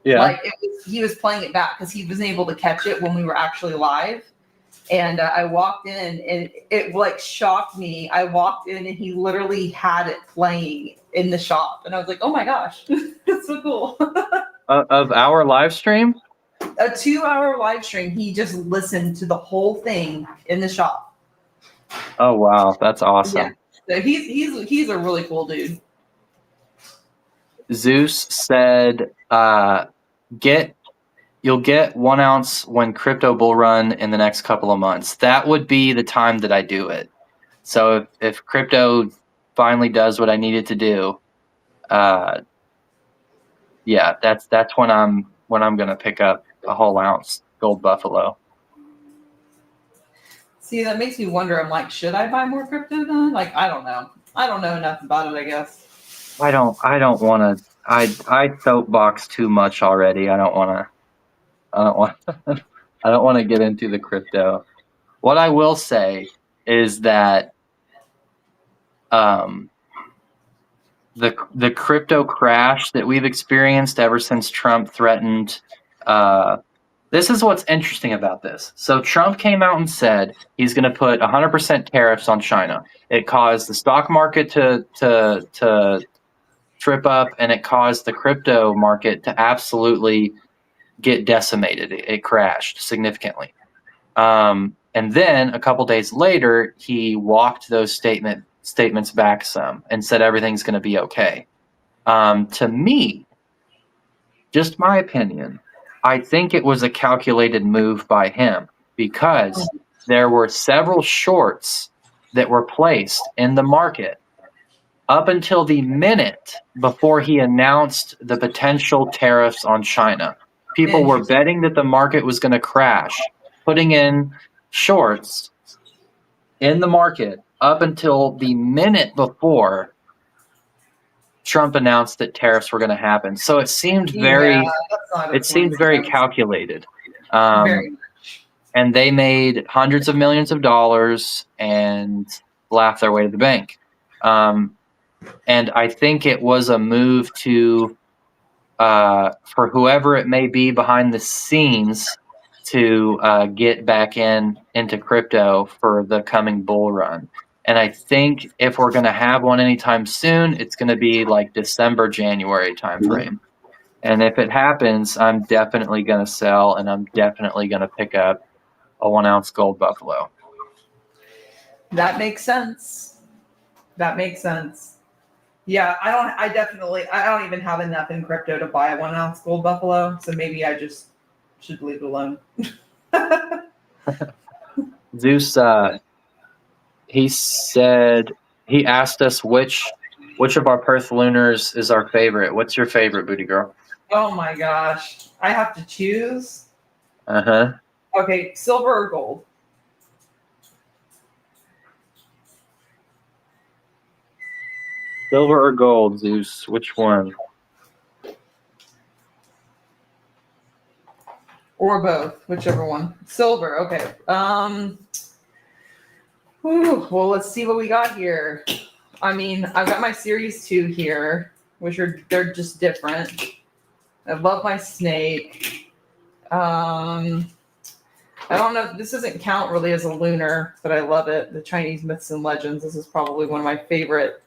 Speaker 1: Yeah.
Speaker 2: Like he was playing it back because he wasn't able to catch it when we were actually live. And I walked in and it like shocked me. I walked in and he literally had it playing in the shop. And I was like, oh my gosh, that's so cool.
Speaker 1: Of our live stream?
Speaker 2: A 2-hour live stream. He just listened to the whole thing in the shop.
Speaker 1: Oh, wow. That's awesome.
Speaker 2: Yeah. So he's a really cool dude.
Speaker 1: Zeus said, you'll get 1 ounce when crypto bull run in the next couple of months. That would be the time that I do it. So if crypto finally does what I need it to do, yeah, that's when I'm gonna pick up a whole ounce gold buffalo.
Speaker 2: See, that makes me wonder. I'm like, should I buy more crypto then? Like, I don't know. I don't know enough about it, I guess.
Speaker 1: I don't want to. I soapbox too much already. I don't want to get into the crypto. What I will say is that the crypto crash that we've experienced ever since Trump threatened. This is what's interesting about this. So Trump came out and said he's going to put 100% tariffs on China. It caused the stock market to trip up, and it caused the crypto market to absolutely get decimated. It crashed significantly. And then a couple days later, he walked those statements back some and said everything's going to be okay. To me, just my opinion, I think it was a calculated move by him because there were several shorts that were placed in the market up until the minute before he announced the potential tariffs on China. People were betting that the market was going to crash, putting in shorts in the market up until the minute before Trump announced that tariffs were going to happen. So it seemed very calculated.
Speaker 2: Very much.
Speaker 1: And they made hundreds of millions of dollars and laughed their way to the bank. And I think it was a move to, for whoever it may be behind the scenes, to get back into crypto for the coming bull run. And I think if we're going to have one anytime soon, it's going to be like December, January timeframe. And if it happens, I'm definitely going to sell, and I'm definitely going to pick up a 1 ounce gold buffalo.
Speaker 2: That makes sense. That makes sense. Yeah, I don't even have enough in crypto to buy a 1 ounce gold buffalo. So maybe I just should leave it alone.
Speaker 1: Zeus, he asked us which of our Perth lunars is our favorite. What's your favorite, Booty Girl?
Speaker 2: Oh my gosh. I have to choose.
Speaker 1: Uh-huh.
Speaker 2: Okay, silver or gold?
Speaker 1: Silver or gold, Zeus? Which one?
Speaker 2: Or both, whichever one. Silver, okay. Well, let's see what we got here. I mean, I've got my Series 2 here, they're just different. I love my snake. I don't know, this doesn't count really as a lunar, but I love it. The Chinese Myths and Legends. This is probably one of my favorite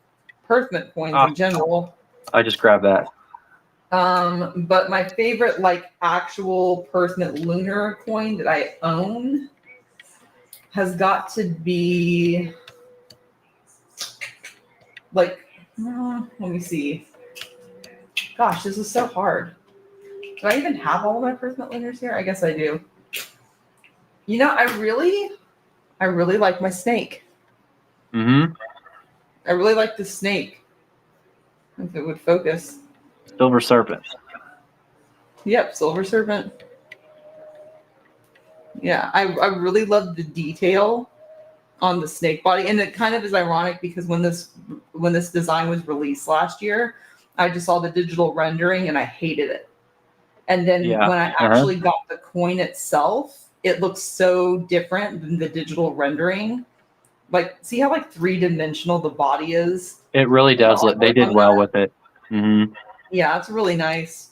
Speaker 2: Perth Mint coins in general.
Speaker 1: I just grabbed that.
Speaker 2: But my favorite, like, actual Perth Mint lunar coin that I own has got to be, like, let me see. Gosh, this is so hard. Do I even have all of my Perth Mint lunars here? I guess I do. You know, I really like my snake.
Speaker 1: Mm-hmm.
Speaker 2: I really like the snake. If it would focus.
Speaker 1: Silver Serpent.
Speaker 2: Yep, Silver Serpent. Yeah, I really love the detail on the snake body, and it kind of is ironic because when this design was released last year, I just saw the digital rendering and I hated it. And then when I actually got the coin itself, it looks so different than the digital rendering. Like, see how like 3-dimensional the body is?
Speaker 1: It really does look. They did well with it. Mm-hmm.
Speaker 2: Yeah, it's really nice.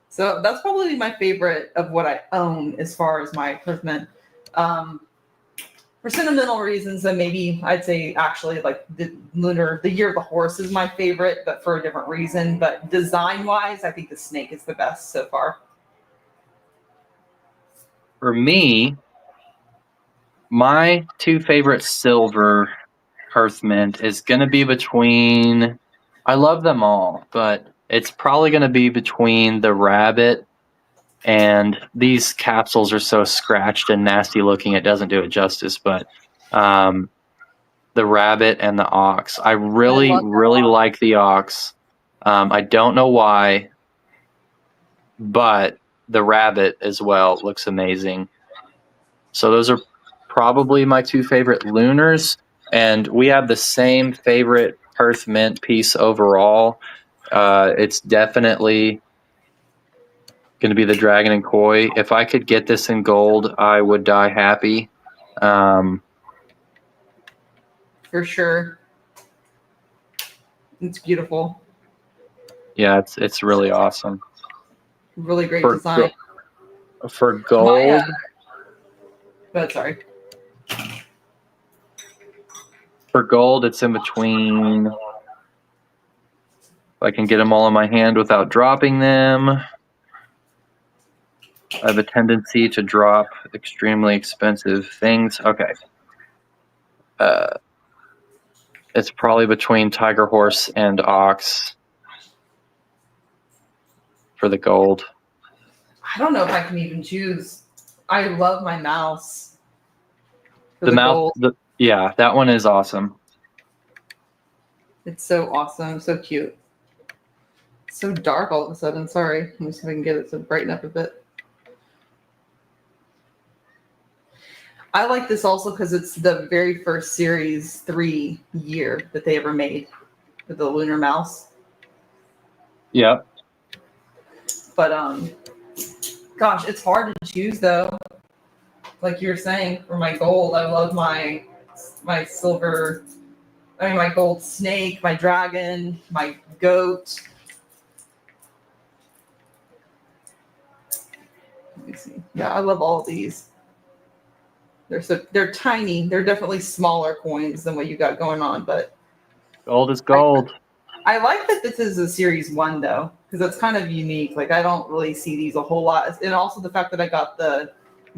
Speaker 2: So that's probably my favorite of what I own as far as my Perth Mint. For sentimental reasons, then maybe I'd say actually like the Year of the Horse is my favorite, but for a different reason. But design-wise, I think the snake is the best so far.
Speaker 1: For me, my two favorite silver Perth Mint is going to be between. I love them all, but it's probably going to be between the rabbit and these capsules are so scratched and nasty looking it doesn't do it justice, but the rabbit and the ox. I really like the ox. I don't know why, but the rabbit as well looks amazing. So those are probably my two favorite lunars, and we have the same favorite Perth Mint piece overall. It's definitely going to be the Dragon and Koi. If I could get this in gold, I would die happy.
Speaker 2: For sure. It's beautiful.
Speaker 1: Yeah, it's really awesome.
Speaker 2: Really great design.
Speaker 1: For gold.
Speaker 2: But sorry.
Speaker 1: For gold, it's in between. If I can get them all in my hand without dropping them. I have a tendency to drop extremely expensive things. Okay. It's probably between Tiger Horse and Ox for the gold.
Speaker 2: I don't know if I can even choose. I love my mouse.
Speaker 1: The mouse, yeah, that one is awesome.
Speaker 2: It's so awesome, so cute. So dark all of a sudden. Sorry. Let me see if I can get it to brighten up a bit. I like this also because it's the very first Series 3 year that they ever made with the lunar mouse.
Speaker 1: Yep.
Speaker 2: But gosh, it's hard to choose though. Like you were saying, for my gold, I love my silver. I mean, my gold snake, my dragon, my goat. Let me see. Yeah, I love all of these. They're tiny. They're definitely smaller coins than what you got going on, but
Speaker 1: gold is gold.
Speaker 2: I like that this is a Series 1 though, because it's kind of unique. Like I don't really see these a whole lot, and also the fact that I got the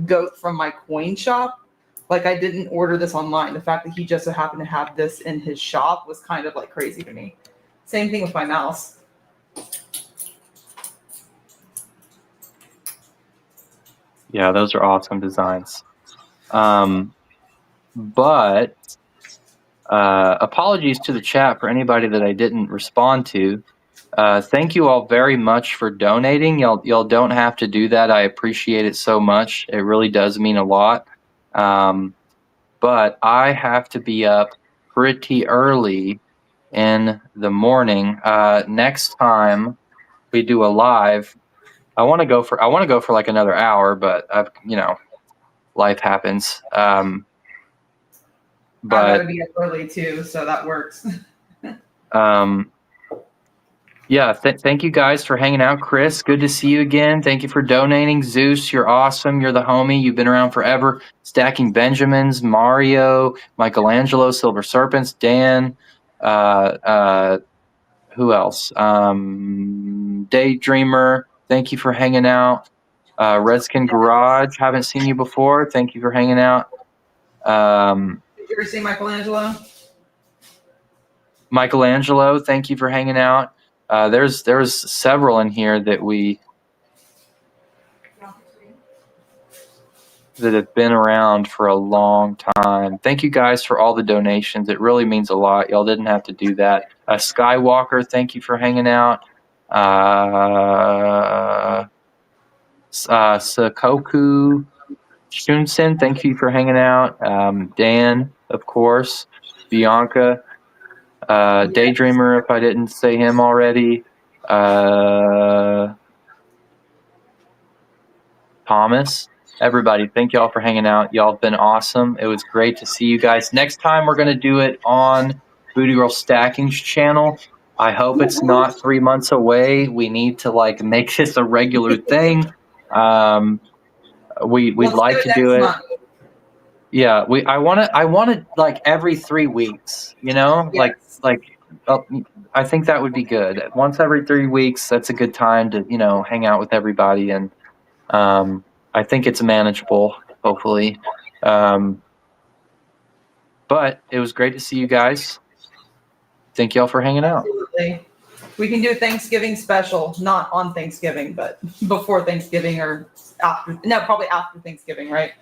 Speaker 2: goat from my coin shop. Like, I didn't order this online. The fact that he just so happened to have this in his shop was kind of like crazy to me. Same thing with my mouse.
Speaker 1: Yeah, those are awesome designs. But apologies to the chat for anybody that I didn't respond to. Thank you all very much for donating. Y'all don't have to do that. I appreciate it so much. It really does mean a lot. But I have to be up pretty early in the morning. Next time we do a live, I want to go for like another hour, but life happens.
Speaker 2: I gotta
Speaker 1: But
Speaker 2: be up early too, so that works.
Speaker 1: yeah, thank you guys for hanging out. Chris, good to see you again. Thank you for donating. Zeus, you're awesome. You're the homie. You've been around forever. Stacking Benjamins, Mario, Michelangelo, Silver Serpents, Dan, who else? Daydreamer, thank you for hanging out. Redskin Garage, haven't seen you before. Thank you for hanging out.
Speaker 2: Did you ever see Michelangelo?
Speaker 1: Michelangelo, thank you for hanging out. There's several in here that have been around for a long time. Thank you guys for all the donations. It really means a lot. Y'all didn't have to do that. Skywalker, thank you for hanging out. Sakoku Shunsen, thank you for hanging out. Dan, of course. Bianca. Daydreamer, if I didn't say him already. Thomas. Everybody, thank y'all for hanging out. Y'all have been awesome. It was great to see you guys. Next time, we're going to do it on BootyGirl Stacking's channel. I hope it's not 3 months away. We need to make this a regular thing. We'd like to do it.
Speaker 2: Month.
Speaker 1: Yeah, I want it like every 3 weeks.
Speaker 2: Yes.
Speaker 1: I think that would be good. Once every 3 weeks, that's a good time to hang out with everybody, and I think it's manageable. Hopefully, but it was great to see you guys. Thank y'all for hanging out.
Speaker 2: Absolutely. We can do a Thanksgiving special, not on Thanksgiving, but before Thanksgiving or after. No, probably after Thanksgiving, right?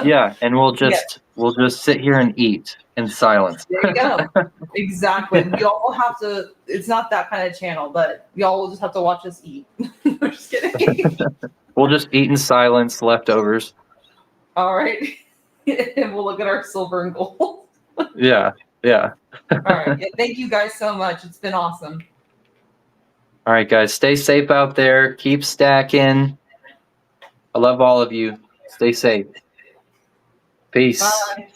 Speaker 1: Yeah, and we'll just sit here and eat in silence.
Speaker 2: There you go. Exactly. Y'all will have to. It's not that kind of channel, but y'all will just have to watch us eat. I'm just kidding.
Speaker 1: We'll just eat in silence, leftovers.
Speaker 2: All right, and we'll look at our silver and gold.
Speaker 1: Yeah.
Speaker 2: All right. Yeah, thank you guys so much. It's been awesome.
Speaker 1: All right, guys, stay safe out there. Keep stacking. I love all of you. Stay safe. Peace.
Speaker 2: Bye.